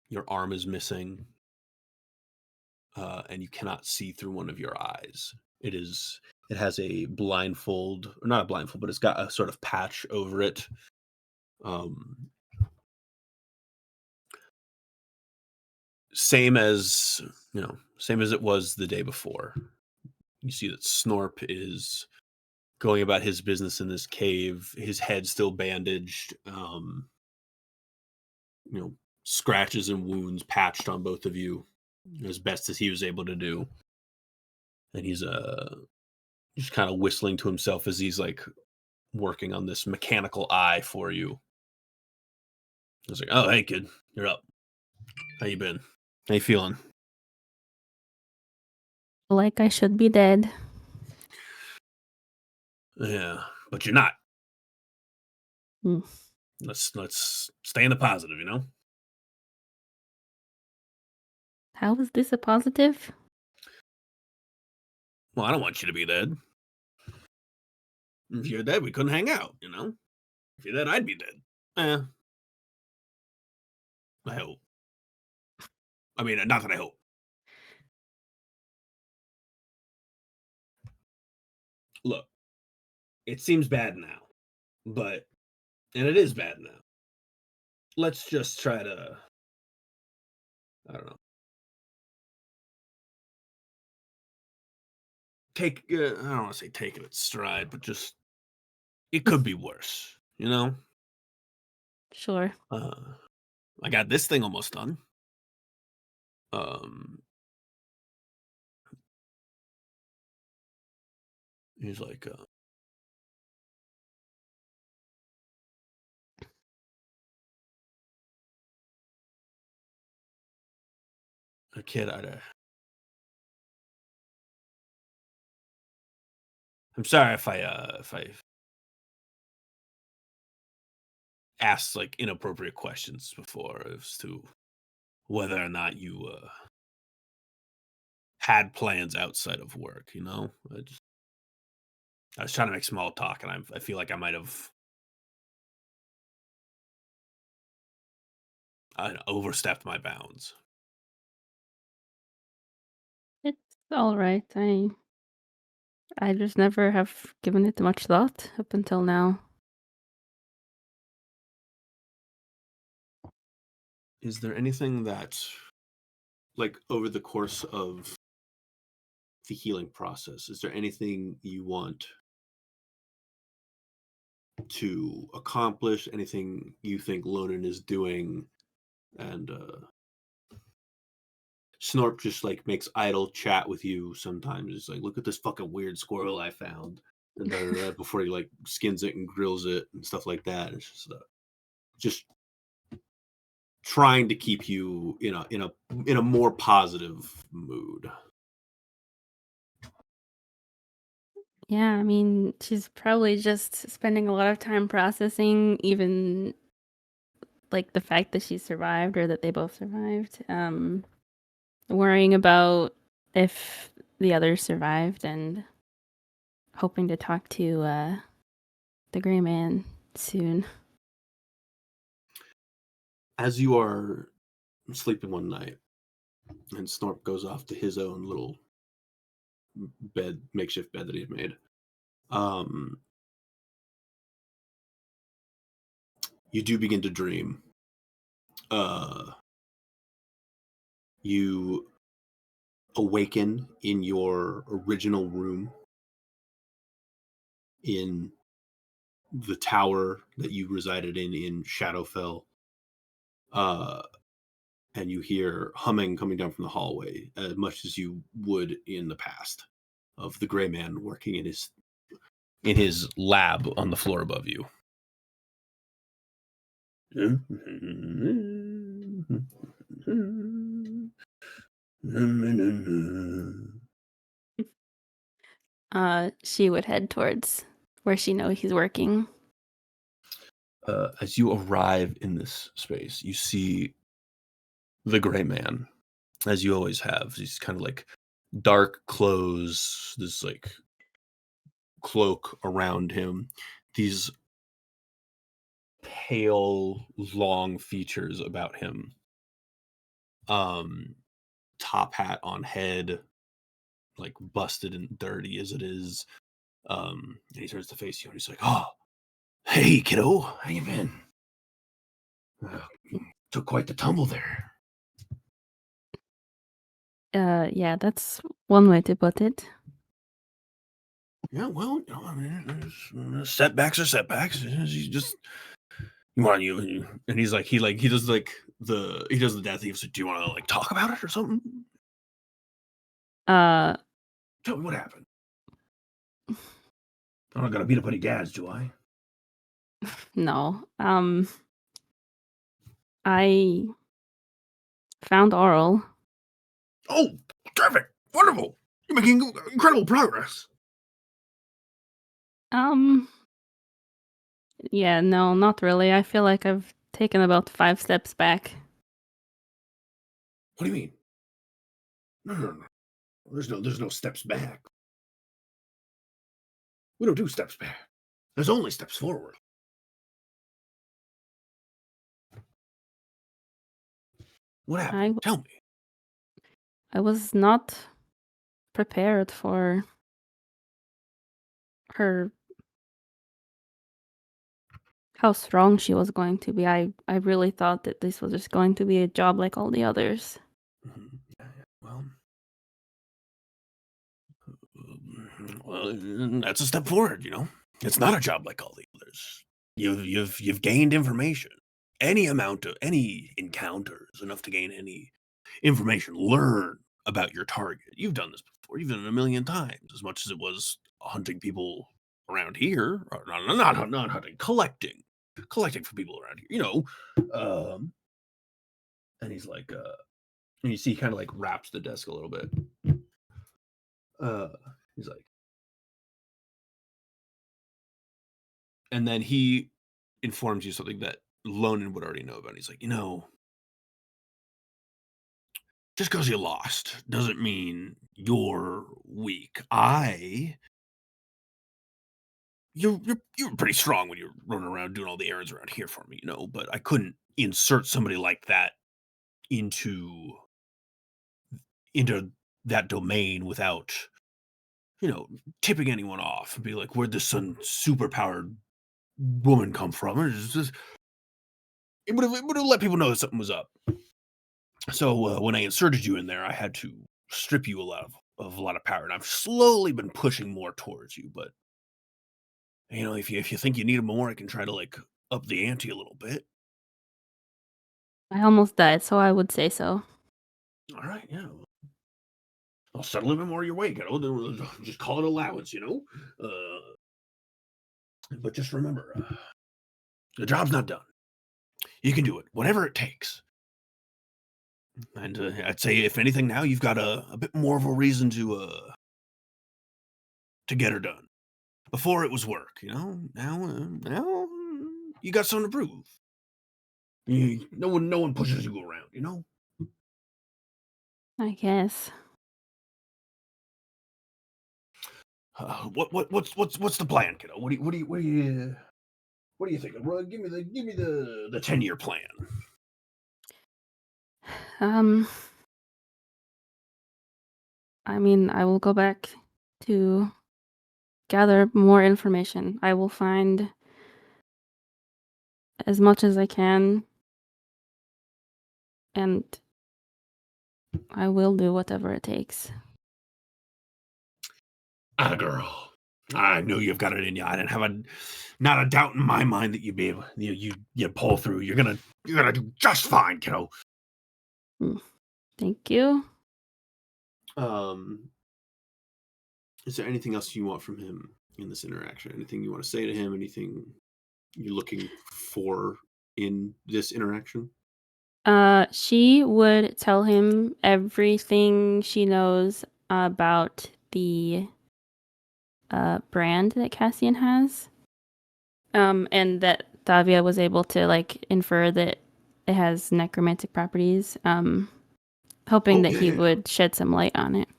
Your arm is missing, and you cannot see through one of your eyes. It has a blindfold, or not a blindfold, but it's got a sort of patch over it. Same as it was the day before. You see that Snorp is going about his business in this cave. His head still bandaged. Scratches and wounds patched on both of you as best as he was able to do. And he's just kind of whistling to himself as he's like working on this mechanical eye for you. I was like, "Oh, hey kid, you're up. How you been? How you feeling?" Like I should be dead. Yeah, but you're not. Hmm. Let's stay in the positive, How is this a positive? Well, I don't want you to be dead. If you're dead, we couldn't hang out, If you're dead, I'd be dead. I hope. I mean, not that I hope. Look, it seems bad now, and it is bad now. Let's just try to, I don't know, I don't want to say take it at stride, but just, it could be worse, Sure. I got this thing almost done. He's like, kid, I'm sorry if I asked like inappropriate questions before as to whether or not you had plans outside of work. I was trying to make small talk, and I feel like I might have overstepped my bounds. It's all right. I just never have given it much thought up until now. Is there anything that, like, over the course of the healing process, is there anything you want to accomplish? Anything you think Lonan is doing? And Snorp just like makes idle chat with you sometimes. It's like, look at this fucking weird squirrel I found, and before he like skins it and grills it and stuff like that. It's just trying to keep you in a more positive mood. Yeah, I mean, she's probably just spending a lot of time processing even like the fact that she survived or that they both survived. Worrying about if the others survived and hoping to talk to the gray man soon. As you are sleeping one night, and Snorp goes off to his own little makeshift bed that he had made. You do begin to dream. You awaken in your original room in the tower that you resided in Shadowfell. And you hear humming coming down from the hallway, as much as you would in the past, of the gray man working in his lab on the floor above you. She would head towards where she knows he's working. As you arrive in this space, you see the gray man, as you always have. He's kind of like dark clothes, this like cloak around him, these pale, long features about him. Top hat on head, like busted and dirty as it is. And he turns to face you and he's like, "Oh, hey, kiddo, how you been? Took quite the tumble there." Yeah, that's one way to put it. Yeah, well, I mean, setbacks are setbacks. You just you want you, and he's like he does the death thief. So do you want to like talk about it or something? Uh, Tell me what happened. I'm not gonna beat up any dads, do I? no. I found Oral. Oh, terrific, wonderful! You're making incredible progress. Yeah, no, not really. I feel like I've taken about 5 steps back. What do you mean? No. There's no steps back. We don't do steps back. There's only steps forward. What happened? Tell me. I was not prepared for her, how strong she was going to be. I really thought that this was just going to be a job like all the others. Yeah, well, that's a step forward. It's not a job like all the others. You've gained information. Any amount of any encounter is enough to gain any information. Learn about your target. You've done this before. You've done it a million times. As much as it was hunting people around here, or not hunting, collecting for people around here. And he's like, and you see, he kind of like wraps the desk a little bit. He's like, and then he informs you something that Lonan would already know about. He's like, just because you lost doesn't mean you're weak. You're pretty strong when you're running around doing all the errands around here for me, but I couldn't insert somebody like that into that domain without, tipping anyone off and be like, where'd this superpowered woman come from? It would have let people know that something was up. So when I inserted you in there, I had to strip you of a lot of power, and I've slowly been pushing more towards you. But if you think you need more, I can try to like up the ante a little bit. I almost died, so I would say so. All right, yeah. I'll settle a bit more your way, kiddo. Just call it allowance, But just remember, the job's not done. You can do it, whatever it takes. And I'd say, if anything, now you've got a bit more of a reason to get her done. Before it was work, Now you got something to prove. No one pushes you around, I guess. What's the plan, kiddo? What do you think? Give me the 10-year plan. I mean, I will go back to gather more information. I will find as much as I can, and I will do whatever it takes. Atta girl. I knew you've got it in you. I didn't have not a doubt in my mind that you'd be able, you pull through. You're gonna do just fine, kiddo. Thank you. Is there anything else you want from him in this interaction? Anything you want to say to him? Anything you're looking for in this interaction? She would tell him everything she knows about the brand that Cassian has. And that Davia was able to like infer that it has necromantic properties. Hoping that he would shed some light on it.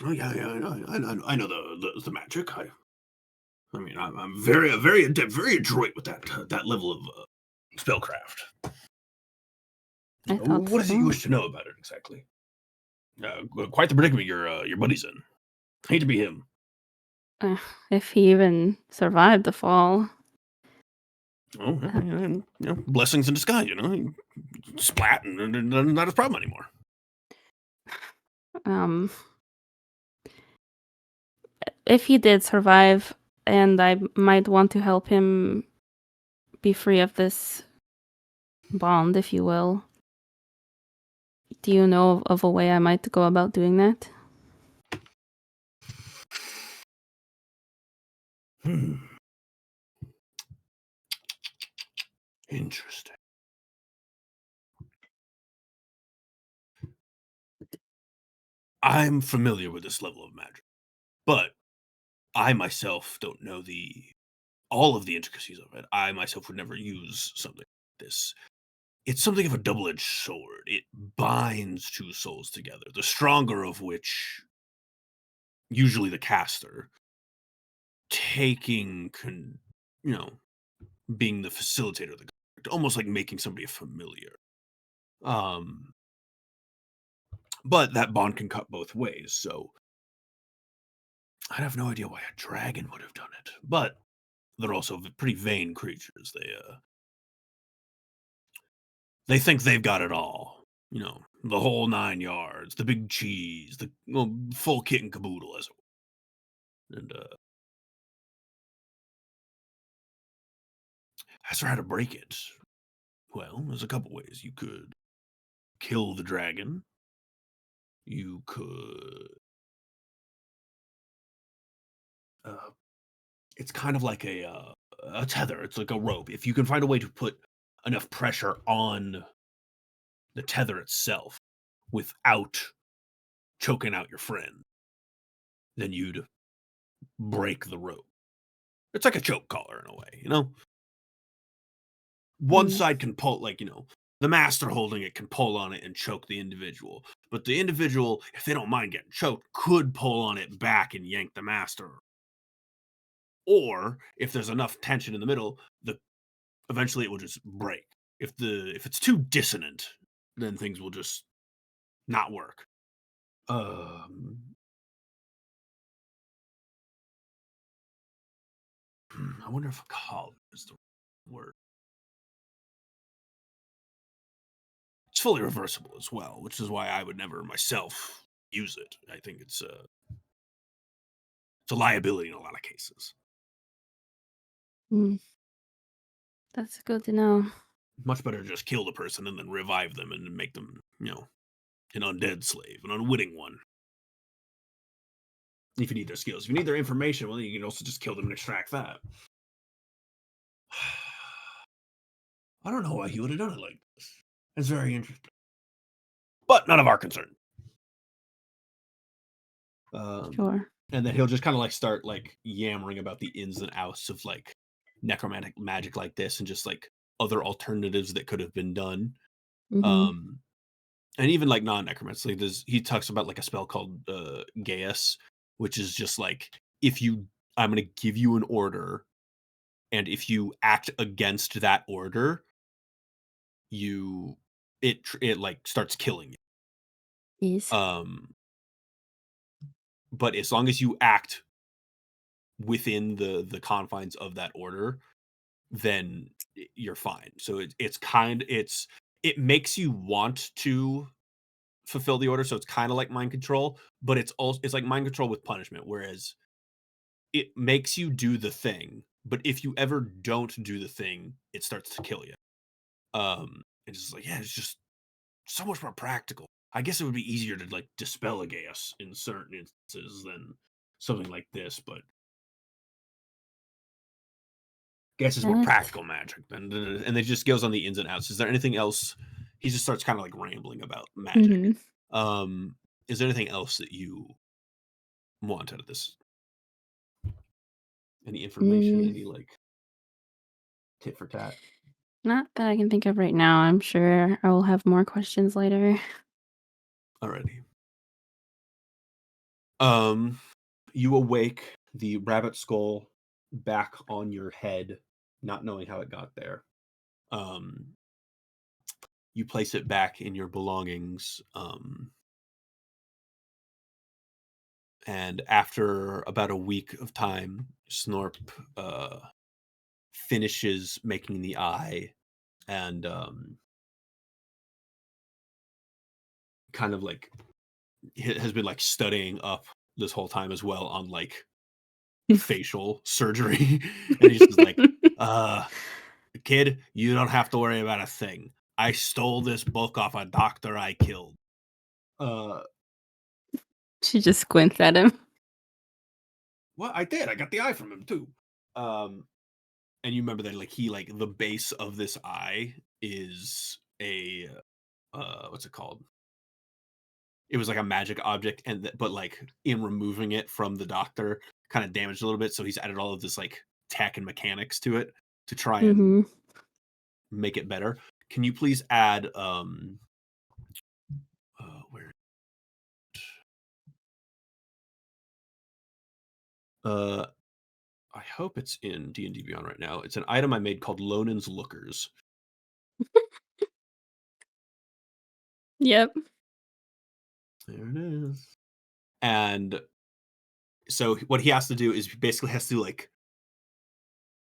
Oh yeah, I know the magic. I mean, I'm very adept, very adroit with that level of spellcraft. I thought What is it you so. wish to know about it exactly? Quite the predicament your buddy's in. Hate to be him. If he even survived the fall. Oh, blessings in disguise, splat and not his problem anymore. If he did survive, and I might want to help him be free of this bond, if you will. Do you know of a way I might go about doing that? Interesting. I'm familiar with this level of magic, but I myself don't know all of the intricacies of it. I myself would never use something like this. It's something of a double-edged sword. It binds two souls together, the stronger of which, usually the caster, being the facilitator of the conflict, almost like making somebody familiar. But that bond can cut both ways, so I have no idea why a dragon would have done it. But they're also pretty vain creatures. They think they've got it all. The whole 9 yards, the big cheese, the full kit and caboodle, as it were. And as for how to break it, well, there's a couple ways. You could kill the dragon. You could. It's kind of like a tether. It's like a rope. If you can find a way to put enough pressure on the tether itself without choking out your friend, then you'd break the rope. It's like a choke collar in a way. One side can pull, the master holding it can pull on it and choke the individual. But the individual, if they don't mind getting choked, could pull on it back and yank the master. Or if there's enough tension in the middle, eventually it will just break. If it's too dissonant, then things will just not work. I wonder if collar is the word. It's fully reversible as well, which is why I would never myself use it. I think it's a liability in a lot of cases. That's good to know. Much better to just kill the person and then revive them and make them, an undead slave, an unwitting one. If you need their skills. If you need their information, well, you can also just kill them and extract that. I don't know why he would have done it like this. It's very interesting. But none of our concern. Sure. And then he'll just kind of start yammering about the ins and outs of necromantic magic like this and just other alternatives that could have been done. And even non-necromancy, he talks about a spell called Gaius, which is just I'm going to give you an order, and if you act against that order, it starts killing you. Yes. But as long as you act within the confines of that order, then you're fine. So it makes you want to fulfill the order, so it's kind of like mind control, but it's like mind control with punishment, whereas it makes you do the thing, but if you ever don't do the thing, it starts to kill you. It's just it's just so much more practical. I guess it would be easier to dispel a Gaius in certain instances than something like this, but Gaius is more practical magic, and it just goes on the ins and outs. Is there anything else? He just starts kind of rambling about magic. Is there anything else that you want out of this? Any information? Any tit for tat? Not that I can think of right now. I'm sure I will have more questions later. Alrighty. You awake, the rabbit skull back on your head, not knowing how it got there. You place it back in your belongings. And after about a week of time, Snorp finishes making the eye and kind of like has been like studying up this whole time as well on like facial surgery. And he's just like, kid, you don't have to worry about a thing. I stole this book off a doctor I killed. She just squints at him. Well, I did. I got the eye from him too. And you remember that like he like the base of this eye is a what's it called? It was like a magic object, and but like in removing it from the doctor, kind of damaged a little bit. So he's added all of this like tech and mechanics to it to try and make it better. Can you please add where I hope it's in D&D Beyond right now. It's an item I made called Lonen's Lookers. Yep. There it is. And so what he has to do is basically has to like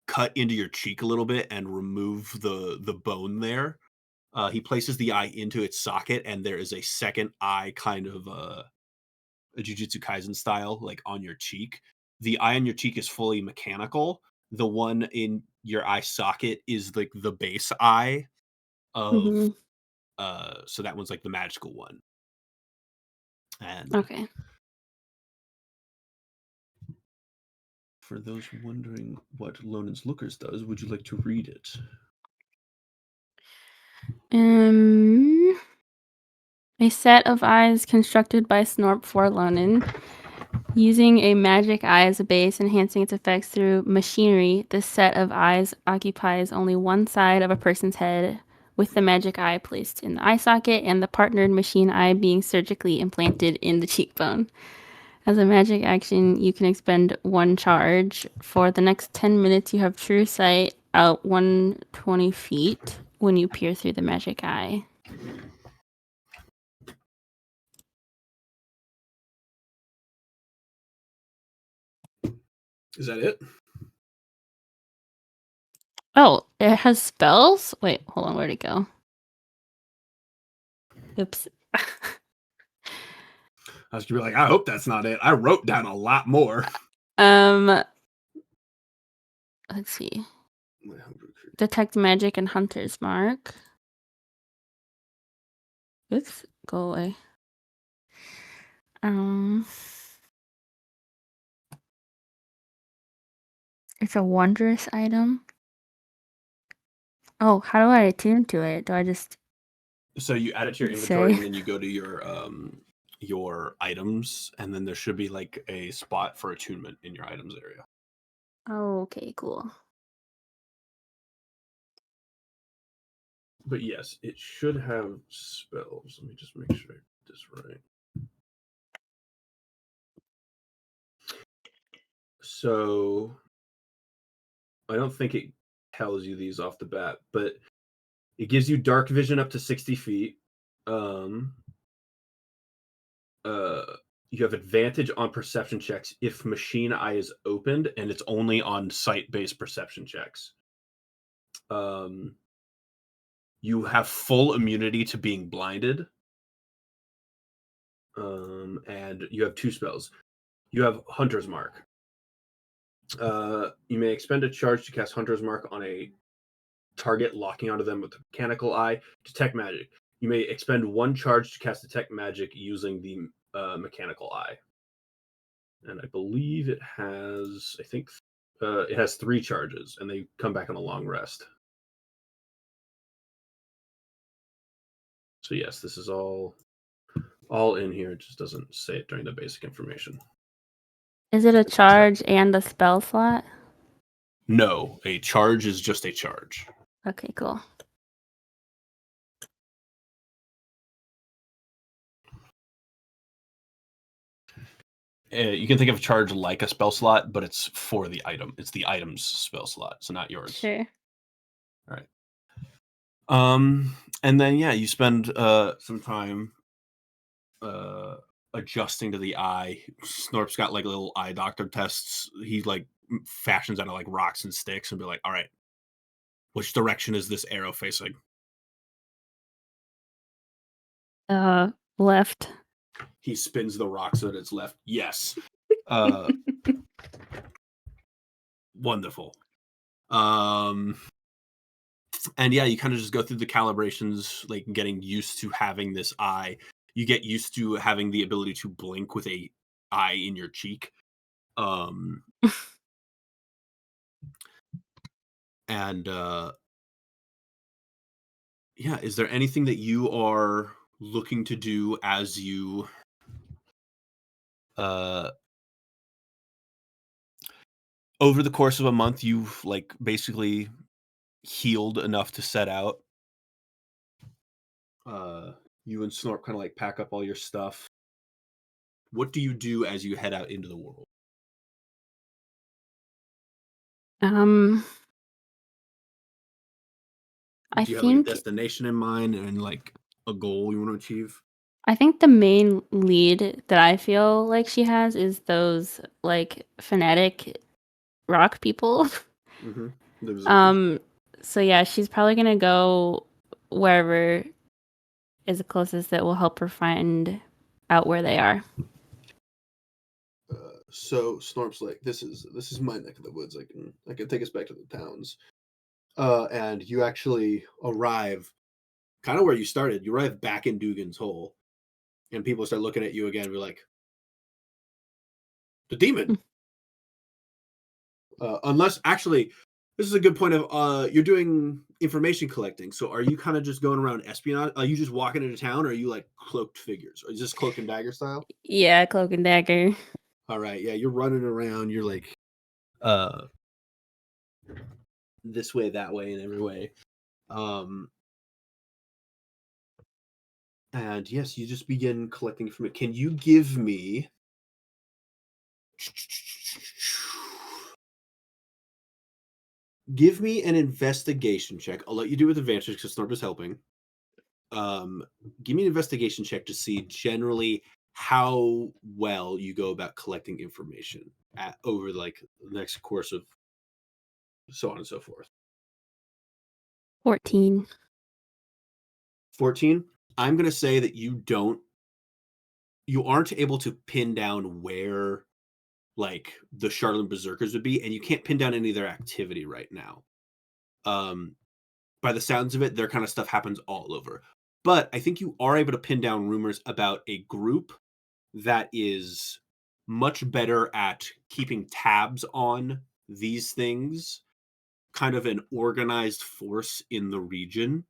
cut into your cheek a little bit and remove the bone there. He places the eye into its socket, and there is a second eye, kind of a Jujutsu Kaisen style, like on your cheek. The eye on your cheek is fully mechanical. The one in your eye socket is like the base eye of so that one's like the magical one. And Okay. for those wondering what Lonen's Lookers does, would you like to read it? A set of eyes constructed by Snorp for Lonen. Using a magic eye as a base, enhancing its effects through machinery, this set of eyes occupies only one side of a person's head, with the magic eye placed in the eye socket and the partnered machine eye being surgically implanted in the cheekbone. As a magic action, you can expend one charge. For the next 10 minutes, you have true sight out 120 feet when you peer through the magic eye. Is that it? Oh, it has spells? Wait, hold on, where'd it go? Oops. I was gonna be like, I hope that's not it. I wrote down a lot more. Let's see. Detect magic and hunter's mark. Oops, go away. It's a wondrous item. Oh, how do I attune to it? Do I just So you add it to your inventory, and then you go to your items, and then there should be like a spot for attunement in your items area. Oh, okay, cool. But yes, it should have spells. Let me just make sure I get this right. So I don't think it tells you these off the bat, but it gives you dark vision up to 60 feet. You have advantage on perception checks if machine eye is opened, and it's only on sight-based perception checks. You have full immunity to being blinded. And you have two spells. You have Hunter's Mark. You may expend a charge to cast Hunter's Mark on a target, locking onto them with a mechanical eye. Detect magic. You may expend one charge to cast Detect Magic using the mechanical eye. And I believe it has, it has 3 charges, and they come back on a long rest. So yes, this is all in here. It just doesn't say it during the basic information. Is it a charge and a spell slot? No, a charge is just a charge. Okay, cool. You can think of a charge like a spell slot, but it's for the item. It's the item's spell slot, so not yours. Sure. All right. And then yeah, you spend some time adjusting to the eye. Snorp's got like little eye doctor tests. He like fashions out of like rocks and sticks and be like, all right, which direction is this arrow facing? Left. He spins the rock so that it's left. Yes. Wonderful. And yeah, you kind of just go through the calibrations, like getting used to having this eye. You get used to having the ability to blink with a eye in your cheek. And yeah, is there anything that you are looking to do as you over the course of a month you've like basically healed enough to set out? You and Snorp kind of like pack up all your stuff. What do you do as you head out into the world? I Do you have like a think destination in mind and like a goal you want to achieve? I think the main lead that I feel like she has is those like fanatic rock people. Mm-hmm. The berserkers. So yeah, she's probably gonna go wherever is the closest that will help her find out where they are. So Snorp's like, this is my neck of the woods. I can take us back to the towns. And you actually arrive kind of where you started. You arrive back in Dugan's Hole, and people start looking at you again. We're like, the demon. Unless actually, this is a good point of you're doing information collecting. So are you kind of just going around espionage? Are you just walking into town, or are you like cloaked figures? Or is this cloak and dagger style? Yeah, cloak and dagger. All right, yeah, you're running around. You're like, This way, that way, and every way. And yes, you just begin collecting from it. Can you give me an investigation check? I'll let you do with advantage because Snorp is helping. Give me an investigation check to see generally how well you go about collecting information over like the next course of so on and so forth. 14. 14. I'm going to say that you aren't able to pin down where like the Charlotte Berserkers would be, and you can't pin down any of their activity right now. By the sounds of it, their kind of stuff happens all over. But I think you are able to pin down rumors about a group that is much better at keeping tabs on these things, kind of an organized force in the region.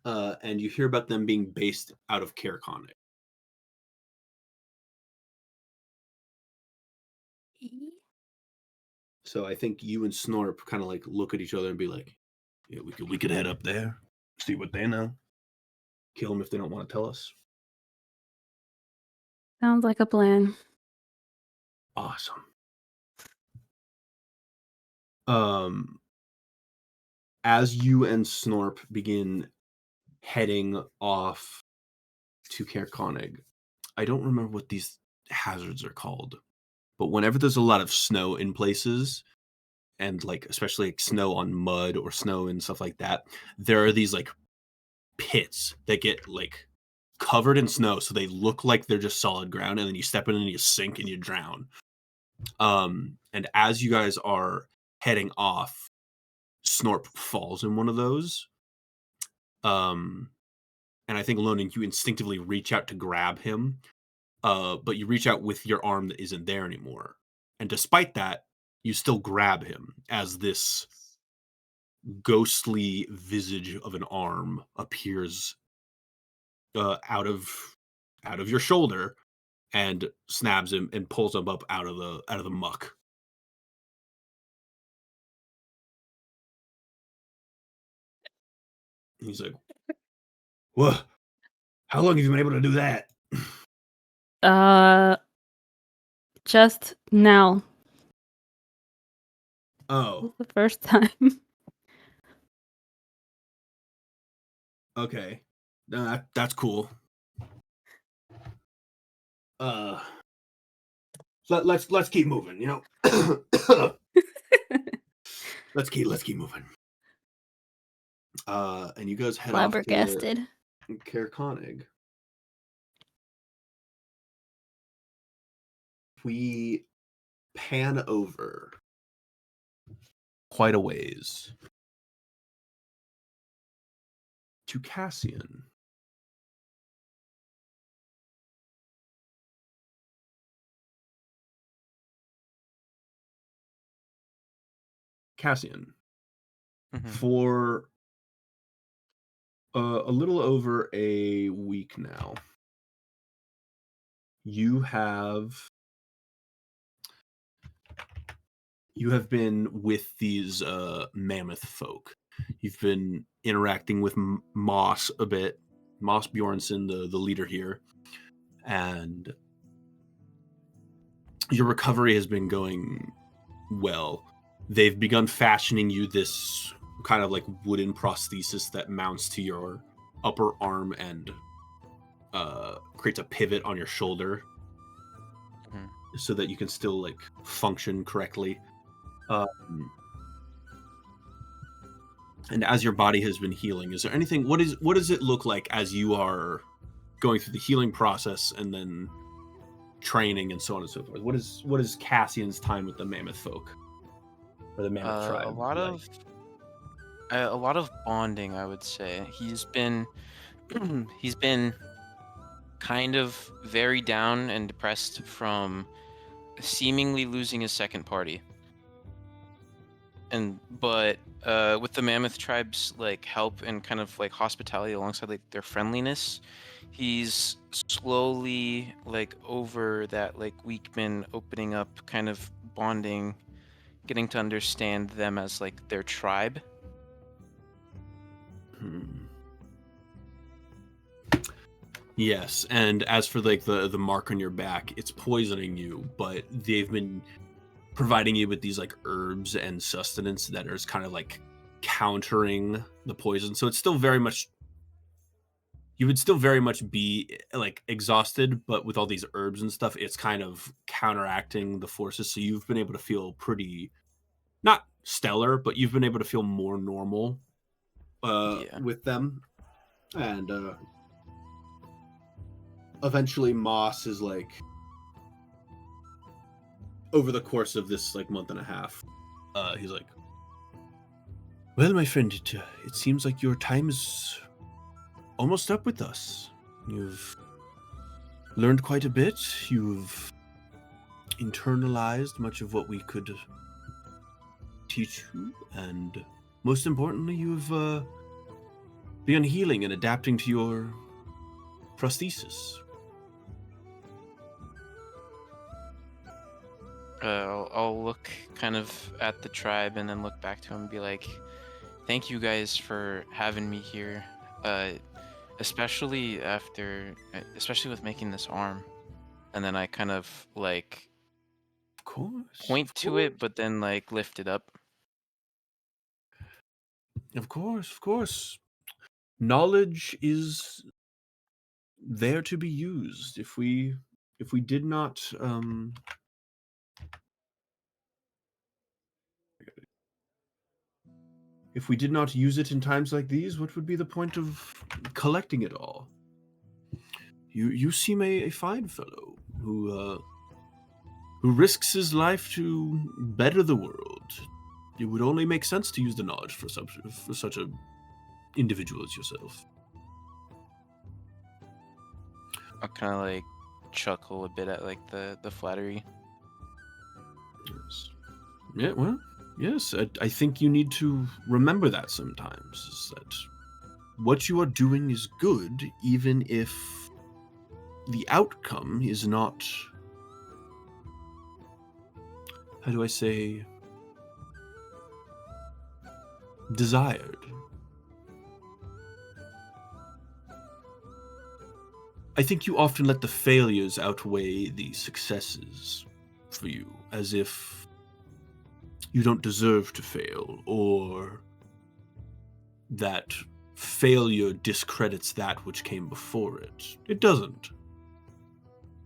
And you hear about them being based out of Caerconic. So I think you and Snorp kind of like look at each other and be like, Yeah, we could head up there, see what they know. kill them if they don't want to tell us. Sounds like a plan. Awesome. As you and Snorp begin heading off to Caerconic, I don't remember what these hazards are called, but whenever there's a lot of snow in places, and like especially like snow on mud or snow and stuff like that, there are these like pits that get like covered in snow, so they look like they're just solid ground, and then you step in and you sink and you drown. And as you guys are heading off, Snorp falls in one of those. And I think Lonan, you instinctively reach out to grab him, but you reach out with your arm that isn't there anymore. And despite that, you still grab him as this ghostly visage of an arm appears out of your shoulder and snaps him and pulls him up out of the muck. He's like, "Well, how long have you been able to do that?" Just now. Oh, The first time. okay. That's cool. Let's keep moving, you know. let's keep moving. And you guys head off to Flabbergasted. Caer Konig. We pan over quite a ways to Cassian. Cassian, for a little over a week now, you have been with these mammoth folk. You've been interacting with Moss a bit, Moss Bjornsson, the leader here, and your recovery has been going well. They've begun fashioning you this kind of like wooden prosthesis that mounts to your upper arm and creates a pivot on your shoulder so that you can still like function correctly. And as your body has been healing, is there anything? What does it look like as you are going through the healing process and then training and so on and so forth? What is Cassian's time with the mammoth folk or the mammoth tribe? A lot of bonding, I would say. He's been kind of very down and depressed from seemingly losing his second party. But with the mammoth tribe's like help and kind of like hospitality alongside like their friendliness, he's slowly like over that like week been opening up, kind of bonding, getting to understand them as like their tribe. Yes, and as for like the mark on your back, it's poisoning you, but they've been providing you with these like herbs and sustenance that is kind of like countering the poison. So it's still very much, you would still very much be like exhausted, but with all these herbs and stuff, it's kind of counteracting the forces. So you've been able to feel pretty, not stellar, but you've been able to feel more normal with them. And eventually Moss is like, over the course of this like month and a half, he's like, "Well, my friend, it seems like your time is almost up with us. You've learned quite a bit. You've internalized much of what we could teach you, and most importantly, you've begun healing and adapting to your prosthesis." I'll look kind of at the tribe and then look back to him and be like, "Thank you guys for having me here, especially with making this arm." And then I kind of like point to it, but then like lift it up. Of course. Knowledge is there to be used. If we did not use it in times like these, what would be the point of collecting it all? You seem a fine fellow who risks his life to better the world. It would only make sense to use the knowledge for such a individual as yourself. I'll kind of like chuckle a bit at like the flattery. Yes. Yeah, well, yes. I think you need to remember that sometimes, is that what you are doing is good, even if the outcome is not, how do I say, desired. I think you often let the failures outweigh the successes for you, as if you don't deserve to fail, or that failure discredits that which came before it. It doesn't.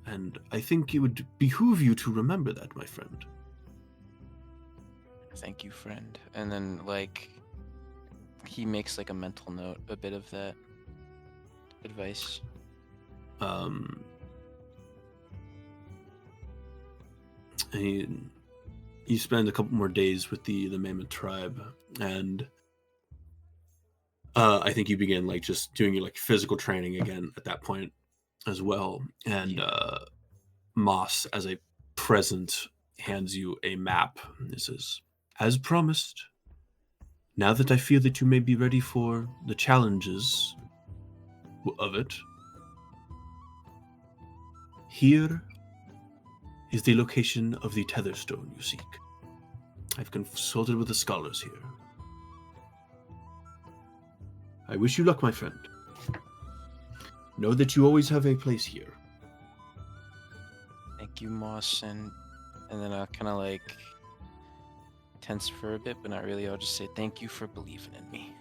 And I think it would behoove you to remember that, my friend. Thank you, friend. And then, like, he makes like a mental note, a bit of that advice. And you spend a couple more days with the Mammoth tribe, and I think you begin like just doing your like physical training again at that point as well. And Moss, as a present, hands you a map. This is, as promised, now that I feel that you may be ready for the challenges of it, here is the location of the Tetherstone you seek. I've consulted with the scholars here. I wish you luck, my friend. Know that you always have a place here. Thank you, Moss, and then I'll kind of like tense for a bit, but not really. I'll just say thank you for believing in me.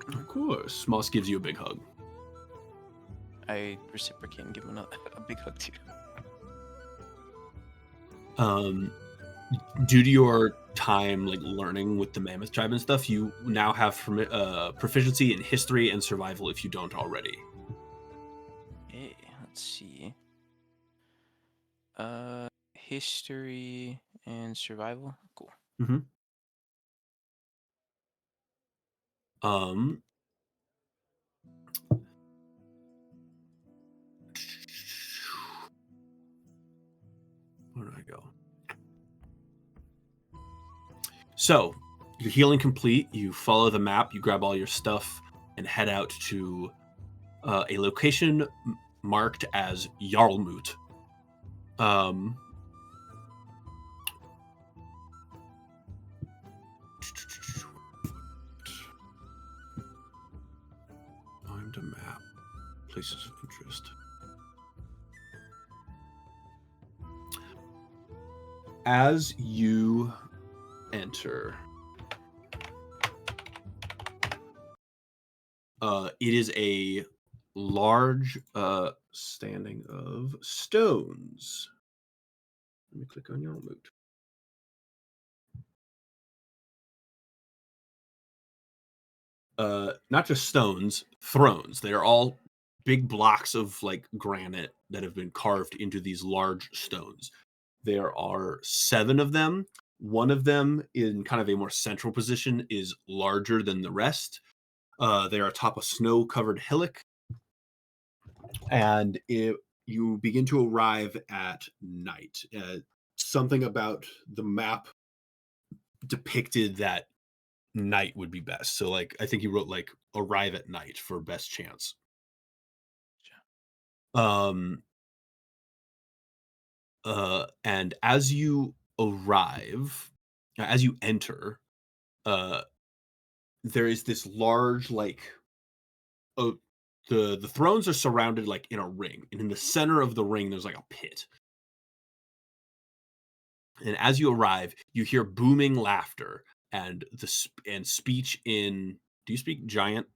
Of course. Moss gives you a big hug. I reciprocate and give him a big hug too. Due to your time like learning with the Mammoth tribe and stuff, you now have proficiency in history and survival if you don't already. Hey, let's see. History and survival. Cool. Mm-hmm. Where do I go? So, your healing complete. You follow the map. You grab all your stuff and head out to a location marked as Jarlmut. Find a map. Places of interest. As you enter, it is a large standing of stones. Let me click on Jarlmut. Not just stones, thrones. They are all big blocks of like granite that have been carved into these large stones. There are 7 of them. One of them, in kind of a more central position, is larger than the rest. They are atop a snow-covered hillock, and you begin to arrive at night. Something about the map depicted that night would be best. So, like, I think you wrote like arrive at night for best chance. And as you arrive, as you enter, there is this large like the thrones are surrounded like in a ring, and in the center of the ring there's like a pit. And as you arrive, you hear booming laughter and speech in. Do you speak Giant?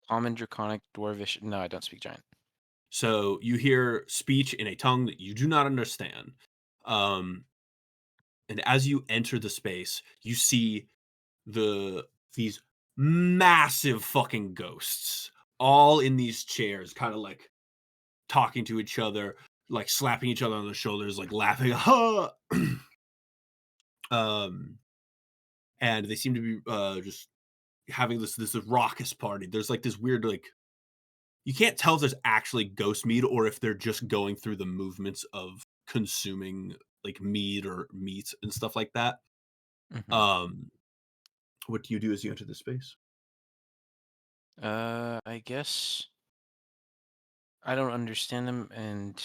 Common, Draconic, Dwarvish. No, I don't speak Giant. So you hear speech in a tongue that you do not understand. And as you enter the space, you see these massive fucking ghosts all in these chairs, kind of like talking to each other, like slapping each other on the shoulders, like laughing. And they seem to be just having this raucous party. There's like this weird like you can't tell if there's actually ghost meat or if they're just going through the movements of consuming like meat or meat and stuff like that. Mm-hmm. What do you do as you enter the space? I guess I don't understand them, and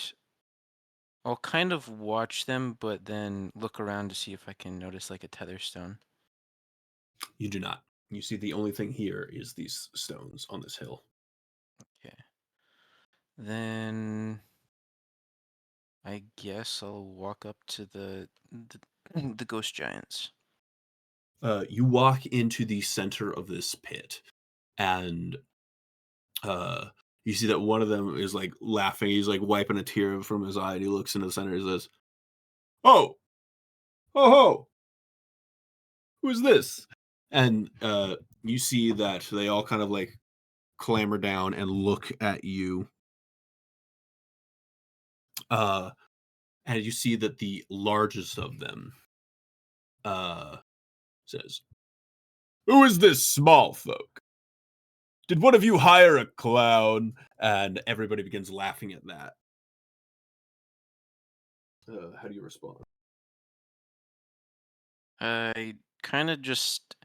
I'll kind of watch them, but then look around to see if I can notice like a tether stone. You do not. You see the only thing here is these stones on this hill. Okay. Then I guess I'll walk up to the ghost giants. You walk into the center of this pit, and you see that one of them is like laughing. He's like wiping a tear from his eye, and he looks into the center and says, "Oh, ho, who is this?" And you see that they all kind of like clamber down and look at you. And you see that the largest of them says, "Who is this small folk? Did one of you hire a clown?" And everybody begins laughing at that. How do you respond? I kind of just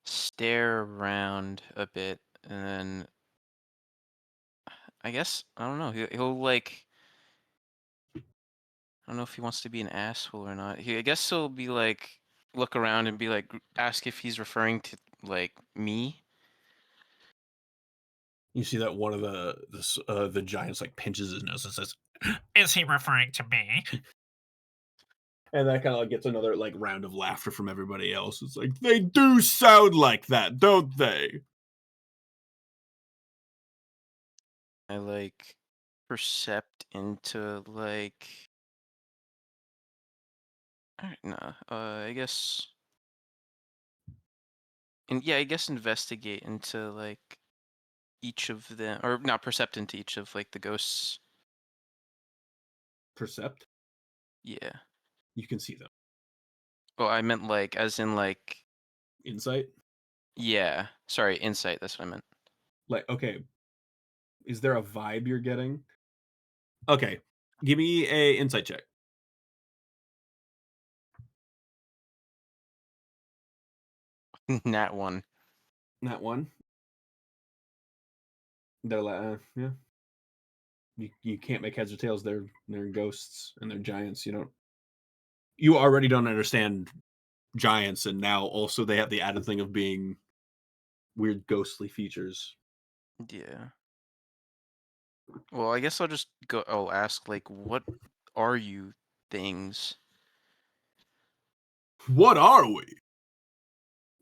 stare around a bit, and then I guess I don't know. He'll like I don't know if he wants to be an asshole or not. I guess he'll be like look around and be like ask if he's referring to like me. You see that one of the giants like pinches his nose and says, "Is he referring to me?" And that kind of like gets another like round of laughter from everybody else. It's like, they do sound like that, don't they? I like percept into like I don't know. I guess and yeah, I guess investigate into like each of them, or not percept into each of like the ghosts. Percept. Yeah. You can see them. Oh, I meant like as in like Insight. yeah. Sorry, insight. That's what I meant. Like, okay, is there a vibe you're getting? Okay, give me a insight check. Nat one. That one. They're like, yeah. You can't make heads or tails. They're ghosts and they're giants. You already don't understand giants, and now also they have the added thing of being weird ghostly features. Yeah. Well, I guess I'll just go. I'll ask like, what are you things? What are we?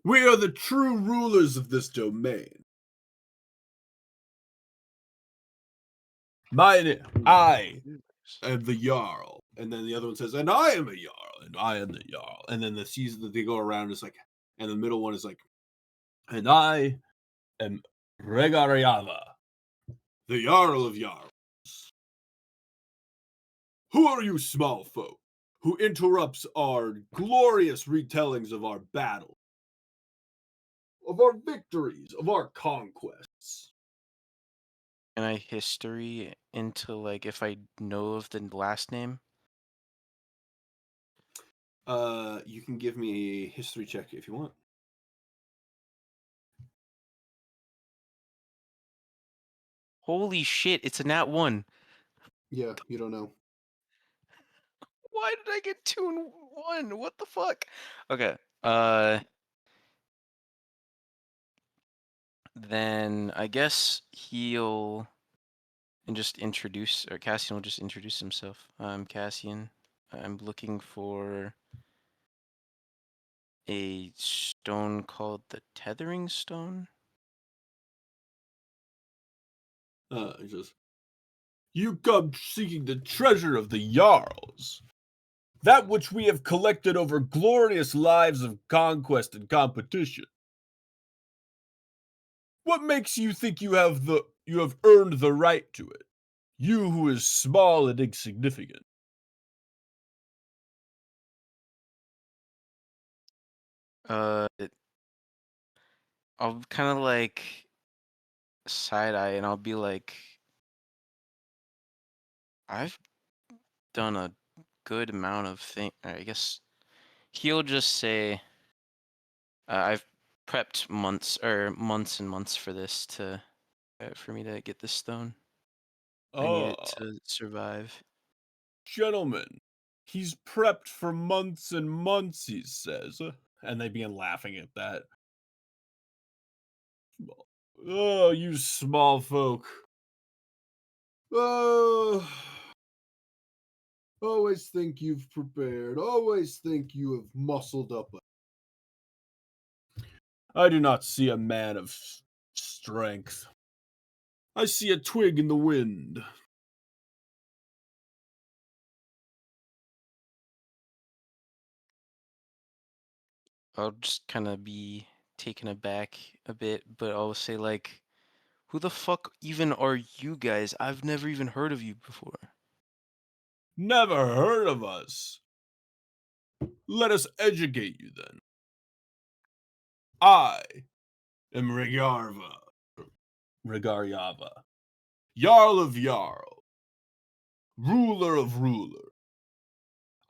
We are the true rulers of this domain. I am the Jarl. And then the other one says, and I am a Jarl, and I am the Jarl. And then the season that they go around is like, and the middle one is like, and I am Regariava, the Jarl of Jarls. Who are you, small folk, who interrupts our glorious retellings of our battle, of our victories, of our conquests? Can I history into like if I know of the last name? You can give me a history check if you want. Holy shit! It's a nat one. Yeah, you don't know. Why did I get 2 and 1? What the fuck? Okay. Then I guess he'll and just introduce, or Cassian will just introduce himself. I'm Cassian. I'm looking for a stone called the Tethering Stone. It says, you come seeking the treasure of the Jarls, that which we have collected over glorious lives of conquest and competition. What makes you think you have earned the right to it? You who is small and insignificant. I'll kind of like side eye and I'll be like, I've done a good amount of things. I guess he'll just say, I've prepped months and months for this for me to get this stone. I need it to survive. Gentlemen, he's prepped for months and months, he says. And they begin laughing at that. Oh, you small folk. Oh, always think you've prepared. Always think you have muscled up. I do not see a man of strength. I see a twig in the wind. I'll just kind of be taken aback a bit, but I'll say like, who the fuck even are you guys? I've never even heard of you before. Never heard of us. Let us educate you then. I am Regaryava, Jarl of Jarl, ruler of ruler.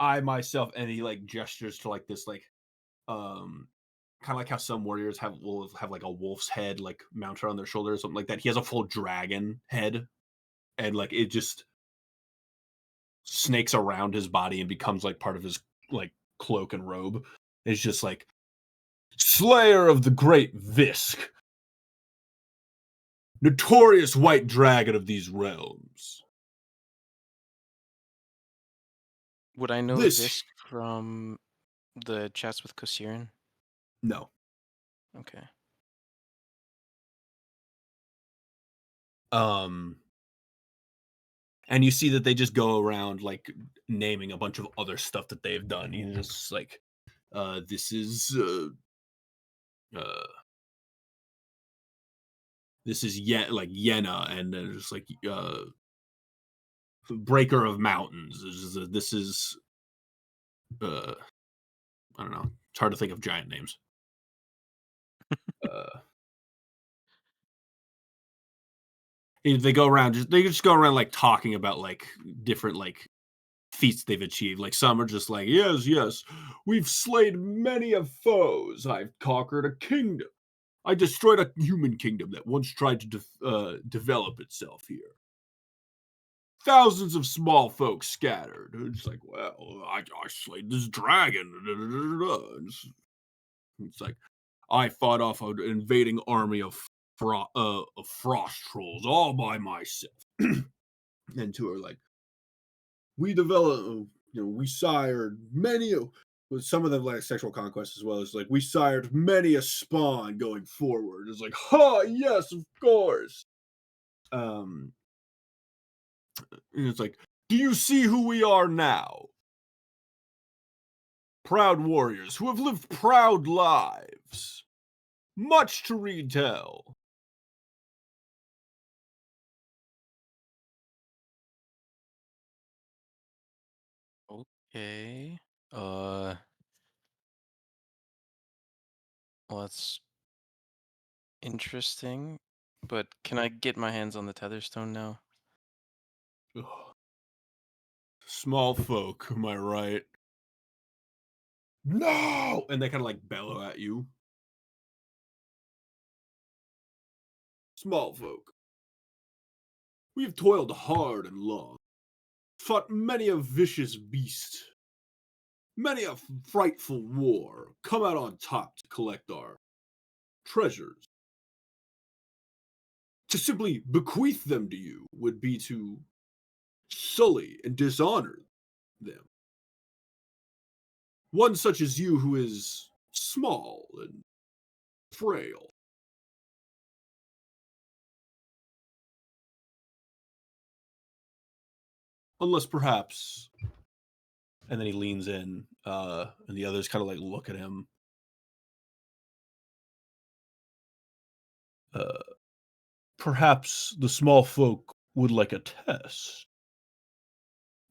I myself, and he like gestures to like this like kind of like how some warriors will have like a wolf's head like mounted on their shoulder or something like that. He has a full dragon head, and like it just snakes around his body and becomes like part of his like cloak and robe. It's just like Slayer of the Great Visk, notorious white dragon of these realms. Would I know This Visk from the chats with Kosirin? no. Okay. And you see that they just go around like naming a bunch of other stuff that they've done. You just like, this is like Yena, and then just like Breaker of Mountains. This is I don't know. It's hard to think of giant names. They go around. They just go around like talking about like different like feats they've achieved. Like some are just like, yes, we've slain many of foes. I've conquered a kingdom. I destroyed a human kingdom that once tried to develop itself here. Thousands of small folk scattered. It's like, well, I slayed this dragon. It's like, I fought off an invading army of frost trolls all by myself. And two are like, we developed, we sired many with some of the like sexual conquest as well as like we sired many a spawn going forward. It's like, yes, of course. And it's like, do you see who we are now? Proud warriors who have lived proud lives, much to retell. Okay. Well, that's interesting. But can I get my hands on the Tetherstone now? Ugh. Small folk, am I right? No! And they kind of like bellow at you. Small folk. We have toiled hard and long, fought many a vicious beast, many a frightful war, come out on top to collect our treasures. To simply bequeath them to you would be to sully and dishonor them. One such as you who is small and frail. Unless perhaps, and then he leans in, and the others kind of like look at him. Perhaps the small folk would like a test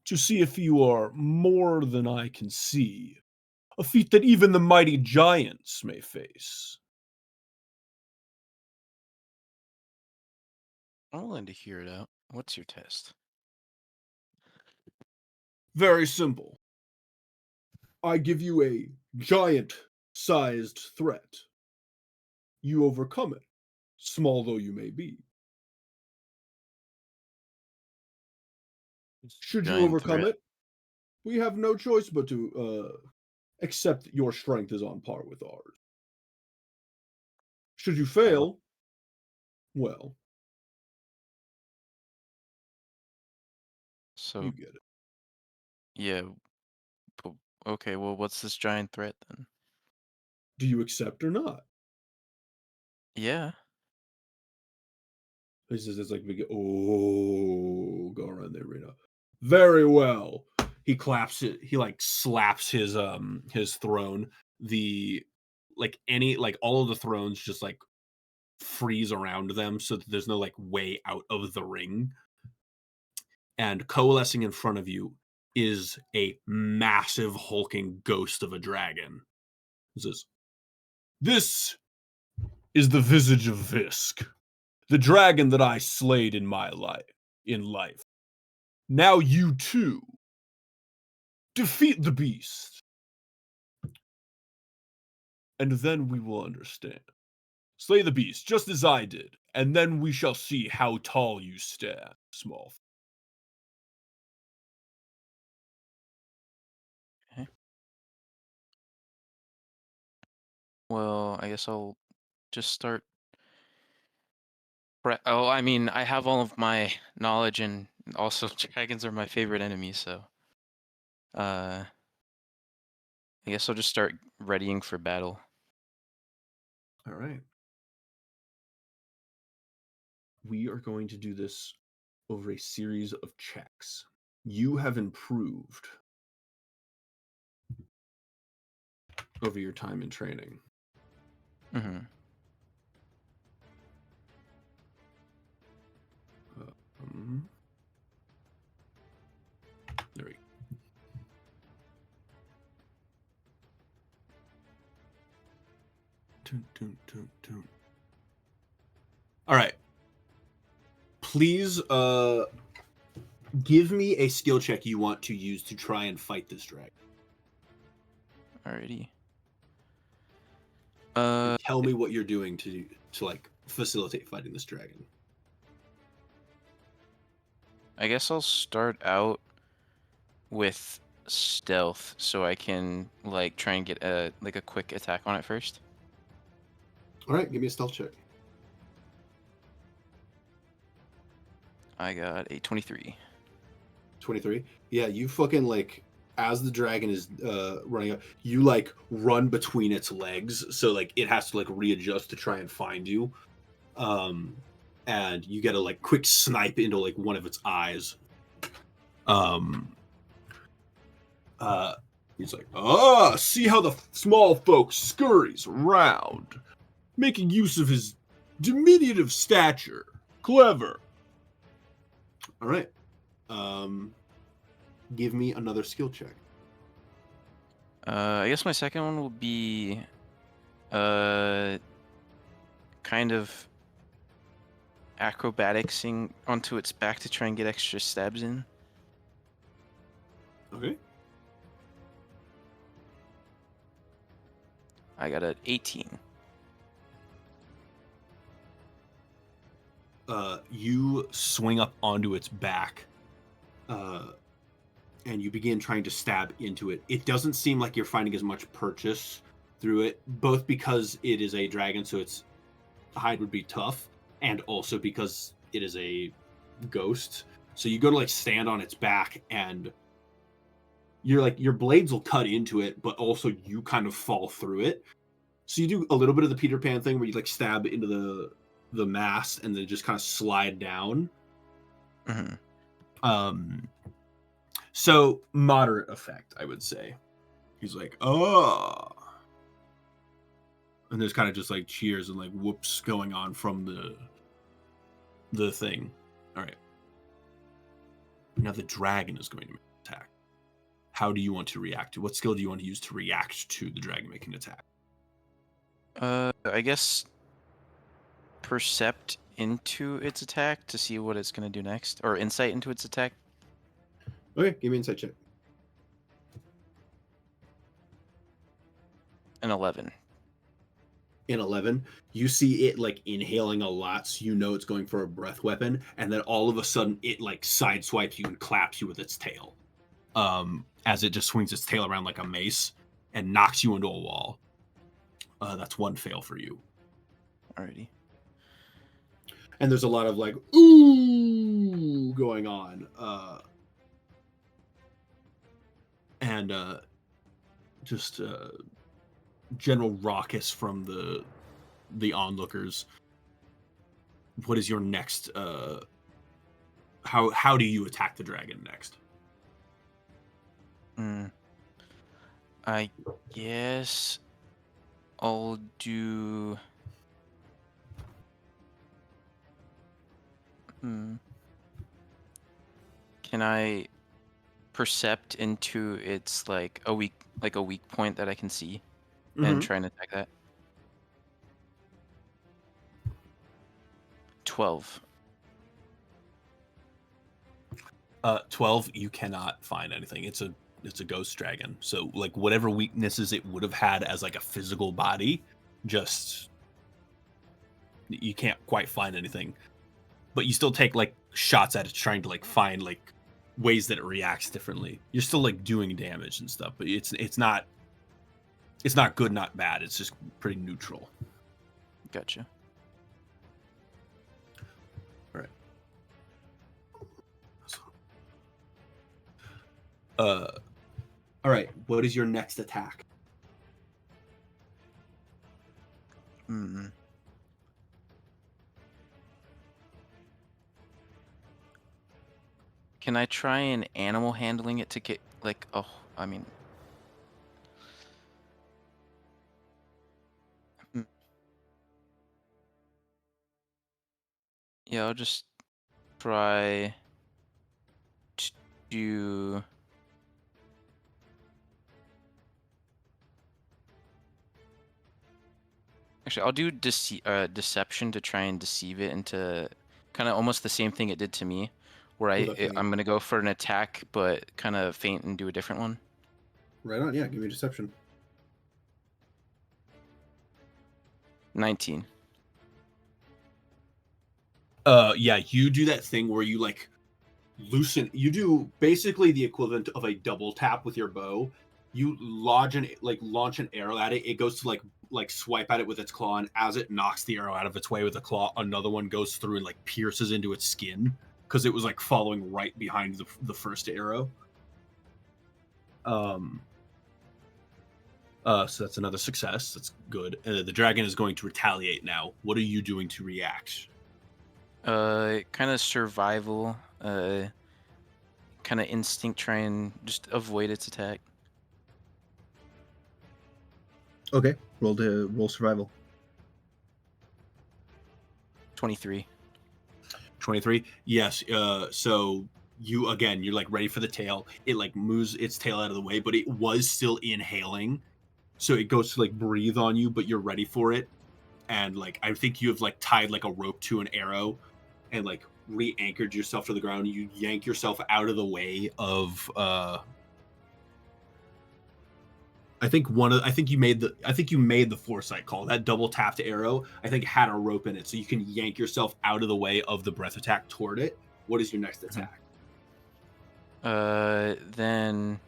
to see if you are more than I can see, a feat that even the mighty giants may face. I'm willing to hear it out. What's your test? Very simple. I give you a giant-sized threat. You overcome it, small though you may be. Should you Giant overcome threat. it, we have no choice but to accept your strength is on par with ours. Should you fail, Well, So you get it. yeah. Okay. Well, what's this giant threat then? Do you accept or not? Yeah. He says it's like, go around there, Reno. Very well. He claps it. He like slaps his throne. All of the thrones just like freeze around them so that there's no like way out of the ring. And coalescing in front of you is a massive hulking ghost of a dragon. He says, "This is the visage of Visk, the dragon that I slayed in my life. Now you too defeat the beast, and then we will understand. Slay the beast, just as I did, and then we shall see how tall you stand, small." Okay. Well, I guess I'll just start. Oh, I mean, I have all of my knowledge, and also dragons are my favorite enemy, so I guess I'll just start readying for battle. All right. We are going to do this over a series of checks. You have improved over your time in training. Mm-hmm. There we go. All right. Please give me a skill check you want to use to try and fight this dragon. Alrighty. And tell me what you're doing to like facilitate fighting this dragon. I guess I'll start out with stealth so I can like try and get a quick attack on it first. All right, give me a stealth check. I got a 23. 23. Yeah, you fucking like as the dragon is running up, you like run between its legs, so like it has to like readjust to try and find you. And you get a like quick snipe into like one of its eyes. He's like, see how the small folk scurries around, making use of his diminutive stature. Clever. All right. Give me another skill check. I guess my second one will be kind of acrobaticsing onto its back to try and get extra stabs in. Okay. I got an 18. You swing up onto its back, and you begin trying to stab into it. It doesn't seem like you're finding as much purchase through it, both because it is a dragon, so its hide would be tough, and also because it is a ghost. So you go to like stand on its back, and you're like your blades will cut into it, but also you kind of fall through it. So you do a little bit of the Peter Pan thing where you like stab into the mass and then just kind of slide down. Mm-hmm. So moderate effect, I would say. He's like, oh, and there's kind of just like cheers and like whoops going on from the thing. All right. Now the dragon is going to make an attack. How do you want to react to? What skill do you want to use to react to the dragon making an attack? I guess percept into its attack to see what it's gonna do next, or insight into its attack. Okay, give me an insight check. An 11. In 11, you see it like inhaling a lot, so you know it's going for a breath weapon, and then all of a sudden it like sideswipes you and claps you with its tail. As it just swings its tail around like a mace and knocks you into a wall. That's one fail for you. Alrighty. And there's a lot of like ooh going on, and just general raucous from the onlookers. What is your next? How do you attack the dragon next? I guess I'll do. Can I percept into its like a weak point that I can see, and try and attack that? 12. 12. You cannot find anything. It's a ghost dragon. So like whatever weaknesses it would have had as like a physical body, just you can't quite find anything. But you still take like shots at it, trying to like find like ways that it reacts differently. You're still like doing damage and stuff, but it's not good, not bad. It's just pretty neutral. Gotcha. All right. All right. What is your next attack? Can I try and animal handling it to get like yeah, I'll just try to do. Actually, I'll do deception to try and deceive it into kind of almost the same thing it did to me, where I'm gonna go for an attack, but kind of feint and do a different one. Right on. Yeah, give me deception. 19. Yeah, you do that thing where you like loosen. You do basically the equivalent of a double tap with your bow. You launch an arrow at it. It goes to like swipe at it with its claw, and as it knocks the arrow out of its way with the claw, another one goes through and like pierces into its skin because it was like following right behind the first arrow. So that's another success. That's good. The dragon is going to retaliate now. What are you doing to react? Kind of survival. Kind of instinct. Try and just avoid its attack. Okay, roll survival. 23. 23. Yes. So you're like ready for the tail. It like moves its tail out of the way, but it was still inhaling. So it goes to like breathe on you, but you're ready for it. And like I think you have like tied like a rope to an arrow and like re-anchored yourself to the ground. You yank yourself out of the way of I think you made the foresight call. That double tapped arrow, I think, had a rope in it, so you can yank yourself out of the way of the breath attack toward it. What is your next attack? Then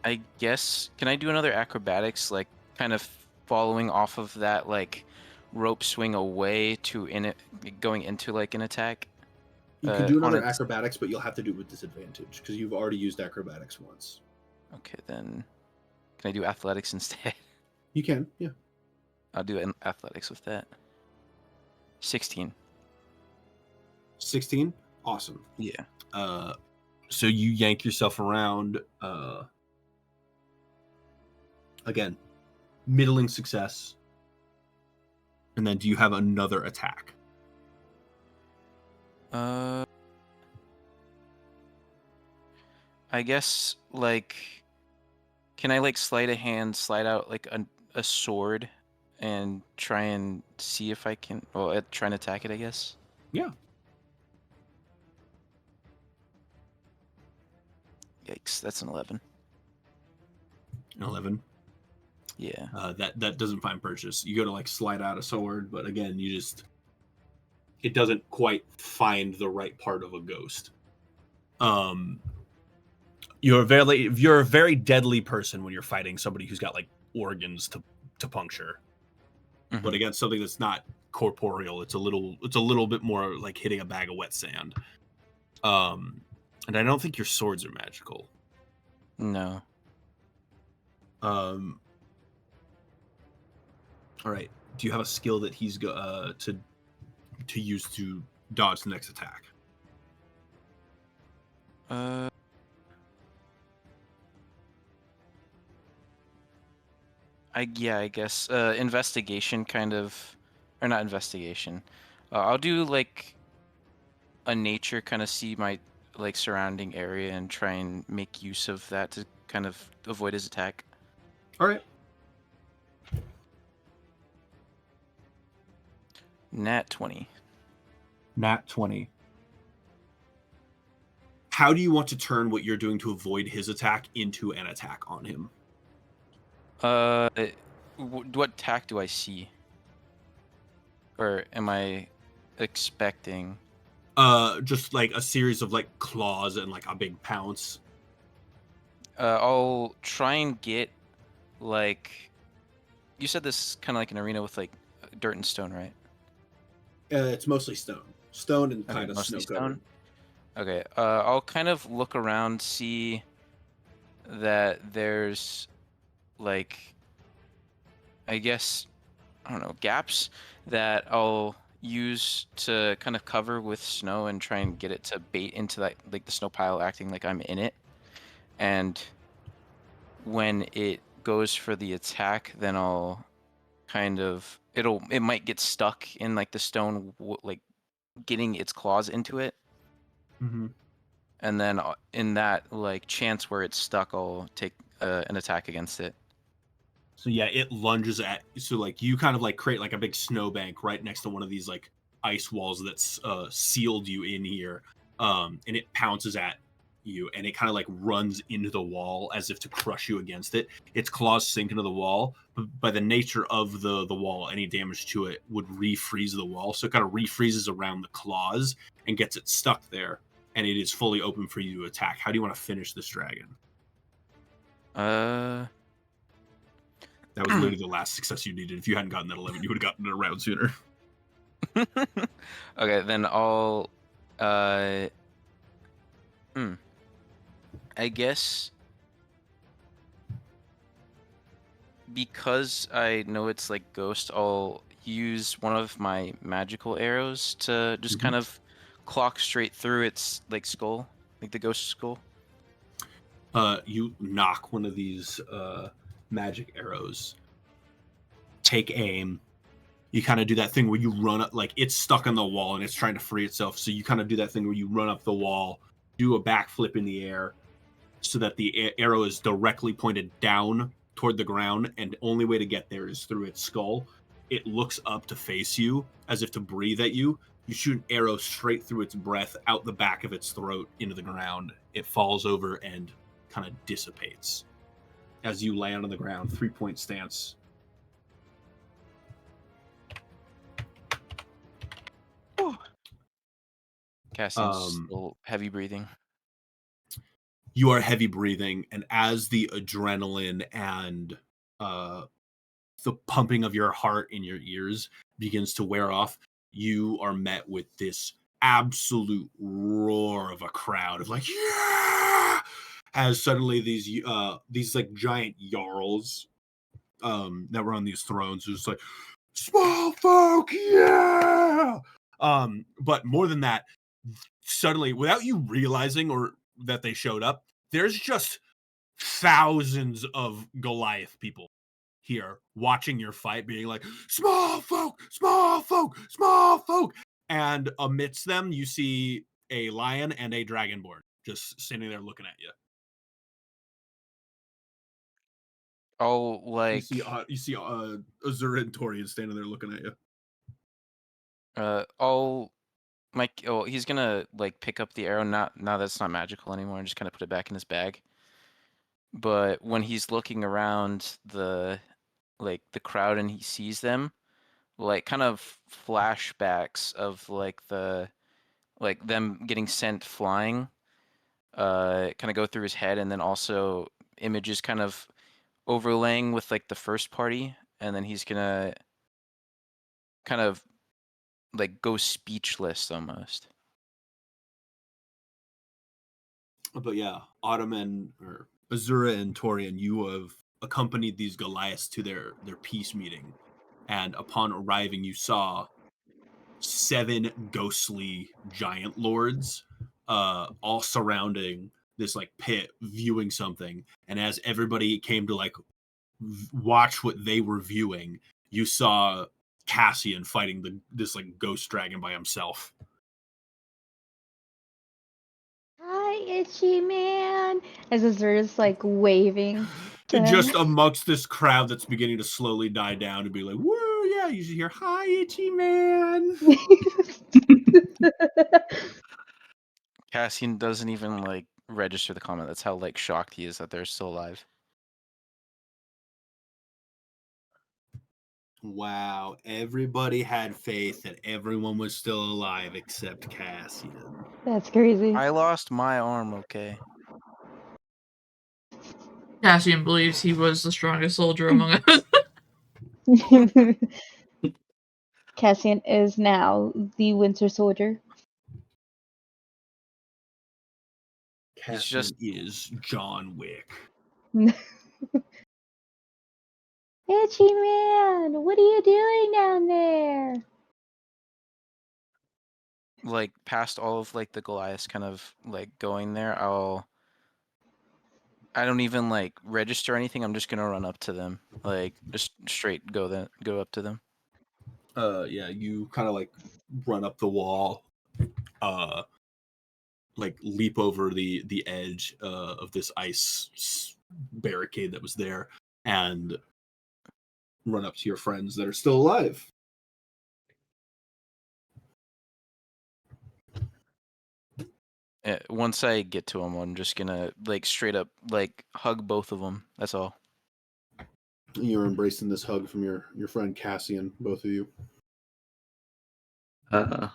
I guess, can I do another acrobatics, like kind of following off of that like rope swing away to going into like an attack? You can do another acrobatics, but you'll have to do it with disadvantage because you've already used acrobatics once. Okay, then can I do athletics instead? You can, yeah. I'll do athletics with that. 16. 16? Awesome. Yeah. So you yank yourself around. Again, middling success. And then do you have another attack? I guess, like, can I like sleight of hand, slide out like a sword and try and see if I can, try and attack it, I guess? Yeah. Yikes, that's an 11. An 11? Yeah. That doesn't find purchase. You go to like slide out a sword, but again, it doesn't quite find the right part of a ghost. You're a very deadly person when you're fighting somebody who's got like organs to puncture. Mhm. But against something that's not corporeal, it's a little bit more like hitting a bag of wet sand. And I don't think your swords are magical. No. All right. Do you have a skill that he's to use to dodge the next attack? I guess investigation kind of, or not investigation. I'll do like a nature, kind of see my like surrounding area and try and make use of that to kind of avoid his attack. All right. Nat 20. Nat 20. How do you want to turn what you're doing to avoid his attack into an attack on him? What attack do I see? Or am I expecting? Just like a series of like claws and like a big pounce. I'll try and get like, you said this kind of like an arena with like dirt and stone, right? It's mostly stone and Okay, kind of mostly snow stone. covered. Okay, I'll kind of look around, see that there's like, I guess, I don't know, gaps that I'll use to kind of cover with snow and try and get it to bait into that, like the snow pile, acting like I'm in it. And when it goes for the attack, then I'll kind of, it might get stuck in like the stone, like getting its claws into it. Mm-hmm. And then in that like chance where it's stuck, I'll take an attack against it. So yeah, it lunges at, so like you kind of like create like a big snowbank right next to one of these like ice walls that's sealed you in here, and it pounces at you, and it kind of like runs into the wall as if to crush you against it. Its claws sink into the wall, but by the nature of the wall, any damage to it would refreeze the wall, so it kind of refreezes around the claws and gets it stuck there, and it is fully open for you to attack. How do you want to finish this dragon? That was literally the last success you needed. If you hadn't gotten that 11, you would have gotten it a round sooner. Okay, then I'll I guess because I know it's like ghost, I'll use one of my magical arrows to just kind of clock straight through its like skull, like the ghost skull. You knock one of these magic arrows, take aim. You kind of do that thing where you run up, like it's stuck on the wall and it's trying to free itself. So you kind of do that thing where you run up the wall, do a backflip in the air so that the arrow is directly pointed down toward the ground. And the only way to get there is through its skull. It looks up to face you as if to breathe at you. You shoot an arrow straight through its breath, out the back of its throat, into the ground. It falls over and kind of dissipates as you land on the ground. 3-point stance. Cassian's still heavy breathing. You are heavy breathing, and as the adrenaline and the pumping of your heart in your ears begins to wear off, you are met with this absolute roar of a crowd of like, yeah! As suddenly these like giant jarls that were on these thrones just like, small folk, yeah! But more than that, suddenly, without you realizing or that they showed up, there's just thousands of Goliath people here watching your fight, being like, small folk, small folk, small folk. And amidst them, you see a lion and a dragonborn just standing there looking at you. Oh, like You see Azura and Torian standing there looking at you. he's gonna like pick up the arrow. Now that's not magical anymore, and just kind of put it back in his bag. But when he's looking around the crowd and he sees them, like kind of flashbacks of like them getting sent flying, kind of go through his head, and then also images kind of overlaying with like the first party, and then he's gonna kind of like go speechless almost. But yeah, Ottoman or Azura and Torian, you have accompanied these Goliaths to their peace meeting, and upon arriving, you saw 7 ghostly giant lords, all surrounding this like pit, viewing something. And as everybody came to like watch what they were viewing, you saw Cassian fighting this like ghost dragon by himself. Hi, itchy man. As Azura's like waving. to Just him. amongst this crowd that's beginning to slowly die down and be like, woo, yeah, you should hear, hi, itchy man. Cassian doesn't even like register the comment. That's how like shocked he is that they're still alive. Wow, everybody had faith that everyone was still alive except Cassian. That's crazy. I lost my arm, okay? Cassian believes he was the strongest soldier among us. Cassian is now the Winter Soldier. Cassian is John Wick. Itchy man, what are you doing down there? Like past all of like the Goliaths kind of like going there, I don't even like register anything. I'm just gonna run up to them, like just straight go up to them. Yeah, you kind of like run up the wall, like leap over the edge of this ice barricade that was there, and run up to your friends that are still alive. Once I get to them, I'm just gonna like straight up like hug both of them. That's all. You're embracing this hug from your friend Cassian, both of you. I'll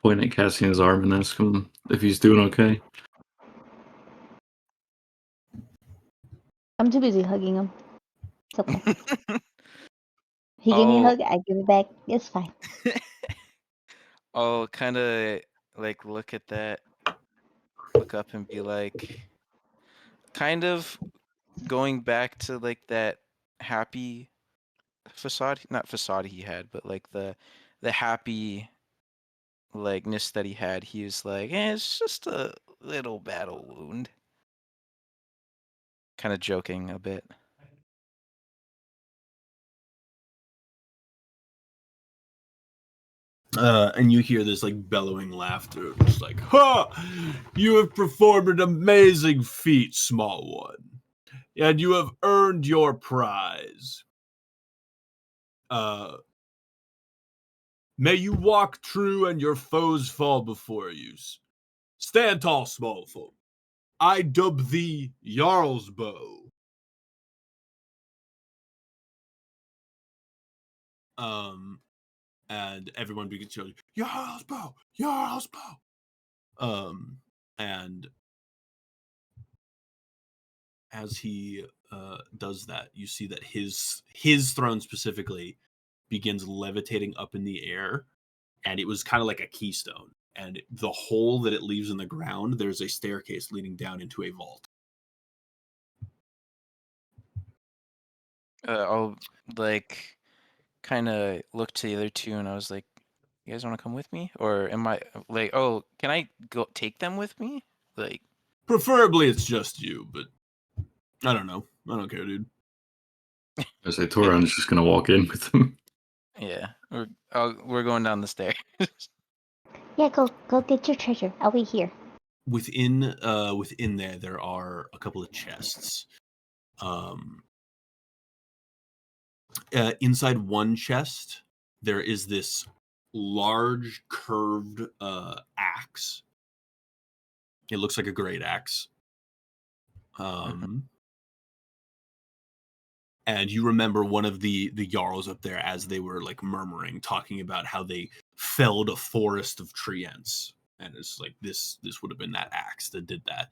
point at Cassian's arm and ask him if he's doing okay. I'm too busy hugging him. It's okay. He gave me a Oh. hug, I give it back. It's fine. I'll kind of like look at that, look up and be like, kind of going back to like that happy facade, not facade he had, but like the happy likeness that he had. He was like, it's just a little battle wound. Kind of joking a bit. And you hear this like bellowing laughter, just like, ha! You have performed an amazing feat, small one, and you have earned your prize. May you walk true and your foes fall before you. Stand tall, small folk. I dub thee Jarl's Bow. And everyone begins to yell, Jarl's Bow, Jarl's Bow. And as he does that, you see that his throne specifically begins levitating up in the air, and it was kind of like a keystone. And the hole that it leaves in the ground, there's a staircase leading down into a vault. I'll like kind of look to the other two, and I was like, "You guys want to come with me, or am I like, oh, can I go take them with me?" Like, Preferably, it's just you, but I don't know. I don't care, dude. I say Toron's just gonna walk in with him. yeah, we're going down the stairs. Yeah, go get your treasure. I'll be here. Within there are a couple of chests. Inside one chest, there is this large curved axe. It looks like a great axe. And you remember one of the Jarls up there as they were like murmuring, talking about how they felled a forest of treants. And it's like this would have been that axe that did that.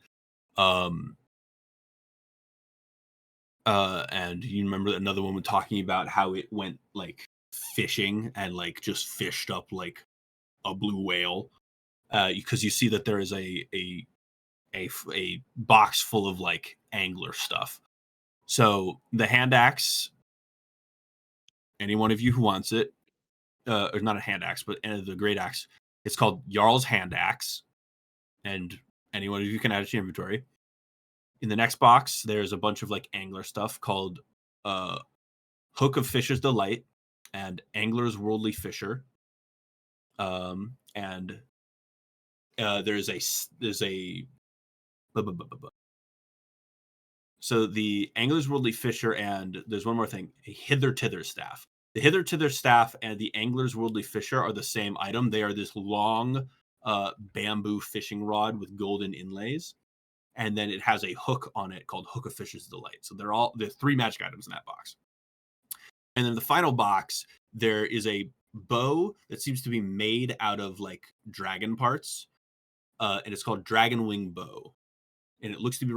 And you remember another woman talking about how it went like fishing and like just fished up like a blue whale, because you see that there is a box full of like angler stuff. So the hand axe, any one of you who wants it, or not a hand axe, but the great axe, it's called Jarl's hand axe, and any one of you can add it to your inventory. In the next box, there's a bunch of like angler stuff called Hook of Fisher's Delight and Angler's Worldly Fisher. And there's a so the Angler's Worldly Fisher, and there's one more thing, a Hither Tither staff. The Hither Tither staff and the Angler's Worldly Fisher are the same item. They are this long bamboo fishing rod with golden inlays, and then it has a hook on it called Hook of Fisher's Delight. So there's 3 magic items in that box. And then the final box, there is a bow that seems to be made out of like dragon parts, and it's called Dragon Wing Bow, and it looks to be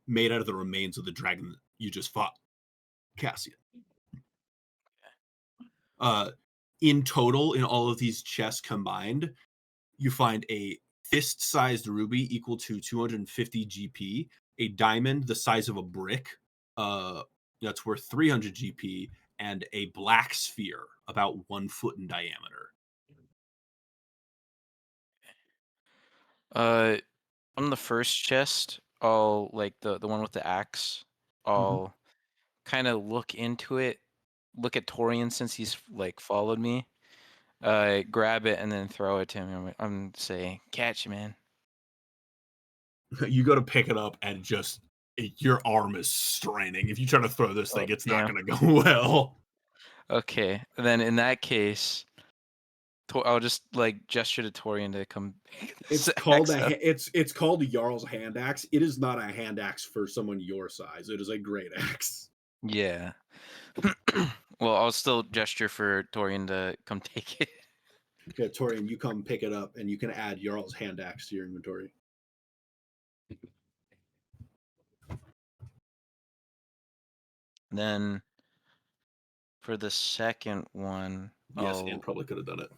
made out of the remains of the dragon that you just fought, Cassian. In total, in all of these chests combined, you find a fist-sized ruby equal to 250 GP, a diamond the size of a brick that's worth 300 GP, and a black sphere about 1 foot in diameter. On the first chest, I'll like the one with the axe. I'll kind of look into it, look at Torian since he's like followed me. Grab it and then throw it to him. I'm say, catch, man. You go to pick it up and just your arm is straining. If you try to throw this thing, it's not going to go well. Okay, then in that case, I'll just like gesture to Torian to come. It's called it's called a Jarl's hand axe. It is not a hand axe for someone your size. It is a great axe. Yeah. Well, I'll still gesture for Torian to come take it. Okay, Torian, you come pick it up, and you can add Jarl's hand axe to your inventory. Then for the second one, yes, Anne probably could have done it.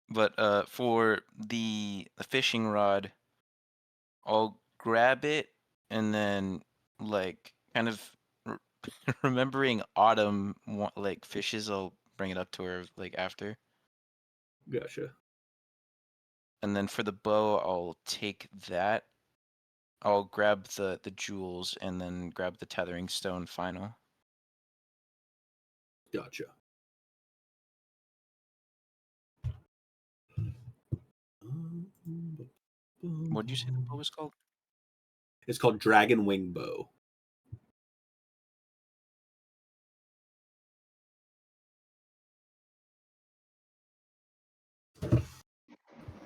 But for the fishing rod, I'll grab it and then like kind of remembering Autumn like fishes, I'll bring it up to her like after. Gotcha. And then for the bow, I'll take that. I'll grab the jewels and then grab the tethering stone final. Gotcha. What did you say the bow was called? It's called Dragon Wing Bow.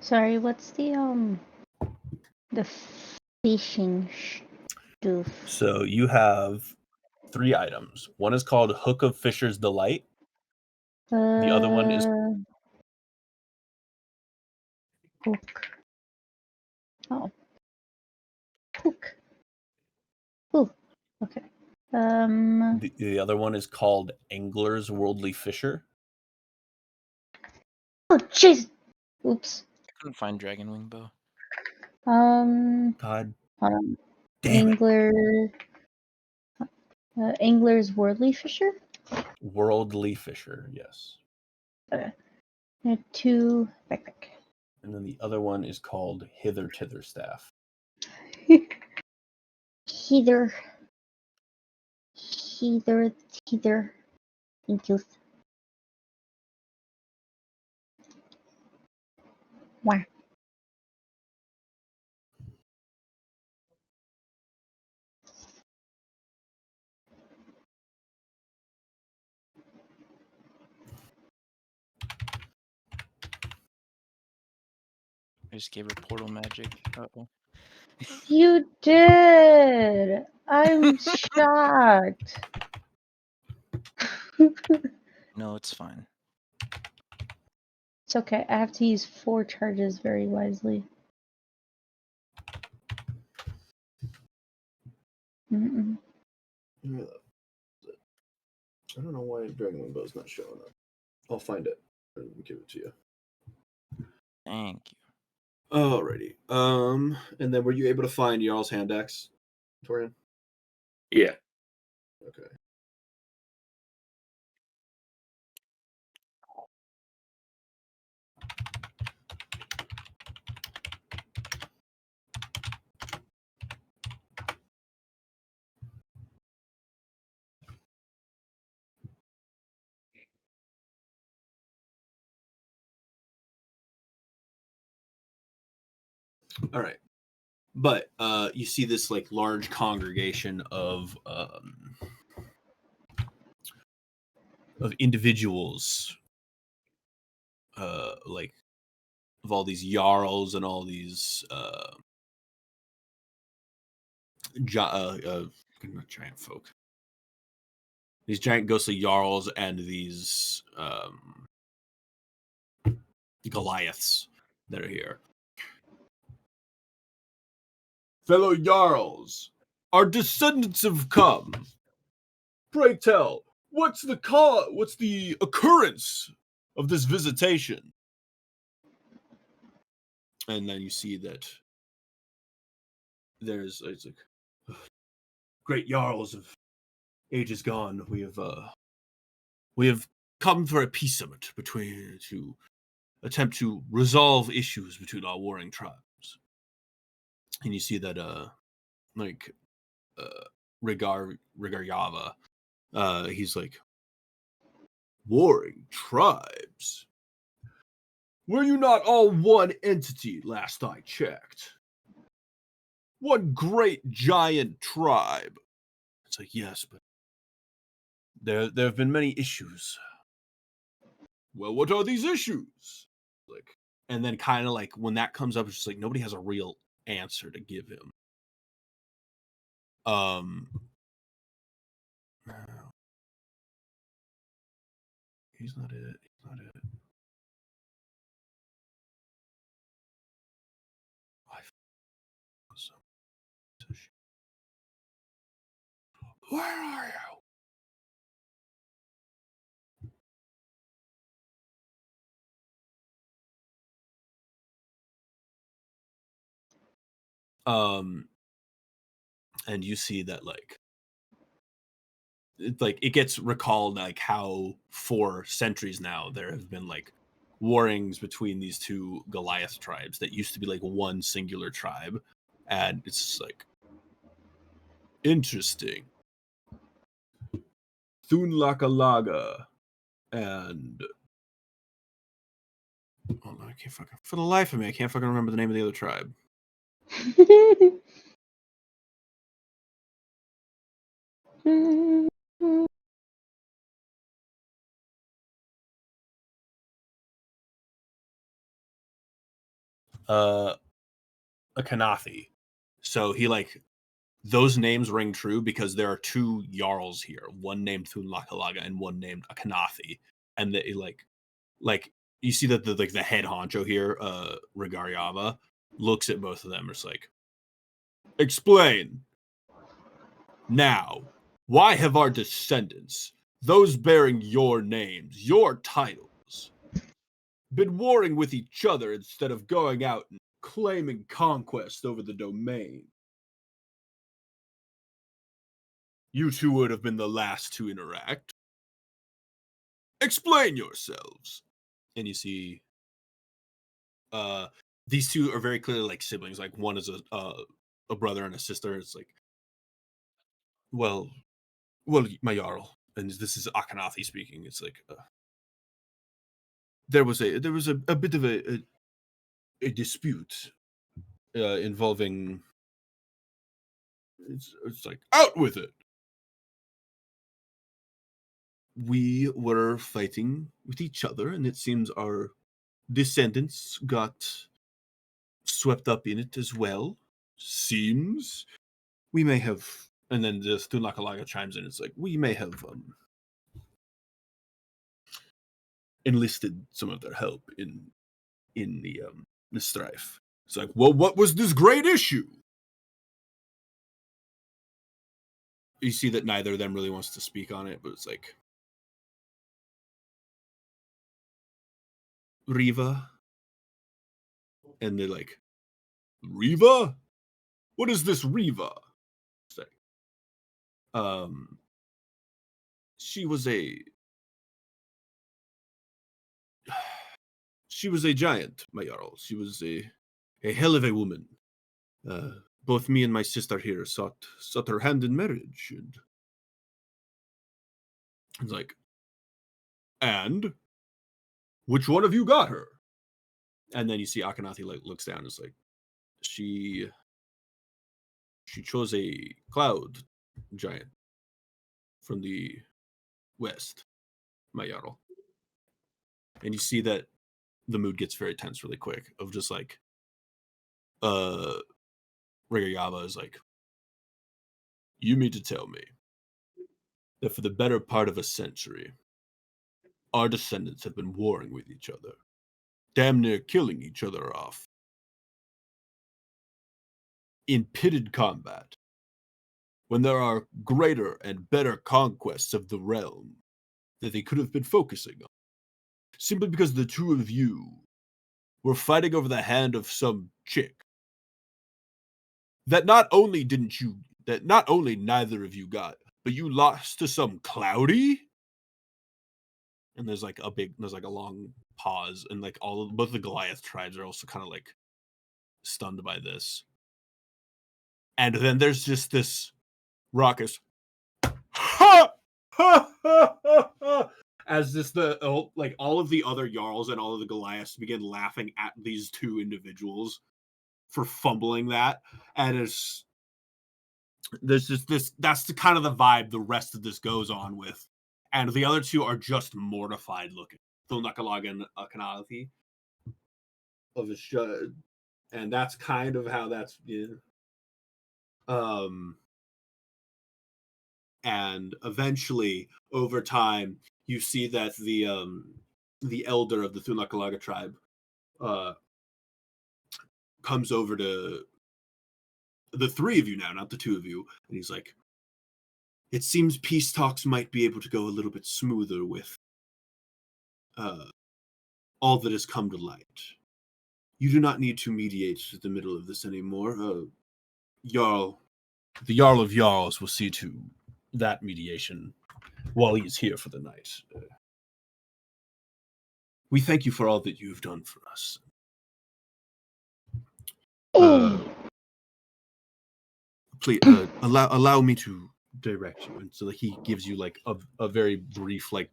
Sorry, what's the fishing stuff? So you have 3 items. One is called Hook of Fisher's Delight. The other one is hook. Oh, hook. Ooh, okay. The other one is called Angler's Worldly Fisher. Oh, jeez. Oops. I couldn't find Dragon Wing Bow. God. Hold on. Damn Angler. Angler's Worldly Fisher? Worldly Fisher, yes. Okay. 2 backpack. And then the other one is called Hither Tither Staff. Hither. Thank you. Wow. I just gave her portal magic. Uh-oh. You did! I'm shocked. No, it's fine. It's okay. I have to use 4 charges very wisely. Mm-mm. Yeah. I don't know why Dragon Bow's not showing up. I'll find it and give it to you. Thank you. Alrighty. And then were you able to find Jarl's hand axe, Torian? Yeah. Okay. All right. But you see this like large congregation of individuals, like of all these jarls and all these not giant folk, these giant ghostly jarls and these Goliaths that are here. Fellow jarls, our descendants have come. Pray tell, what's the occurrence of this visitation? And then you see that it's like great jarls of ages gone. We have come for a peace summit to attempt to resolve issues between our warring tribes. And you see that Rigar Yava, he's like, warring tribes? Were you not all one entity last I checked? One great giant tribe. It's like, yes, but there have been many issues. Well, what are these issues? Like, and then kind of like when that comes up, it's just like nobody has a real answer to give him. He's not it. He's not it. Where are you? And you see that like it gets recalled like how for centuries now there have been like warrings between these two Goliath tribes that used to be like one singular tribe, and it's just like interesting. Thunlakalaga and I can't fucking for the life of me I can't fucking remember the name of the other tribe. A Kanathi. So he like those names ring true because there are two jarls here, one named Thunlakalaga and one named Akanathi, and they like you see that the head honcho here, Regaryava, looks at both of them. It's like, explain now. Why have our descendants, those bearing your names, your titles, been warring with each other instead of going out and claiming conquest over the domain? You two would have been the last to interact. Explain yourselves. And you see these two are very clearly like siblings. Like one is a brother and a sister. It's like, well, my Jarl, and this is Akhenathi speaking. It's like there was a bit of a dispute involving. It's like out with it. We were fighting with each other, and it seems our descendants got swept up in it as well. Seems we may have, and then just Thunlakalaga chimes in. It's like we may have enlisted some of their help in the strife. It's like, well, what was this great issue? you see that neither of them really wants to speak on it, but it's like, Riva, and they're like, Riva? What is this Riva? It's like, she was a giant, my Jarl. She was a hell of a woman. Both me and my sister here sought her hand in marriage, and it's like, and which one of you got her? And then you see Akhenaten like looks down and is like, she chose a cloud giant from the west, my Jarl. And you see that the mood gets very tense really quick of just like, Rigayaba is like, you mean to tell me that for the better part of a century, our descendants have been warring with each other, damn near killing each other off in pitted combat, when there are greater and better conquests of the realm that they could have been focusing on, simply because the two of you were fighting over the hand of some chick that not only neither of you got, but you lost to some cloudy? And there's like a long pause, and like both the Goliath tribes are also kind of like stunned by this. And then there's just this raucous ha! Ha! Ha! Ha! Ha! As all of the other Jarls and all of the Goliaths begin laughing at these two individuals for fumbling that. And there's just this, that's the kind of the vibe the rest of this goes on with. And the other two are just mortified looking. Thulnakalag and Akhenaten of his and that's kind of how that's, yeah. And eventually, over time, you see that the elder of the Thunakalaga tribe comes over to the three of you now, not the two of you, and he's like, it seems peace talks might be able to go a little bit smoother with all that has come to light. You do not need to mediate the middle of this anymore. The Jarl of Jarls will see to that mediation while he is here for the night. We thank you for all that you've done for us. Please allow me to direct you. And so he gives you like a very brief like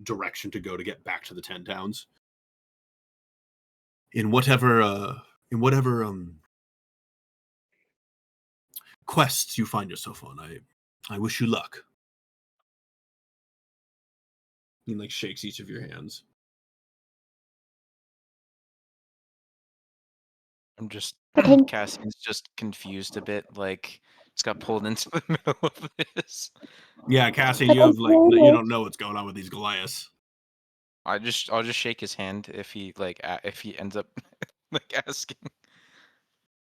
direction to go to get back to the 10 towns. In whatever quests you find yourself on, I wish you luck. He like shakes each of your hands. I'm just Okay. Cassian's just confused a bit, like just got pulled into the middle of this. Yeah, Cassian, you have like you don't know what's going on with these Goliaths. I'll just shake his hand if he if he ends up like asking.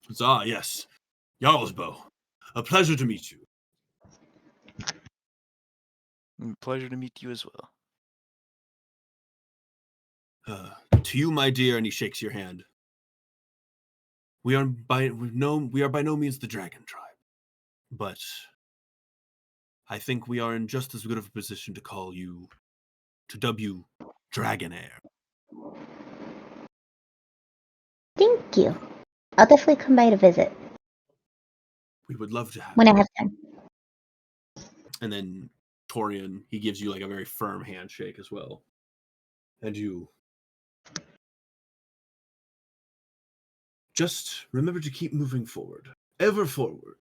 It's yes, Jarlsbow, a pleasure to meet you. Pleasure to meet you as well. To you, my dear, and he shakes your hand. We are by no means the Dragon Tribe, but I think we are in just as good of a position to dub you Dragonair. Thank you. I'll definitely come by to visit We would love to have when you. I have time. And then Torian, he gives you like a very firm handshake as well. And you just remember to keep moving forward. Ever forward.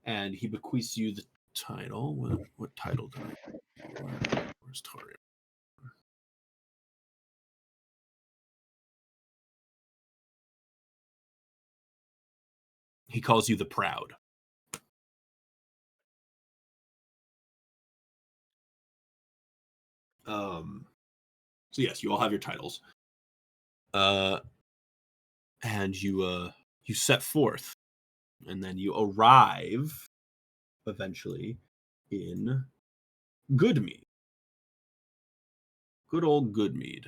And he bequeaths you the title. What title did I? Where's Torian? He calls you the Proud. So yes, you all have your titles. And you set forth, and then you arrive eventually in Goodmead. Good old Goodmead.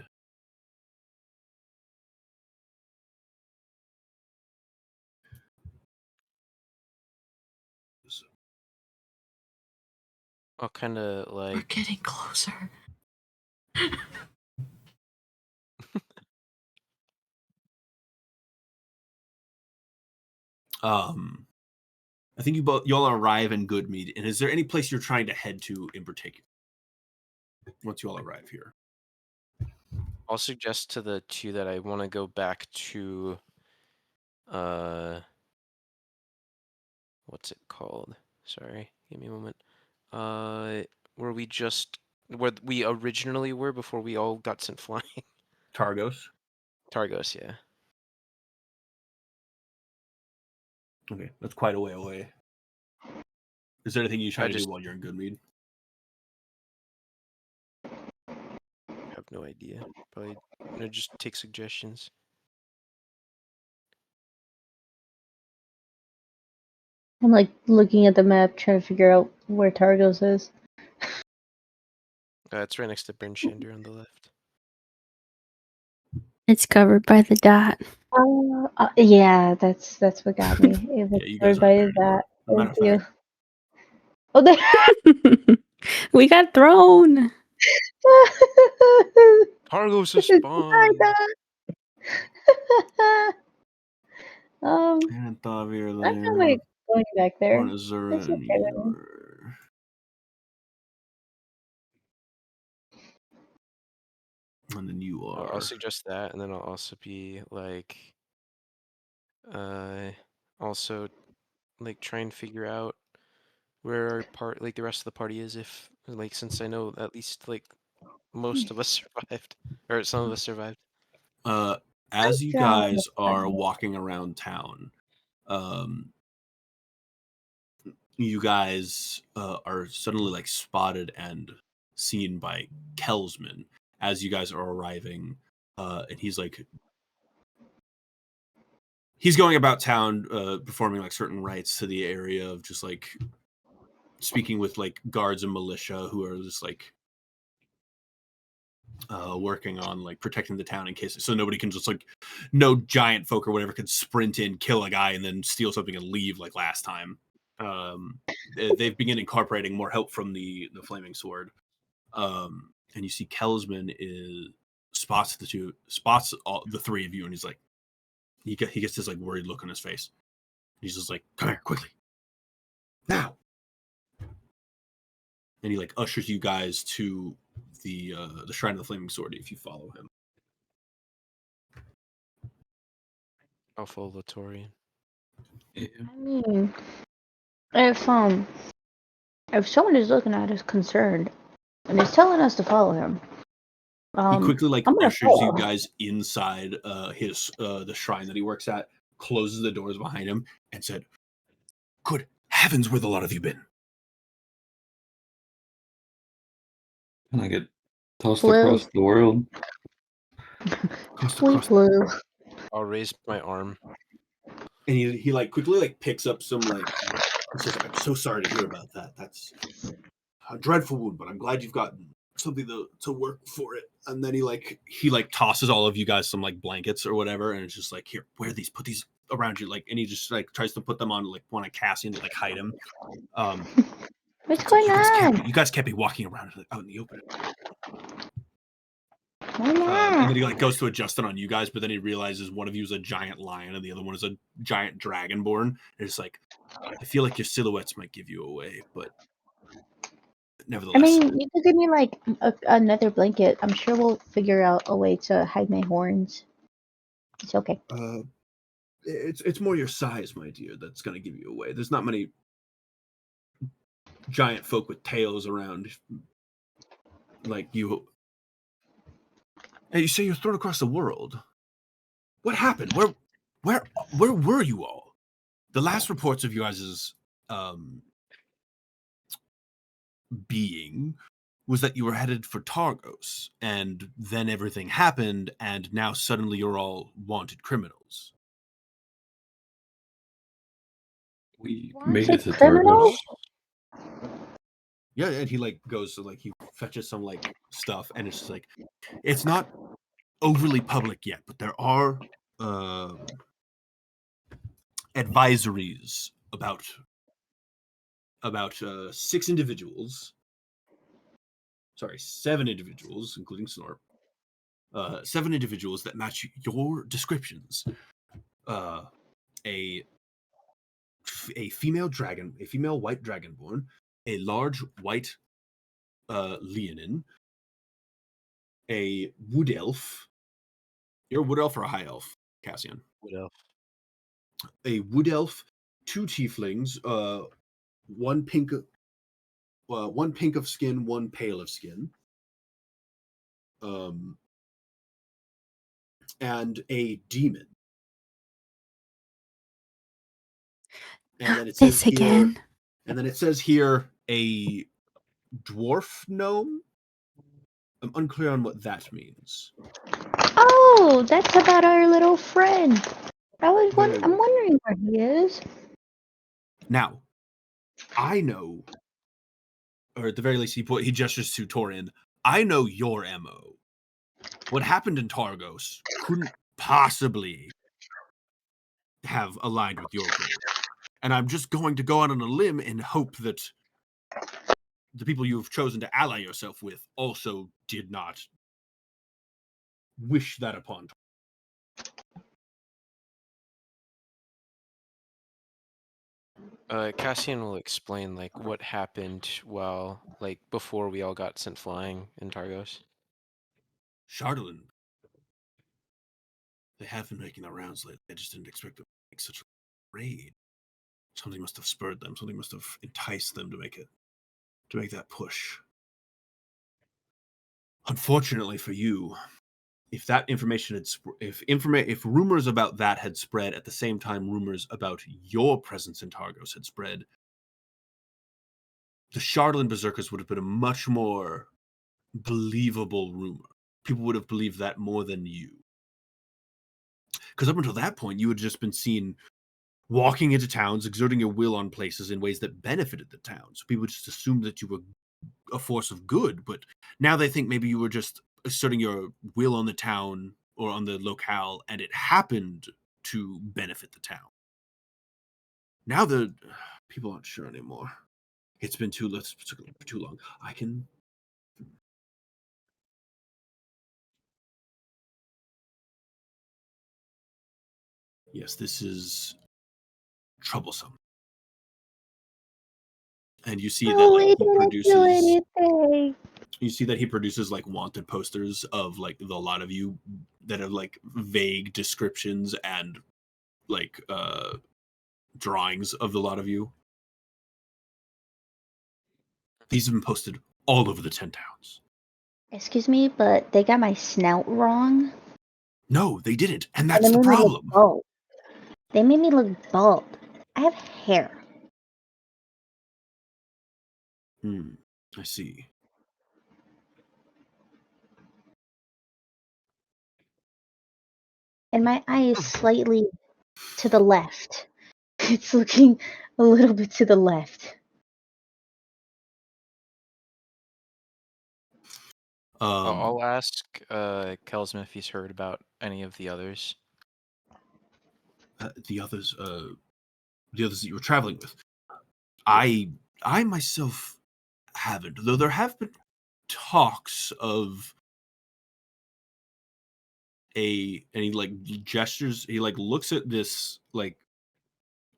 I'll kind of We're like getting closer. I think y'all arrive in Goodmead, and is there any place you're trying to head to in particular once you all arrive here? I'll suggest to the two that I want to go back to what's it called? Sorry, give me a moment. Where we originally were before we all got sent flying. Targos. Targos, yeah. Okay, that's quite a way away. Is there anything you try to do while you're in Goodmead? Have no idea. Probably just take suggestions. I'm like looking at the map, trying to figure out where Targos is. It's right next to Bryn Shander on the left. It's covered by the dot. Yeah, that's what got me. It was you guys covered aren't by there anymore. that. Thank you. Oh, there. We got thrown. Targos is spawned. And Thavir I'm there. not like going back there. Azura That's and okay with me. Yor. And then you are. I'll suggest that, and then I'll also be like, also like try and figure out where our the rest of the party is, if like, since I know at least like most of us survived, or some of us survived. As you drawing guys the are party. walking around town, you guys are suddenly like spotted and seen by Kelsman as you guys are arriving, and he's going about town, performing like certain rites to the area of just like speaking with like guards and militia who are just like working on like protecting the town in case so nobody can just like no giant folk or whatever can sprint in, kill a guy, and then steal something and leave like last time. They've begun incorporating more help from the flaming sword, and you see Kelsman spots the three of you, and he's like he gets this like worried look on his face. He's just like, come here quickly now, and he like ushers you guys to the shrine of the flaming sword if you follow him. I'll follow Latorian. Yeah. I mean, if someone is looking at us concerned and is telling us to follow him, He quickly like I'm gonna ushers you follow. guys inside his the shrine that he works at, closes the doors behind him, and said, "Good heavens, where the lot of you been?" And I get tossed Blue. across the world. We flew. I'll raise my arm. And he like quickly like picks up some like. He says, "I'm so sorry to hear about that. That's a dreadful wound, but I'm glad you've gotten something to work for it." And then he tosses all of you guys some like blankets or whatever, and it's just like, "Here, wear these. Put these around you." Like, and he just like tries to put them on like one of Cassian to like hide him. What's going on? You guys can't be walking around out in the open. Why And not? then he like goes to adjust it on you guys, but then he realizes one of you is a giant lion and the other one is a giant dragonborn. And it's like, I feel like your silhouettes might give you away, but nevertheless. I mean, you could give me like another blanket. I'm sure we'll figure out a way to hide my horns. It's okay. It's more your size, my dear, that's gonna give you away. There's not many giant folk with tails around like you. Hey, you say you're thrown across the world. What happened? Where were you all? The last reports of you guys' being was that you were headed for Targos, and then everything happened, and now suddenly you're all wanted criminals. We made it Wanted to criminals? Targos. Yeah, and he like goes to like he fetches some like stuff, and it's just like it's not overly public yet, but there are advisories about 7 individuals, including Snort, 7 individuals that match your descriptions. A female dragon, a female white dragonborn, a large white leonin, a wood elf. You're a wood elf or a high elf, Cassian? Wood elf. A wood elf, 2 tieflings, one pink of skin, one pale of skin, and a demon. And then it says This again. here a dwarf gnome. I'm unclear on what that means. Oh, that's about our little friend. I'm Very well. wondering where he is. Now, I know, or at the very least, he gestures to Torin. I know your MO. What happened in Targos couldn't possibly have aligned with your goal. And I'm just going to go out on a limb and hope that the people you've chosen to ally yourself with also did not wish that upon. Cassian will explain like what happened while like before we all got sent flying in Targos. Chardolin, they have been making their rounds lately. I just didn't expect them to make such a raid. Something must have spurred them. Something must have enticed them to make that push. Unfortunately for you, if that information had if rumors about that had spread at the same time rumors about your presence in Targos had spread, the Chardolin Berserkers would have been a much more believable rumor. People would have believed that more than you. Because up until that point, you had just been seen walking into towns, exerting your will on places in ways that benefited the town. So people just assumed that you were a force of good, but now they think maybe you were just asserting your will on the town or on the locale, and it happened to benefit the town. Now the people aren't sure anymore. It's been too long. I can. Yes, this is troublesome. And you see Oh, that we he didn't do produces. anything. You see that he produces like wanted posters of like a lot of you that have like vague descriptions and like drawings of the lot of you. These have been posted all over the 10 towns. Excuse me, but they got my snout wrong. No, they didn't, and And that's they the made me look problem. bald. They made me look bald. I have hair. I see. And my eye is slightly to the left. It's looking a little bit to the left. I'll ask Kelsman if he's heard about any of the others. The others that you were traveling with. I myself haven't, though there have been talks of and he like gestures, he like looks at this like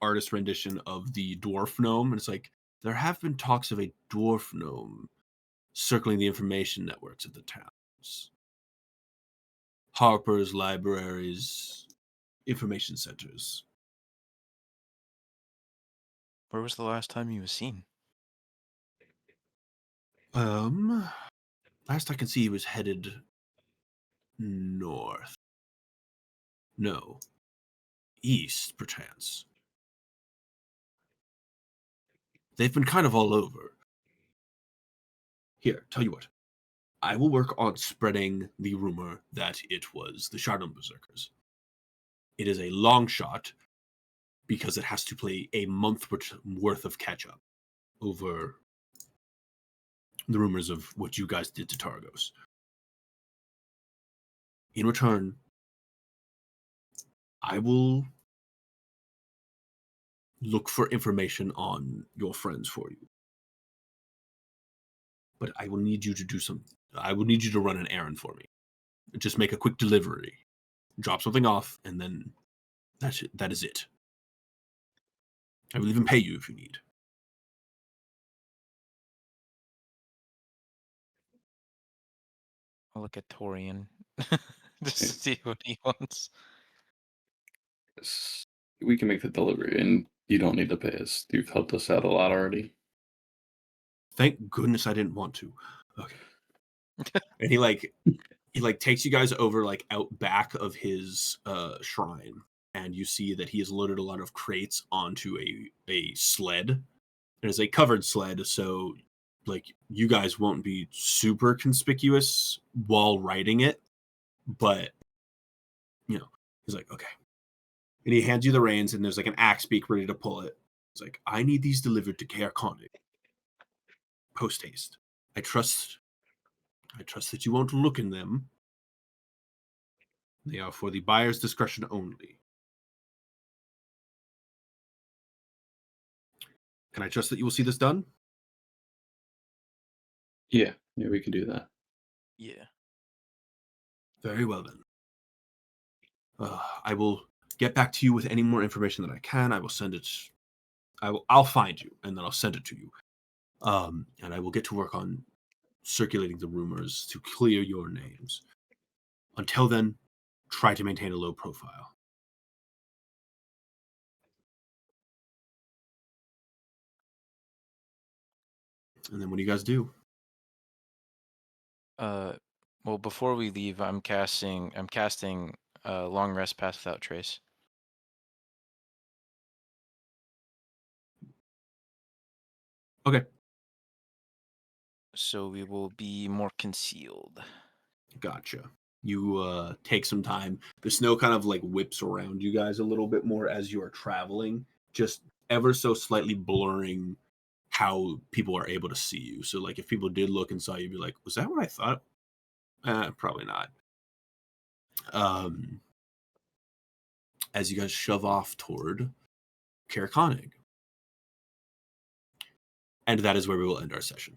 artist rendition of the dwarf gnome, and it's like there have been talks of a dwarf gnome circling the information networks of the towns. Harpers, libraries, information centers. Where was the last time he was seen? Last I can see he was headed north. No. East, perchance. They've been kind of all over. Here, tell you what. I will work on spreading the rumor that it was the Chardon Berserkers. It is a long shot because it has to play a month worth of catch up over the rumors of what you guys did to Targos. In return, I will look for information on your friends for you. But I will need you to do something. I will need you to run an errand for me. Just make a quick delivery. Drop something off, and then that is it. I will even pay you if you need. I'll look at Torian just to see what he wants. We can make the delivery, and you don't need to pay us. You've helped us out a lot already. Thank goodness I didn't want to. Okay. And he takes you guys over out back of his shrine, and you see that he has loaded a lot of crates onto a sled. And it's a covered sled, so you guys won't be super conspicuous while riding it, but he's like, okay. And he hands you the reins, and there's an axe beak ready to pull it. He's like, I need these delivered to Caer Konig. Post haste. I trust that you won't look in them. They are for the buyer's discretion only. Can I trust that you will see this done? Yeah, we can do that. Yeah. Very well then. I will get back to you with any more information that I can. I will send it. I'll find you, and then I'll send it to you. And I will get to work on circulating the rumors to clear your names. Until then, try to maintain a low profile. And then what do you guys do? Well, before we leave, I'm casting long rest pass without trace. Okay. So we will be more concealed. Gotcha. You take some time. The snow kind of whips around you guys a little bit more as you are traveling, just ever so slightly blurring how people are able to see you. So if people did look and saw you, be like, was that what I thought? Probably not. As you guys shove off toward Caer Konig. And that is where we will end our session.